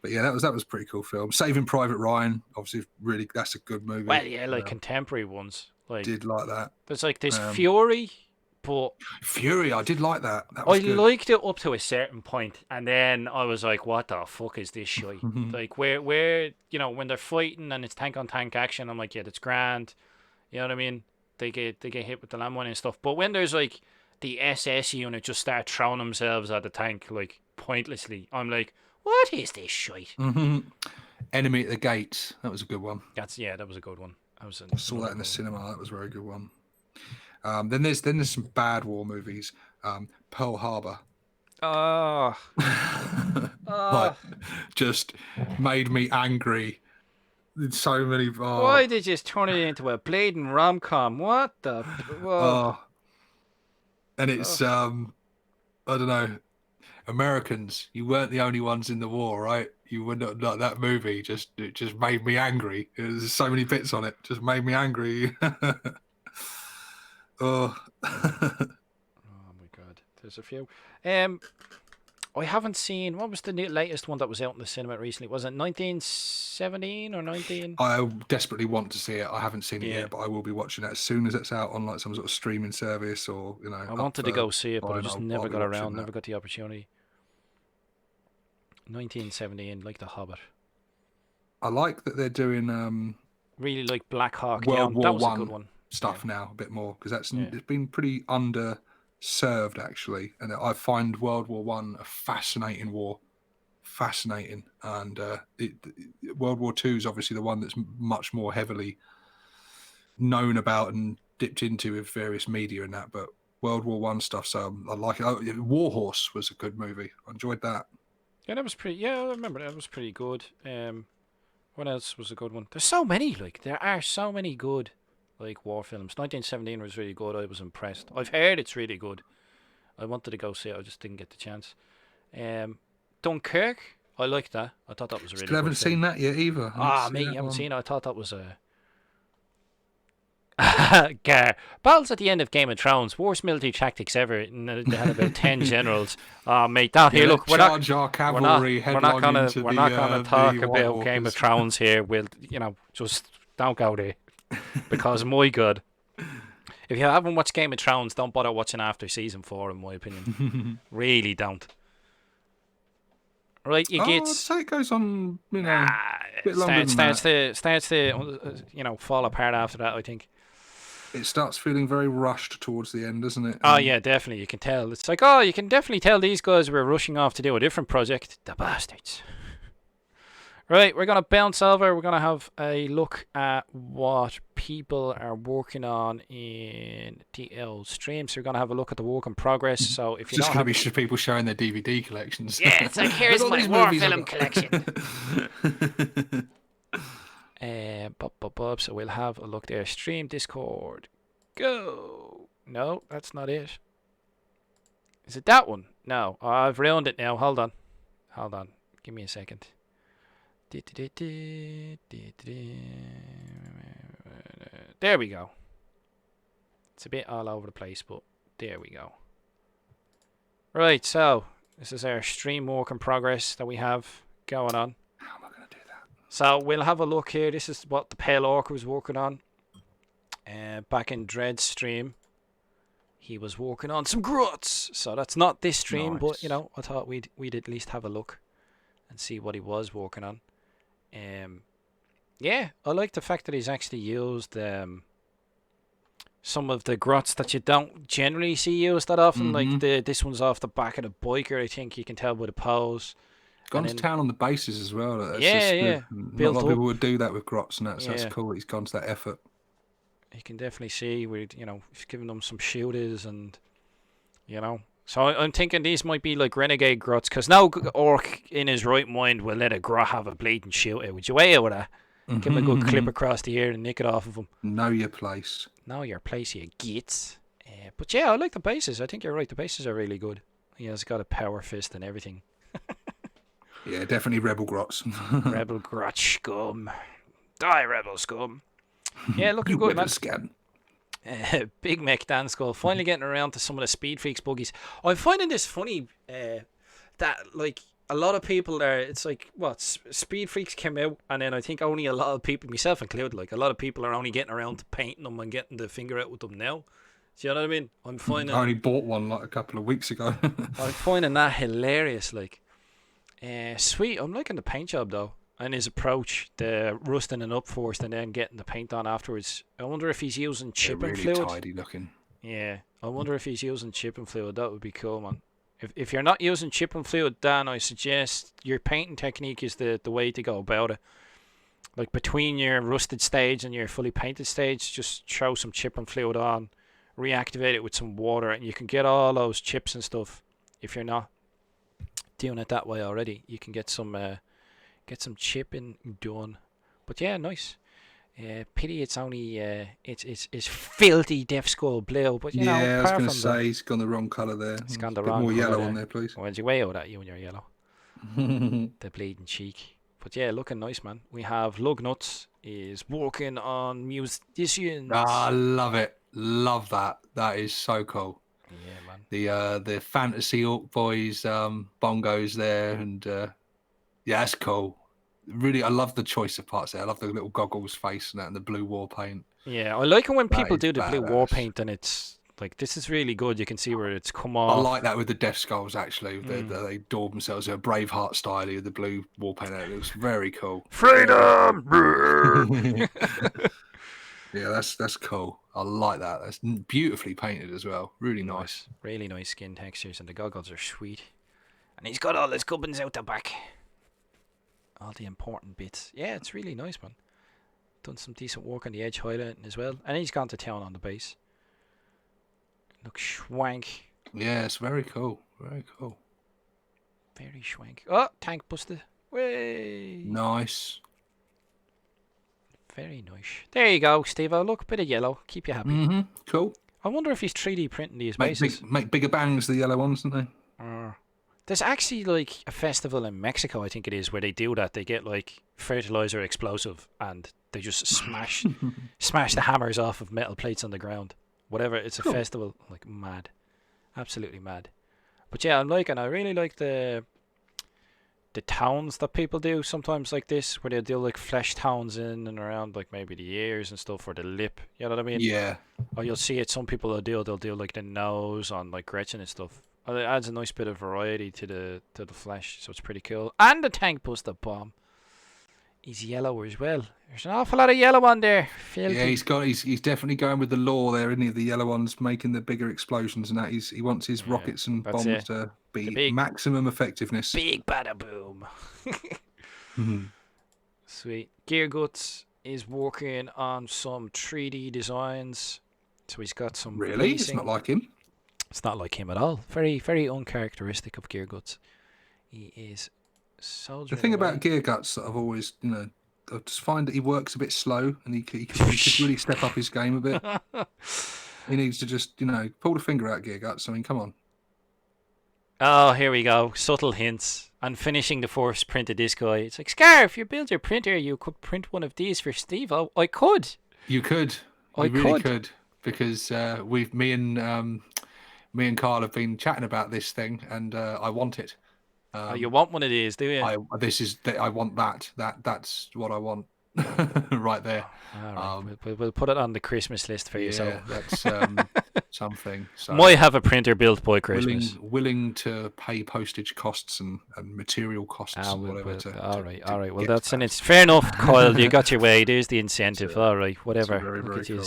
But yeah, that was a pretty cool film. Saving Private Ryan, obviously, really that's a good movie. Well, yeah, like contemporary ones. Like Did like that. there's Um, Fury, but Fury, I did like that. That I was good. liked it up to a certain point, and then I was like, "What the fuck is this shit?" Like where when they're fighting and it's tank on tank action, I'm like, "Yeah, that's grand." You know what I mean? They get hit with the landmine and stuff. But when there's like the SS unit just start throwing themselves at the tank like pointlessly, I'm like, "What is this shit?" Enemy at the Gates, that was a good one. That was a good one. I saw that in the cinema. That was a very good one. Then there's some bad war movies. Pearl Harbor. Oh, Like, just made me angry. So many. why did you just turn it into a bleeding rom-com? What the? Whoa. And it's I don't know. Americans, you weren't the only ones in the war, right? You were not that movie. It just made me angry. There's so many bits on it. Just made me angry. Oh. Oh my god, there's a few. I haven't seen. What was the latest one that was out in the cinema recently? Was it 1917 or 19? I desperately want to see it. I haven't seen it Yeah. yet, but I will be watching it as soon as it's out on like some sort of streaming service or I wanted to go see it, but I just I'll never be got watching around, that. never got the opportunity. 1917, like The Hobbit. I like that they're doing Really like Black Hawk World Down. War That was a One good one. stuff now a bit more because Yeah. it's been pretty underserved actually, and I find World War One a fascinating war, fascinating, and World War Two is obviously the one that's much more heavily known about and dipped into with various media and that, but World War One stuff. So I like it. Oh, War Horse was a good movie. I enjoyed that. Yeah, that was pretty. Yeah, I remember that was pretty good. What else was a good one? There's so many. Like there are so many good, like war films. 1917 was really good. I was impressed. I've heard it's really good. I wanted to go see it. I just didn't get the chance. Dunkirk. I liked that. I thought that was a really Still haven't good film. seen that yet either. Mate, you haven't seen it. I thought that was a. Battles at the end of Game of Thrones, worst military tactics ever. And they had about 10 generals. Mate, that here. Look, we're not our cavalry gonna talk the about Game of Thrones here. We'll just don't go there because my God, if you haven't watched Game of Thrones, don't bother watching after season 4. In my opinion, really don't. Right, you I'd gets. say it goes on, a bit longer starts than that. to fall apart after that. I think. It starts feeling very rushed towards the end, doesn't it? Oh yeah, definitely. You can tell. It's like, you can definitely tell these guys were rushing off to do a different project. The bastards. Right, we're going to bounce over. We're going to have a look at what people are working on in the old stream. So we're going to have a look at the work in progress. So if you Just don't going to have... be people showing their DVD collections. Yeah, it's like, here's Look at my these war movies I've film got. collection. So we'll have a look there. Stream Discord. Go. No, that's not it. Is it that one? No, I've ruined it now. Hold on. Give me a second. There we go. It's a bit all over the place, but there we go. Right, so this is our stream work in progress that we have going on. How am I going to do that? So we'll have a look here. This is what the Pale Orc was working on. Back in Dread's stream, he was working on some gruts. So that's not this stream, Nice. but you know, I thought we'd at least have a look and see what he was working on. Yeah, I like the fact that he's actually used some of the grots that you don't generally see used that often. Like this one's off the back of the biker. I think you can tell by the pose. Gone to town on the bases as well. That's yeah. Not a lot of people would do that with grots, and that's Yeah. cool. He's gone to that effort. You can definitely see he's giving them some shooters and So I'm thinking these might be like renegade grots, because no orc in his right mind will let a grot have a bleeding shooter. Would you weigh out with that? Give him a good clip across the ear and nick it off of him. Know your place. Know your place, you gitz. But yeah, I like the bases. I think you're right. The bases are really good. He has got a power fist and everything. Yeah, definitely rebel grots. Rebel grot scum. Die, rebel scum. Yeah, looking good, man. Scam. Big Mech Dan Skull finally getting around to some of the Speed Freaks buggies. I'm finding this funny that like a lot of people are. It's like Speed Freaks came out, and then I think only a lot of people, myself included, like a lot of people are only getting around to painting them and getting the finger out with them now. Do you know what I mean? I'm finding. I only bought one like a couple of weeks ago. I'm finding that hilarious. Like, sweet. I'm liking the paint job though. And his approach, the rusting it up first and then getting the paint on afterwards. I wonder if he's using chipping really fluid. tidy looking. Yeah, I wonder if he's using chipping fluid. That would be cool, man. If you're not using chipping fluid, Dan, I suggest your painting technique is the way to go about it. Like between your rusted stage and your fully painted stage, just throw some chipping fluid on, reactivate it with some water, and you can get all those chips and stuff. If you're not doing it that way already, you can get some chipping done. But yeah, nice. Pity it's only it's filthy Death Skull blue, but you know. Yeah, I was going to say he's gone the wrong colour there. It's gone the a bit wrong more colour yellow there. on there, please. When's you way out at you and your yellow? The bleeding cheek. But yeah, looking nice, man. We have Lugnuts is working on musicians. I love it. Love that. That is so cool. Yeah, man. The fantasy orc boys bongos there, and yeah, that's cool. Really, I love the choice of parts there. I love the little goggles face and that, and the blue war paint. Yeah, I like it when people do the blue war badass. paint, and it's like, this is really good. You can see where it's come off. I like that with the Death Skulls, actually. They daub themselves a Braveheart style with the blue war paint. It looks very cool. Freedom! Yeah, that's cool. I like that. That's beautifully painted as well. Really nice. Really nice skin textures, and the goggles are sweet. And he's got all his gubbins out the back. All the important bits. Yeah, it's really nice, man. Done some decent work on the edge highlighting as well. And he's gone to town on the base. Looks schwank. Yeah, it's very cool. Very cool. Very schwank. Oh, tank busted. Way. Nice. Very nice. There you go, Steve-O. Look, bit of yellow. Keep you happy. Cool. I wonder if he's 3D printing these bases. Make bigger bangs, the yellow ones, don't they? There's actually like a festival in Mexico, I think it is, where they do that. They get like fertilizer explosive and they just smash the hammers off of metal plates on the ground. Whatever, it's a festival, like mad. Absolutely mad. But yeah, I really like the towns that people do sometimes like this, where they do like flesh towns in and around like maybe the ears and stuff, or the lip. You know what I mean? Yeah. Or you'll see it, some people they'll do like the nose on like Gretchen and stuff. It adds a nice bit of variety to the flesh, so it's pretty cool. And the tank buster bomb is yellow as well. There's an awful lot of yellow on there. Filthy. Yeah, he's definitely going with the law there, isn't he? The yellow ones making the bigger explosions and that. He wants his rockets and bombs to be maximum effectiveness. Big bada boom. Sweet. Gear Guts is working on some 3D designs. So he's got some Really? It's not pacing. like him. It's not like him at all. Very, very uncharacteristic of Gear Guts. He is The soldiering thing away. about Gear Guts that I've always, I just find that he works a bit slow, and he could really step up his game a bit. He needs to just, pull the finger out, Gear Guts. I mean, come on. Oh, here we go. Subtle hints. And finishing the first print of this guy. It's like, Scar, if you build your printer, you could print one of these for STEVO. I could. You could. You really could. Because me and Carl have been chatting about this thing, and I want it. Oh, you want one of these, do you? I want that. That's what I want. Right there. All right, we'll put it on the Christmas list for you. So that's something. So might have a printer built by Christmas. Willing to pay postage costs and material costs and whatever. All right. Well, it's fair enough, Kyle. You got your way. There's the incentive. All right, whatever. Very, very cool.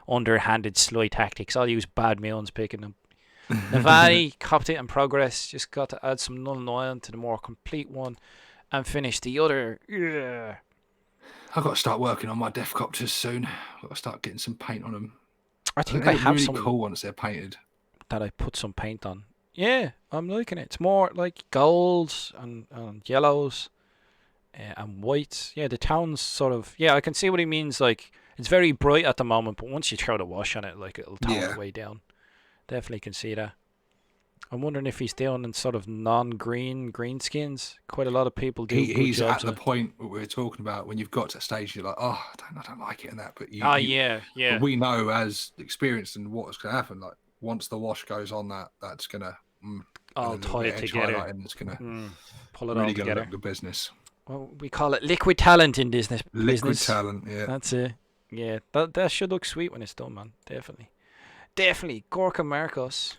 Underhanded sly tactics. I'll use bad means picking them. Navani copped it in progress. Just got to add some null and iron to the more complete one and finish the other. Yeah. I've got to start working on my Defcopters soon. I've got to start getting some paint on them. I think I have really some cool once they're painted. That I put some paint on. Yeah, I'm liking it. It's more like golds and yellows and whites. Yeah, the town's sort of... Yeah, I can see what he means. Like, it's very bright at the moment, but once you throw the wash on it, like, it'll tone it way down. Definitely can see that. I'm wondering if he's doing in sort of non-green skins. Quite a lot of people do. He's at the point we were talking about when you've got to a stage you're like, oh, I don't like it and that. But yeah. But we know as experienced and what's going to happen. Like once the wash goes on, that's going to all tie it together. And it's going to pull it really all together. Look the business. Well, we call it liquid talent in business. Liquid talent, yeah. That's it. Yeah, that should look sweet when it's done, man. Definitely. Gorka Marcos.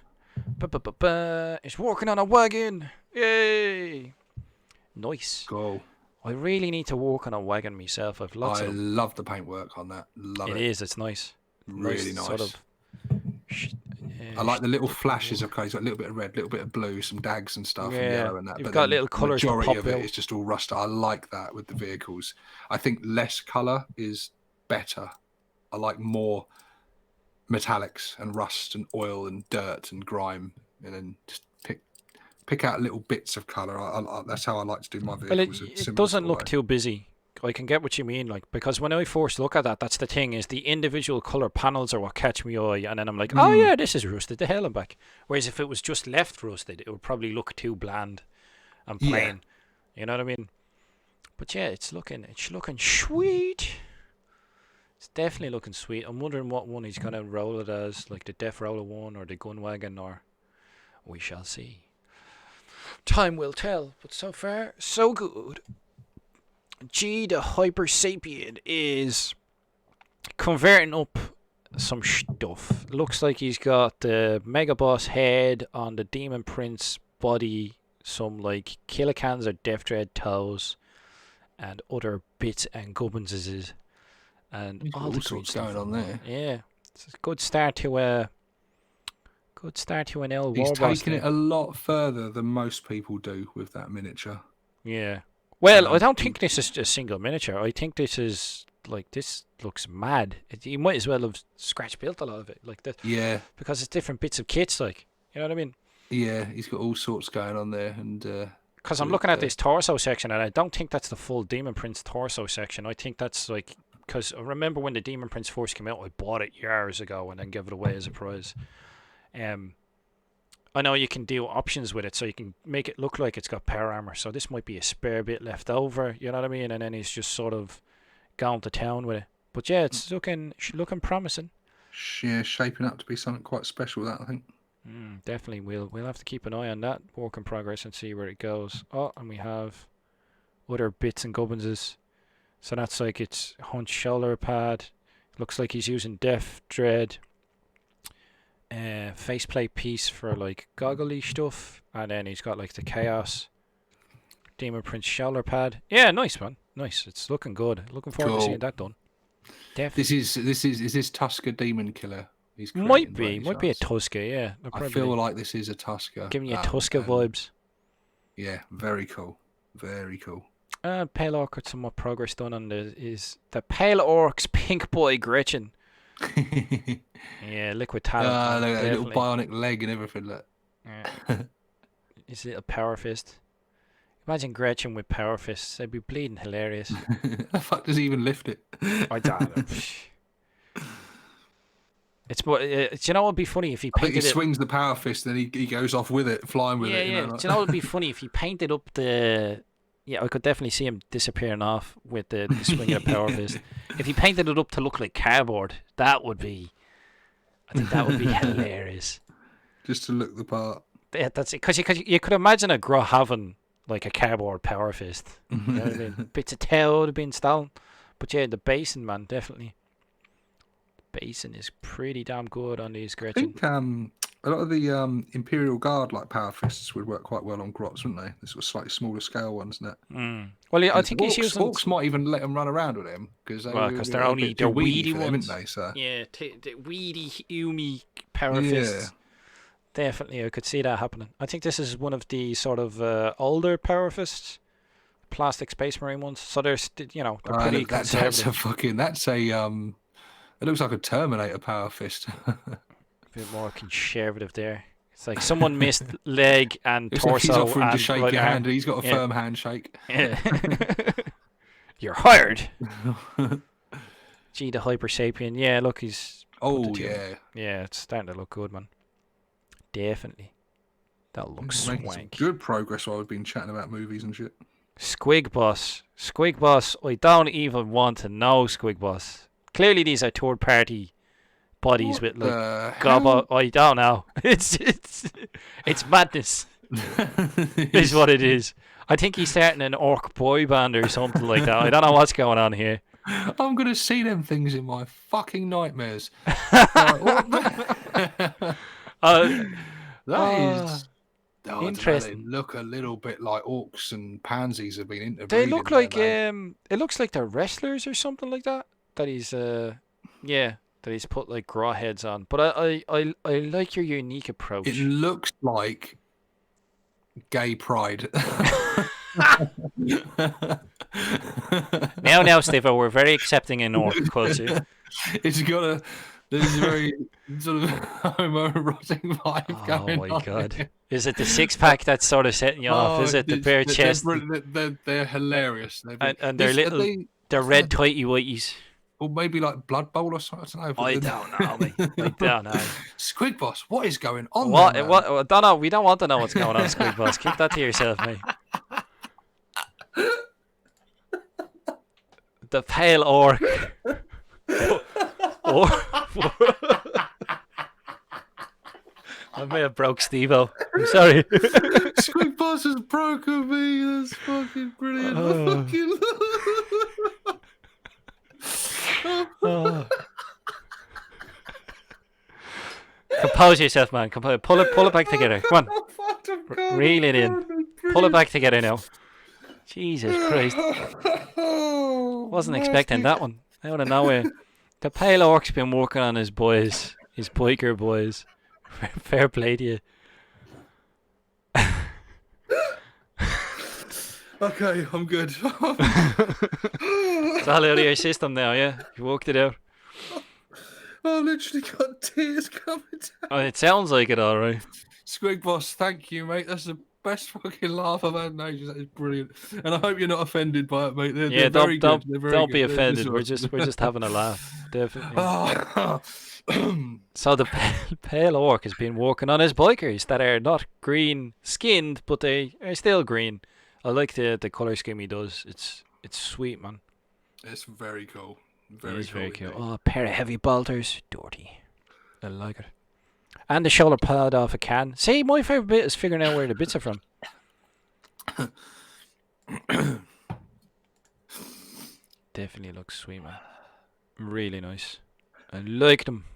It's working on a wagon. Yay! Nice. Go. I really need to work on a wagon myself. I've lots of... I love the paintwork on that. Love it. It is. It's nice. Really nice. Sort of... I like the little flashes of colour. He's got a little bit of red, a little bit of blue, some dags and stuff, and yellow and that. You've got little colours. The majority of it is just all rusted. I like that with the vehicles. I think less colour is better. I like more metallics and rust and oil and dirt and grime, and then just pick out little bits of colour. That's how I like to do my vehicles. Well, it doesn't look too busy. I can get what you mean, like, because when I first look at that's the thing, is the individual colour panels are what catch my eye, and then I'm like, oh yeah, this is rusted to hell and back. Whereas if it was just left rusted, it would probably look too bland and plain. You know what I mean? But yeah, it's looking sweet. It's definitely looking sweet. I'm wondering what one he's gonna roll it as, like the Death Roller one or the Gun Wagon, or we shall see. Time will tell. But so far, so good. G, the Hyper Sapien, is converting up some stuff. Looks like he's got the Mega Boss head on the Demon Prince body, some like Killicans or Death Dread toes, and other bits and gubbinses. And all the sorts going on there. Yeah, it's a good start to an L. He's taking it a lot further than most people do with that miniature. Yeah. Well, I don't think this is a single miniature. I think this is this looks mad. You might as well have scratch built a lot of it like that. Yeah. Because it's different bits of kits, like, you know what I mean? Yeah, he's got all sorts going on there, and because I'm looking at this torso section, and I don't think that's the full Demon Prince torso section. I think that's like, because I remember when the Demon Prince first came out, I bought it years ago and then gave it away as a prize. I know you can do options with it, so you can make it look like it's got power armor. So this might be a spare bit left over, you know what I mean? And then he's just sort of gone to town with it. But yeah, it's looking promising. Yeah, shaping up to be something quite special, that I think. Definitely, we'll have to keep an eye on that work in progress and see where it goes. Oh, and we have other bits and gubbinses. So that's like its hunch shoulder pad. Looks like he's using Death Dread. Faceplate piece for like goggly stuff, and then he's got like the Chaos Demon Prince shoulder pad. Yeah, nice, man. Nice. It's looking good. Looking forward to seeing that done. Definitely. Is this Tusker Demon Killer? Might be a Tusker. Yeah, I feel like this is a Tusker. Giving you Tusker vibes. Yeah, very cool. Very cool. Pale Orc got some more progress done on the Pale Orc's pink boy Gretchen. Yeah, liquid talent. Man, a little definitely. bionic leg and everything. Look. Yeah. His little power fist. Imagine Gretchen with power fists. They'd be bleeding hilarious. How the fuck does he even lift it? I don't know. It's more. Do you know what would be funny if he I think painted he it? swings the power fist and he goes off with it, flying with it. You Yeah. know, like... Do you know what would be funny if he painted up the? Yeah, I could definitely see him disappearing off with the swing of the power fist. If he painted it up to look like cardboard, that would be. I think that would be hilarious. Just to look the part. Yeah, that's it. Because you could imagine a Grot having like a cardboard power fist. You know what I mean? Bits of tail would have been stolen. But yeah, the basin, man, definitely. The basin is pretty damn good on these I Gretchen. think a lot of the Imperial Guard like power fists would work quite well on Grots, wouldn't they? The sort of slightly smaller scale ones, isn't it? Well, yeah, I think he's using. Orcs might even let them run around with them because they're only they're weedy ones, aren't they? So yeah, the weedy, humy power fists. Definitely, I could see that happening. I think this is one of the sort of older power fists, plastic Space Marine ones. So they're they're pretty conservative. That's a it looks like a Terminator power fist. A bit more conservative there. It's like someone missed leg and it's torso. Like he's offering and to shake right your arm. hand. He's got a firm handshake. Yeah. You're hired. Gee, the Hyper Sapien. Yeah, look, he's. Oh yeah. Yeah, it's starting to look good, man. Definitely. That looks swank. Good progress while we've been chatting about movies and shit. Squig Boss. Squig Boss. I don't even want to know Squig Boss. Clearly, these are third party bodies with like gob. I don't know. It's madness. Is what it is. I think he's starting an orc boy band or something like that. I don't know what's going on here. I'm gonna see them things in my fucking nightmares. That is interesting. They look a little bit like orcs and pansies have been interbreeding. They look like it looks like they're wrestlers or something like that. That he's that he's put like Grot heads on. But I like your unique approach. It looks like gay pride. now, Steve, we're very accepting in orc culture. It's got there's a very sort of homoerotic vibe going on. Oh my god. Is it the six pack that's sort of setting you off? Is it the bare chest? They're hilarious. And they're red tighty whities. Or maybe like Blood Bowl or something. I don't know, mate. I don't know. Squig Boss, what is going on? What? There, what? I don't know. We don't want to know what's going on, Squig Boss. Keep that to yourself, mate. The Pale Orc. I may have broke Steve-O. I'm sorry. Squig Boss has broken me. That's fucking brilliant. Compose yourself, man. Pull it back together. Come on. Reel it in. Pull it back together now. Jesus Christ. Wasn't expecting that one. Out of nowhere. The Pale Orc's been working on his boys. His biker boys. Fair play to you. Okay, I'm good. It's all out of your system now, yeah? You worked it out. I've literally got tears coming down. Oh, it sounds like it, alright. Squig Boss, thank you, mate. That's the best fucking laugh I've had in ages. That is brilliant. And I hope you're not offended by it, mate. They're very good. Don't be offended. We're just having a laugh. Definitely. So the Pale Orc has been working on his bikers that are not green skinned, but they are still green. I like the colour scheme he does. It's sweet, man. It's very cool. Very cool. Oh, a pair of heavy bolters. Dirty. I like it. And the shoulder pad off a can. See, my favourite bit is figuring out where the bits are from. Definitely looks sweet, man. Really nice. I like them.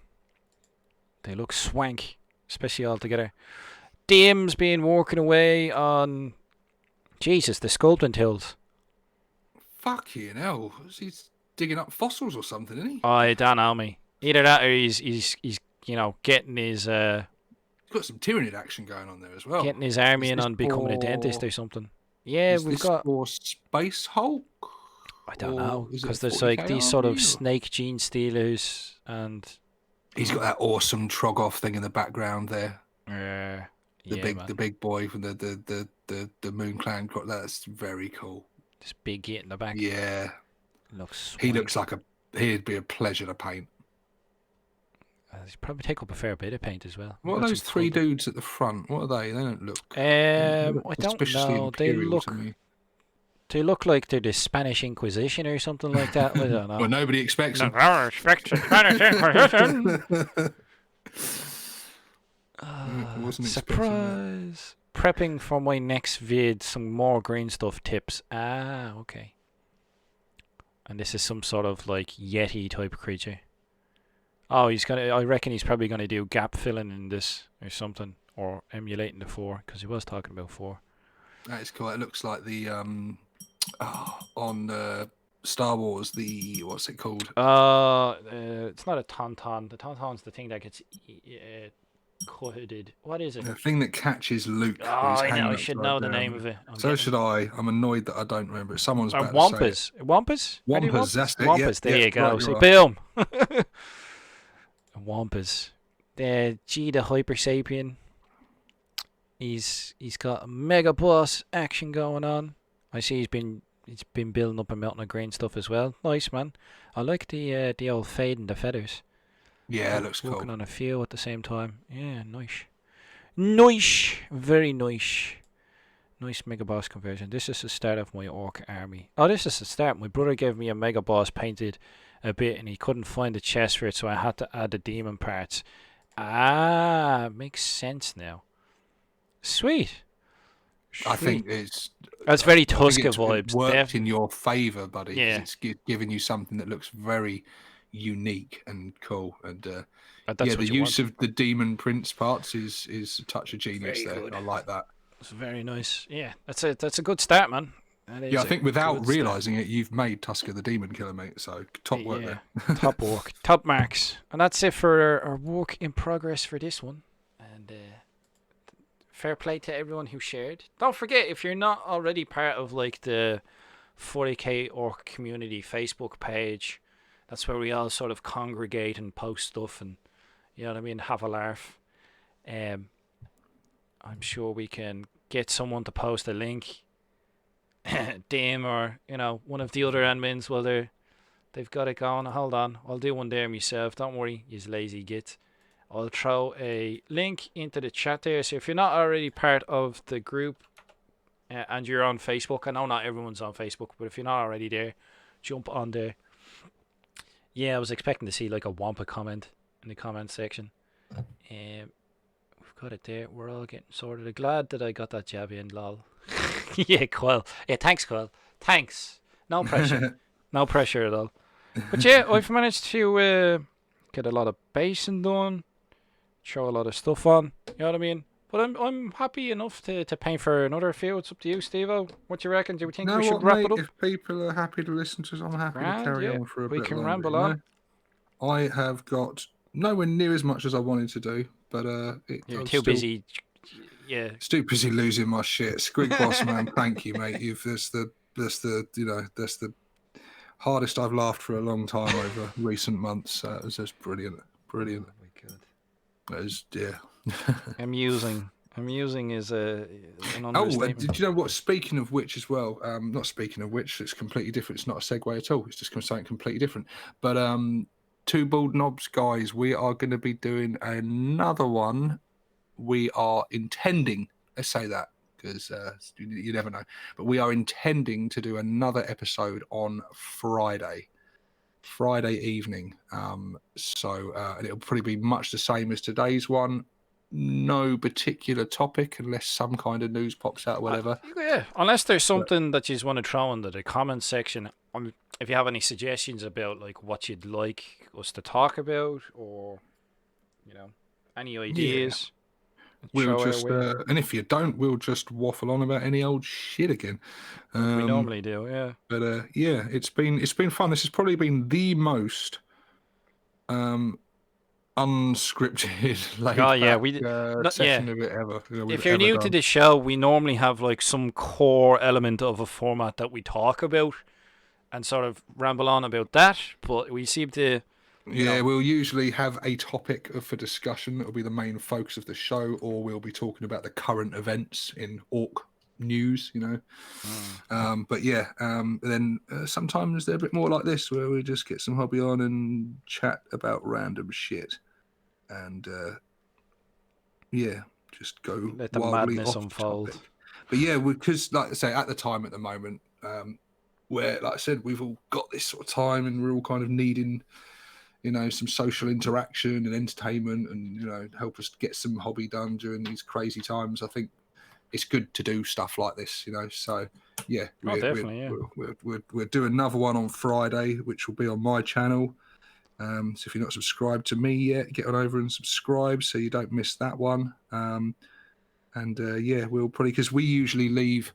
They look swank, especially all together. Dame's been working away on... Jesus, the sculpting hills. Fucking hell. He's digging up fossils or something, isn't he? I don't know, me. Either that or he's getting his... He's got some Tyranid action going on there as well. Getting his army in on becoming a dentist or something. Yeah, Is we've this got. for Space Hulk? I don't Or know, is it a because there's like 40k these sort of army? Or... snake gene stealers and. He's got that awesome Trogoff thing in the background there. Yeah, man. The big boy from the Moon Clan. That's very cool. This big gate in the back. Yeah, Looks swank. he looks like he'd be a pleasure to paint. He'd probably take up a fair bit of paint as well. What are those three dudes at the front? What are they? They don't look. I don't suspiciously know. They imperial look. to me. They look like they're the Spanish Inquisition or something like that. I don't know. Well, nobody expects them. No, expects the Spanish Inquisition. Wasn't Surprise! Prepping for my next vid, some more green stuff tips. Ah, okay. And this is some sort of like Yeti type creature. Oh, I reckon he's probably gonna do gap filling in this or something, or emulating the 4, because he was talking about 4. That is cool. It looks like the on Star Wars. The what's it called? It's not a tauntaun. The tauntaun's the thing that gets cutted. What is it? The thing that catches Luke. Oh, I know. I should know the name of it. So should I. I'm annoyed that I don't remember it. Someone's about Wampus. to say it. Wampus? Wampus, that's it. Wampus, there you go. Right, So right. boom. Wampus. G the Hyper Sapien. He's got mega boss action going on. I see he's been building up a mountain of green stuff as well. Nice, man. I like the old fade and the feathers. Yeah, it looks cool. Working on a few at the same time. Yeah, nice. Nice. Very nice. Nice mega boss conversion. This is the start of my orc army. Oh, this is the start. My brother gave me a mega boss painted a bit and he couldn't find the chest for it, so I had to add the demon parts. Ah, makes sense now. Sweet. I think that's very Tuska vibes. It worked in your favour, buddy. Yeah. It's giving you something that looks very unique and cool. And the use of the demon prince parts is a touch of genius very there. good. I like that. It's very nice. Yeah, that's a good start, man. Yeah, I think without realising it, you've made Tuska the demon killer, mate. So top work there. Top work. Top marks. And that's it for our work in progress for this one. And fair play to everyone who shared. Don't forget, if you're not already part of like the 40k Orc community Facebook page, that's where we all sort of congregate and post stuff and, you know what I mean, have a laugh. I'm sure we can get someone to post a link, Dim or, you know, one of the other admins while they've got it going. Hold on, I'll do one there myself. Don't worry, you lazy git. I'll throw a link into the chat there. So if you're not already part of the group and you're on Facebook, I know not everyone's on Facebook, but if you're not already there, jump on there. Yeah, I was expecting to see like a Wampa comment in the comment section. We've got it there. We're all getting sorted. I'm glad that I got that jab in, lol. Yeah, Coil. Yeah, thanks, Coil. Thanks. No pressure. No pressure at all. But yeah, I've managed to get a lot of basing done, show a lot of stuff on. You know what I mean? But I'm happy enough to paint for another few. It's up to you, Steve-O. What do you reckon? Do we think we should wrap it up? If people are happy to listen to us, I'm happy to carry on for a bit longer. We can ramble on. I have got nowhere near as much as I wanted to do, but you're too busy. Yeah, too busy losing my shit. Squig boss, man, thank you, mate. That's the hardest I've laughed for a long time over recent months. It was just brilliant. Oh my god. That was Amusing is an understatement. Did you know what? Speaking of which, as well. Not speaking of which, it's completely different. It's not a segue at all. It's just something completely different. But Two Bald Nobz guys, we are going to be doing another one. We are intending. Let's say that because you never know. But we are intending to do another episode on Friday evening. So it'll probably be much the same as today's one. No particular topic unless some kind of news pops out or whatever. Yeah, unless there's something that you just want to throw into the comments section. If you have any suggestions about like what you'd like us to talk about, or you know, any ideas. We'll just and if you don't, we'll just waffle on about any old shit again. We normally do, yeah. But yeah, it's been fun. This has probably been the most unscripted, laid Oh yeah, back we not session yeah. of it ever If we've you're ever new to done. the show, we normally have like some core element of a format that we talk about and sort of ramble on about that. But we seem to, you Yeah, know, we'll usually have a topic for discussion that will be the main focus of the show, or we'll be talking about the current events in Orc news, But yeah, then sometimes they're a bit more like this, where we just get some hobby on and chat about random shit, and yeah, just go let the wildly madness off unfold. topic. But yeah, because like I say, at the time at the moment, where like I said, we've all got this sort of time, and we're all kind of needing, some social interaction and entertainment, and help us get some hobby done during these crazy times. I think it's good to do stuff like this, So yeah, Oh, definitely, yeah. we're doing another one on Friday, which will be on my channel. So if you're not subscribed to me yet, get on over and subscribe so you don't miss that one. And yeah, we'll probably, because we usually leave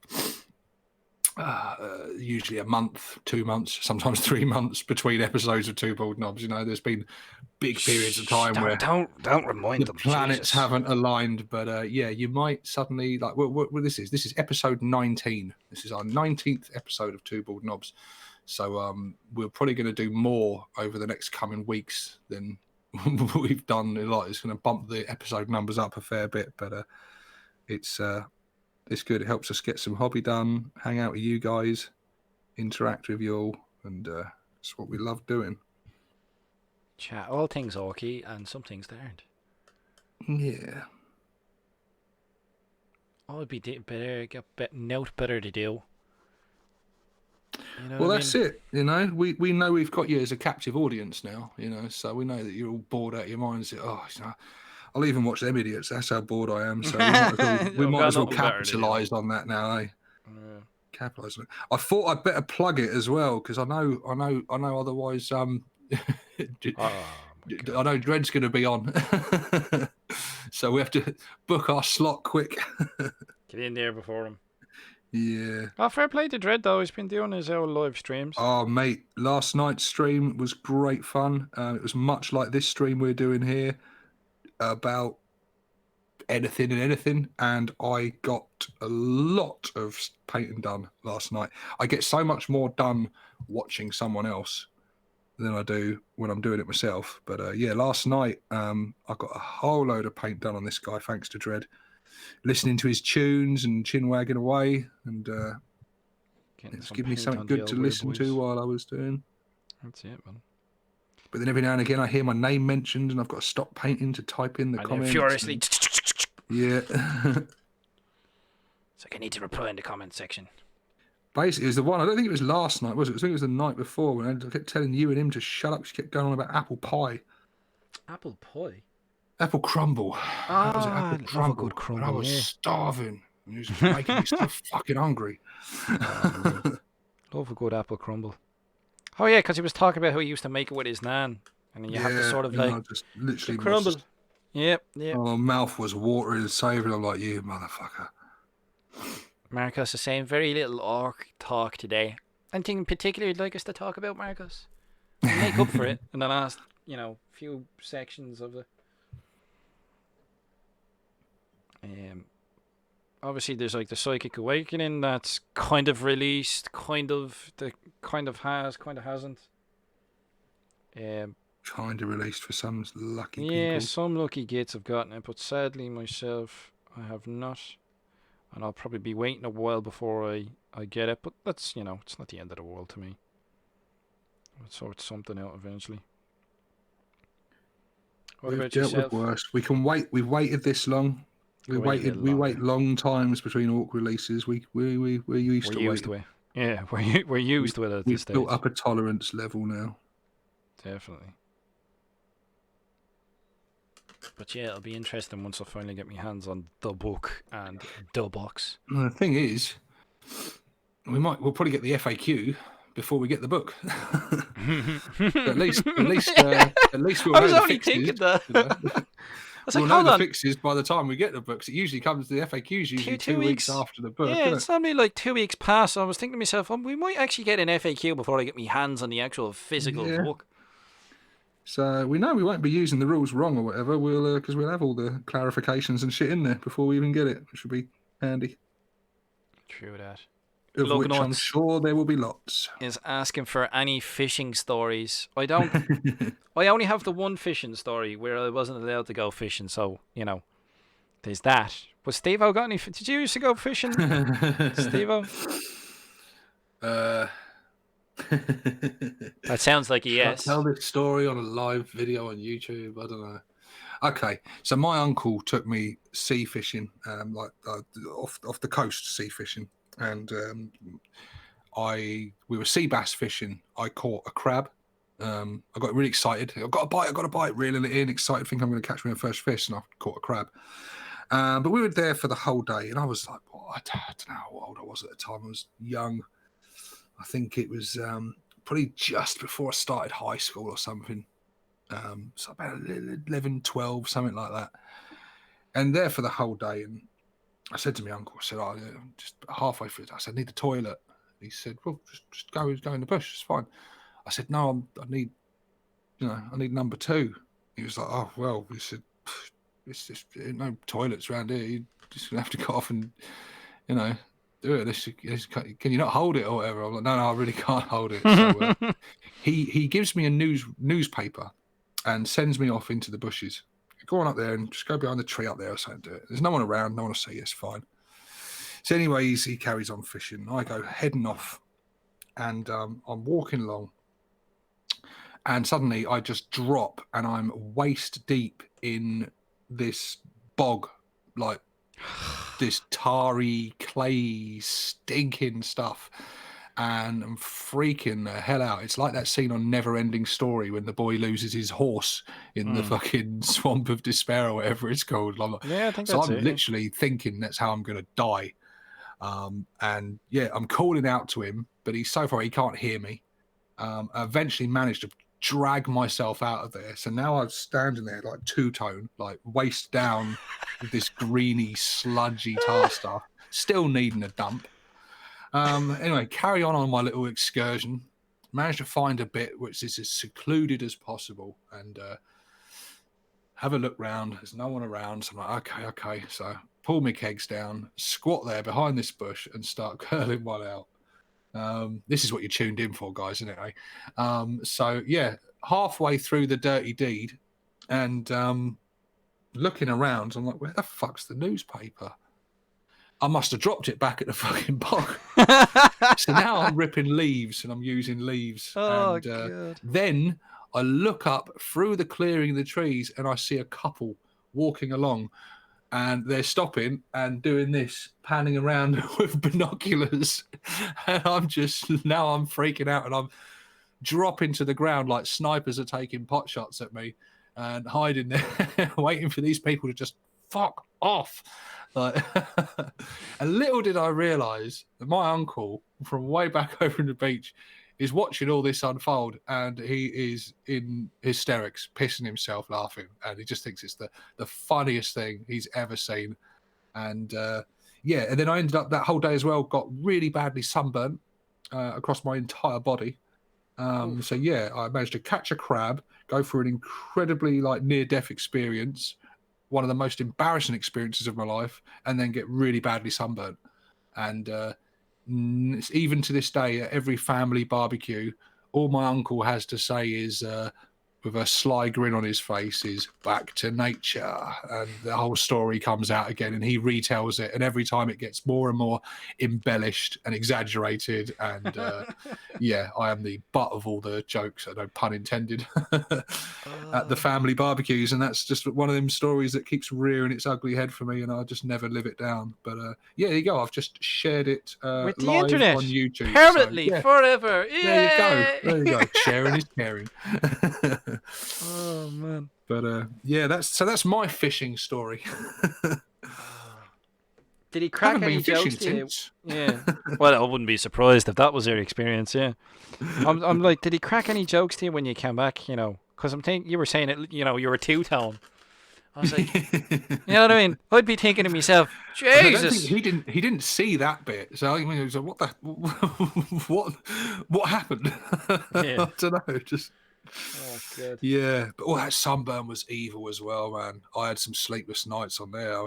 usually a month, 2 months, sometimes 3 months between episodes of Two Bald Knobs. There's been big periods of Shh, time where don't remind the them. planets Jesus. haven't aligned, but yeah, you might suddenly like. Well, this is episode 19. This is our 19th episode of Two Bald Knobs. So we're probably going to do more over the next coming weeks than we've done. It's going to bump the episode numbers up a fair bit, but it's good. It helps us get some hobby done, hang out with you guys, interact with you all, and it's what we love doing. Chat all things orky and some things that aren't. Yeah. All be better, note better to do. Well, that's it. We know we've got you as a captive audience now. So we know that you're all bored out of your minds. I'll even watch them idiots. That's how bored I am. So we might as well capitalise on that now, eh? Yeah. Capitalise on it. I thought I'd better plug it as well, because I know. Otherwise, I know Dred's going to be on, so we have to book our slot quick. Get in there before him. Yeah. Oh, fair play to Dread though. He's been doing his own live streams. Oh, mate, last night's stream was great fun. It was much like this stream we're doing here, about anything, and I got a lot of painting done last night. I get so much more done watching someone else than I do when I'm doing it myself. But yeah, last night I got a whole load of paint done on this guy, thanks to Dread. Listening to his tunes and chin wagging away, and it's given me something good to listen to while I was doing. That's it, man. But then every now and again I hear my name mentioned, and I've got to stop painting to type in the comments. Furiously. Yeah. It's like I need to reply in the comment section. Basically, it was the one. I don't think it was last night, was it? I think it was the night before when I kept telling you and him to shut up. She kept going on about apple pie. Apple pie? Apple crumble. Ah, was it? Apple crumble. Love a good crumble. And I was starving. And he was just making me so fucking hungry. Love a good apple crumble. Oh yeah, because he was talking about how he used to make it with his nan, and then you have to sort of like just literally crumble. Yep. Oh, my mouth was watering and savouring. I'm like, you motherfucker. Marcus is saying very little orc talk today. Anything in particular you'd like us to talk about, Marcus? We'll make up for it in the last, few sections of the. Obviously, there's like the Psychic Awakening that's kind of released, kind of has, kind of hasn't. Kind of released for some lucky people. Yeah, some lucky gits have gotten it, but sadly myself, I have not. And I'll probably be waiting a while before I get it, but that's, it's not the end of the world to me. I'll sort something out eventually. What about yourself? With worse. We can wait. We've waited this long. We wait long times between Orc releases. We're used to it. Yeah, we're used to it at this stage. We've built up a tolerance level now. Definitely. But yeah, it'll be interesting once I finally get my hands on the book and the box. The thing is, we'll probably get the FAQ before we get the book. at least we'll I was only thinking that. We'll know the fixes by the time we get the books. It usually comes to the FAQs usually 2 weeks after the book. Yeah, it's normally like 2 weeks past. So I was thinking to myself, we might actually get an FAQ before I get my hands on the actual physical book. So we know we won't be using the rules wrong or whatever. We'll because we'll have all the clarifications and shit in there before we even get it, which would be handy. True that. Of which I'm Lugnuts sure there will be lots. is asking for any fishing stories. I don't. I only have the one fishing story where I wasn't allowed to go fishing, so there's that. But Steve-O got any? Did you used to go fishing, Steve-O? That sounds like a yes. Tell this story on a live video on YouTube. I don't know. Okay, so my uncle took me sea fishing, off the coast sea fishing, and we were sea bass fishing. I caught a crab. I got really excited. I got a bite, reeling it in, excited, think I'm going to catch my first fish, and I caught a crab. But we were there for the whole day, and I was like, I don't know how old I was at the time. I was young. I think it was probably just before I started high school or something. So about 11, 12, something like that. And there for the whole day. And I said to my uncle, I said, I'm just halfway through. I said, I need the toilet. He said, well, just go in the bush. It's fine. I said, no, I need number 2. He was like, oh, well, he said, it's just no toilets around here. You're just going to have to go off and, do it. Can you not hold it or whatever? I'm like, no, I really can't hold it. So he gives me a newspaper and sends me off into the bushes. Go on up there and just go behind the tree up there or something. Do it. There's no one around, no one to see. It's fine. So anyways, he carries on fishing. I go heading off, and I'm walking along, and suddenly I just drop, and I'm waist deep in this bog, like this tarry, clay, stinking stuff. And I'm freaking the hell out. It's like that scene on Never Ending Story when the boy loses his horse in the fucking swamp of despair or whatever it's called. Yeah, I think so that's I'm literally thinking that's how I'm going to die. And yeah, I'm calling out to him, but he's so far he can't hear me. I eventually managed to drag myself out of there. So now I'm standing there like two-tone, like waist down with this greeny, sludgy tar stuff, still needing a dump. Anyway, carry on my little excursion. Managed to find a bit which is as secluded as possible and have a look round. There's no one around. So I'm like, okay. So pull my kegs down, squat there behind this bush and start curling one out. This is what you're tuned in for, guys, isn't it? So yeah, halfway through the dirty deed and looking around, I'm like, where the fuck's the newspaper? I must have dropped it back at the fucking bog. So now I'm ripping leaves and I'm using leaves. Oh, and then I look up through the clearing of the trees and I see a couple walking along and they're stopping and doing this, panning around with binoculars. And I'm freaking out and I'm dropping to the ground like snipers are taking pot shots at me and hiding there, waiting for these people to just fuck off. Like, and little did I realise that my uncle from way back over in the beach is watching all this unfold and he is in hysterics, pissing himself laughing, and he just thinks it's the funniest thing he's ever seen. And yeah, and then I ended up that whole day as well, got really badly sunburnt across my entire body. So yeah, I managed to catch a crab, go through an incredibly near-death experience, one of the most embarrassing experiences of my life, and then get really badly sunburnt. And even to this day, at every family barbecue, all my uncle has to say is, with a sly grin on his face, is back to nature. And the whole story comes out again and he retells it. And every time it gets more and more embellished and exaggerated. And yeah, I am the butt of all the jokes, no pun intended, at the family barbecues. And that's just one of them stories that keeps rearing its ugly head for me. And I just never live it down. But yeah, there you go. I've just shared it with the live internet on YouTube. permanently, so, yeah. forever. Yay! There you go. Sharing is caring. Oh man! But yeah, that's my fishing story. Did he crack any jokes to you? Yeah. Well, I wouldn't be surprised if that was your experience. Yeah. I'm like, did he crack any jokes to you when you came back? Because I'm thinking you were saying it. You were two-tone. I was like, you know what I mean? I'd be thinking to myself, Jesus. He didn't see that bit. So I mean, he was like, what happened? Yeah. I don't know. Just. Oh, good. Yeah, but that sunburn was evil as well, man. I had some sleepless nights on there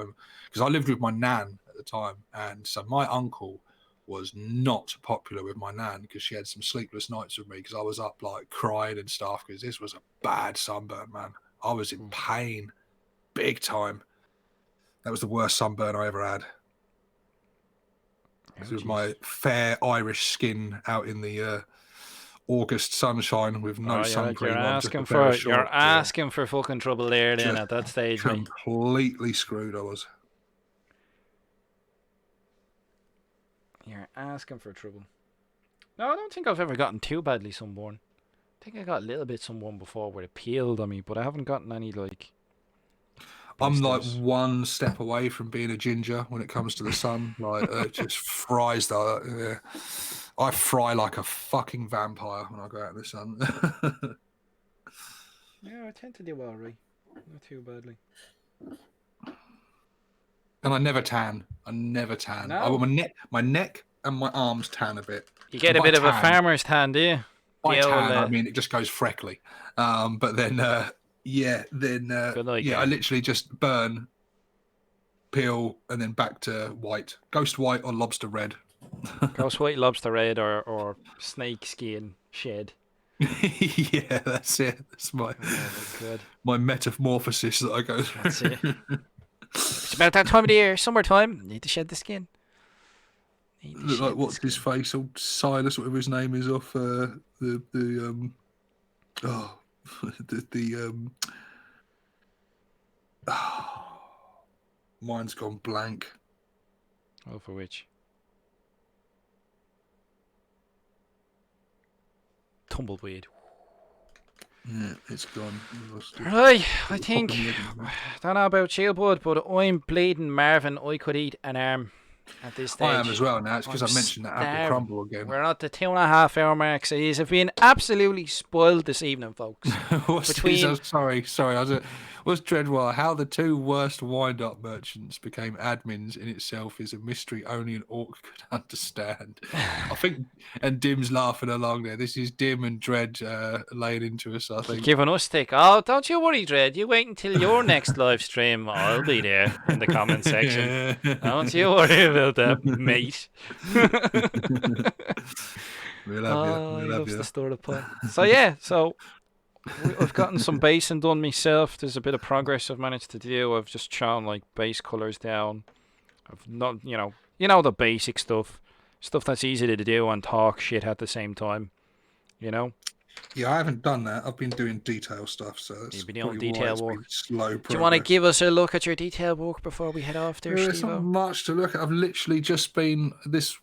because I lived with my nan at the time, and so my uncle was not popular with my nan because she had some sleepless nights with me because I was up like crying and stuff because this was a bad sunburn, man. I was in pain, big time. That was the worst sunburn I ever had. This was my fair Irish skin out in the August sunshine with no sun cream on, just a pair of shorts. You're asking for fucking trouble there then at that stage, mate. Completely screwed I was. You're asking for trouble. No, I don't think I've ever gotten too badly sunburned. I think I got a little bit sunburned before where it peeled on me, but I haven't gotten any like. I'm like one step away from being a ginger when it comes to the sun. Like it just fries the. I fry like a fucking vampire when I go out in the sun. Yeah, I tend to do all right. Not too badly. And I never tan. No. My neck and my arms tan a bit. You get a bit of a farmer's tan, do you? By tan, I mean it just goes freckly. But then I literally just burn, peel, and then back to white. Ghost white or lobster red. Ghost white, lobster red, or snake skin shed. Yeah, that's it. That's my my metamorphosis that I go through. That's it. It's about that time of the year, summertime. Need to shed the skin. Look like what's his face, old Silas, whatever his name is, off mine's gone blank. Oh, for which? Tumbleweed. Yeah, it's gone. Right, I think. Don't know about you, bud, but I'm bleeding Marvin. I could eat an arm at this stage. I am as well now. It's because I mentioned that apple crumble again. We're at the 2.5 hour mark, so you have been absolutely spoiled this evening, folks. Sorry. What's Dreadwire? How the two worst wind-up merchants became admins in itself is a mystery only an orc could understand. I think, and Dim's laughing along there. This is Dim and Dread laying into us, I think. Giving us stick. Oh, don't you worry, Dread. You wait until your next live stream. I'll be there in the comment section. Don't you worry about that, mate. We'll have you. To store the pot. So yeah, I've gotten some basing done myself. There's a bit of progress I've managed to do. I've just chown like base colors down. I've not, you know the basic stuff that's easy to do and talk shit at the same time. You know. Yeah, I haven't done that. I've been doing detail stuff, so that's you've been doing detail work. Slow progress. Do you want to give us a look at your detail work before we head off there, Steve? There's not much to look at. I've literally just been. This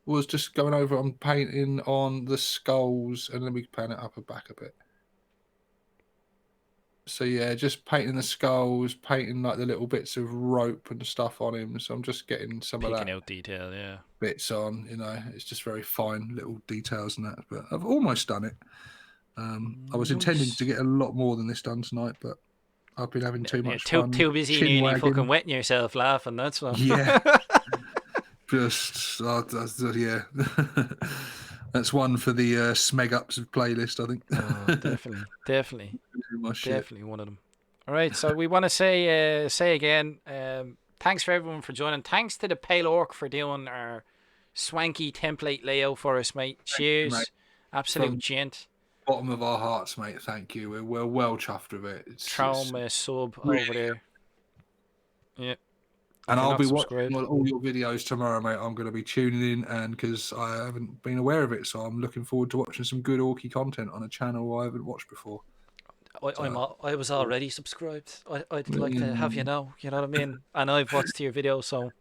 was just going over on painting on the skulls, and then we pan it up and back a bit. So yeah, just painting the skulls, painting like the little bits of rope and stuff on him. So I'm just getting some of that. Picking out detail, yeah. Bits on, it's just very fine little details and that. But I've almost done it. I was intending to get a lot more than this done tonight, but I've been having too much fun. Too busy nearly fucking wetting yourself laughing, that's what. Yeah. Yeah. That's one for the Smeg Ups playlist, I think. Oh, definitely one of them. All right, so we want to say again, thanks for everyone for joining. Thanks to the Pale Orc for doing our swanky template layout for us, mate. Cheers, mate. Absolute gent. Bottom of our hearts, mate. Thank you. We're well chuffed with it. Trauma sub over there. Yeah. And I'll be watching all your videos tomorrow, mate. I'm going to be tuning in, and because I haven't been aware of it, so I'm looking forward to watching some good Orky content on a channel I haven't watched before. I was already subscribed. I'd like to have you know what I mean? And I've watched your videos, so,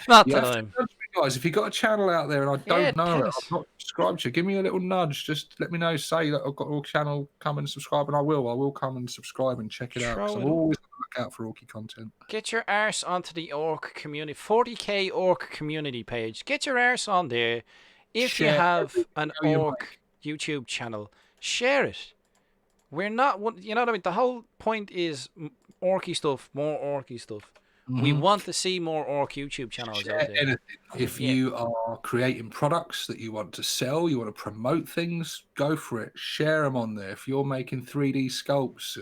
not that I'm... Guys, if you've got a channel out there and I don't know it, I'm not subscribed to you, give me a little nudge. Just let me know. Say that I've got a channel. Come and subscribe, and I will come and subscribe and check it out. Because I'm always on the lookout for Orky content. Get your arse onto the Orc community, 40k Orc community page. Get your arse on there. If you have an Orc YouTube channel, share it. We're not, you know what I mean? The whole point is Orky stuff, more Orky stuff. We Mhm. want to see more orc YouTube channels out Share there. anything. If Yeah. you are creating products that you want to sell, you want to promote things, go for it. Share them on there. If you're making 3D sculpts,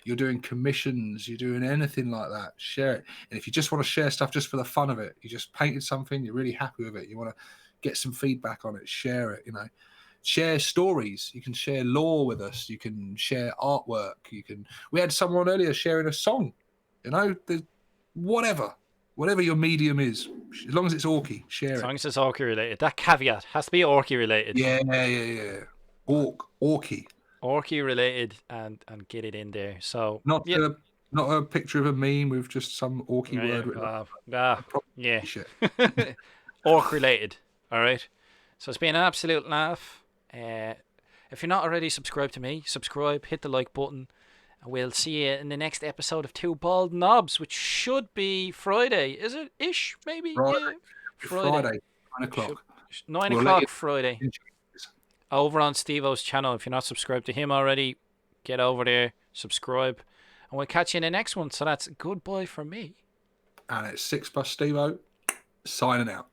you're doing commissions, you're doing anything like that, share it. And if you just want to share stuff just for the fun of it, you just painted something, you're really happy with it, you want to get some feedback on it, share it. Share stories. You can share lore with us. You can share artwork. We had someone earlier sharing a song. Whatever. Whatever your medium is, as long as it's orky, share As it. long as it's orky related. That caveat has to be orky related. Yeah, yeah, yeah. Orky. Orky related and get it in there. So Not yeah. a not a picture of a meme with just some orky Yeah, word written. yeah. Shit. Orc related. All right. So it's been an absolute laugh. If you're not already subscribed to me, subscribe, hit the like button, and we'll see you in the next episode of Two Bald Knobs, which should be Friday. Is it ish? Maybe? Friday. Yeah. Friday. Friday, 9 o'clock. Should, 9 We'll let you o'clock Friday. know. Over on Stevo's channel. If you're not subscribed to him already, get over there, subscribe, and we'll catch you in the next one. So that's goodbye from me. And it's 6 plus Stevo signing out.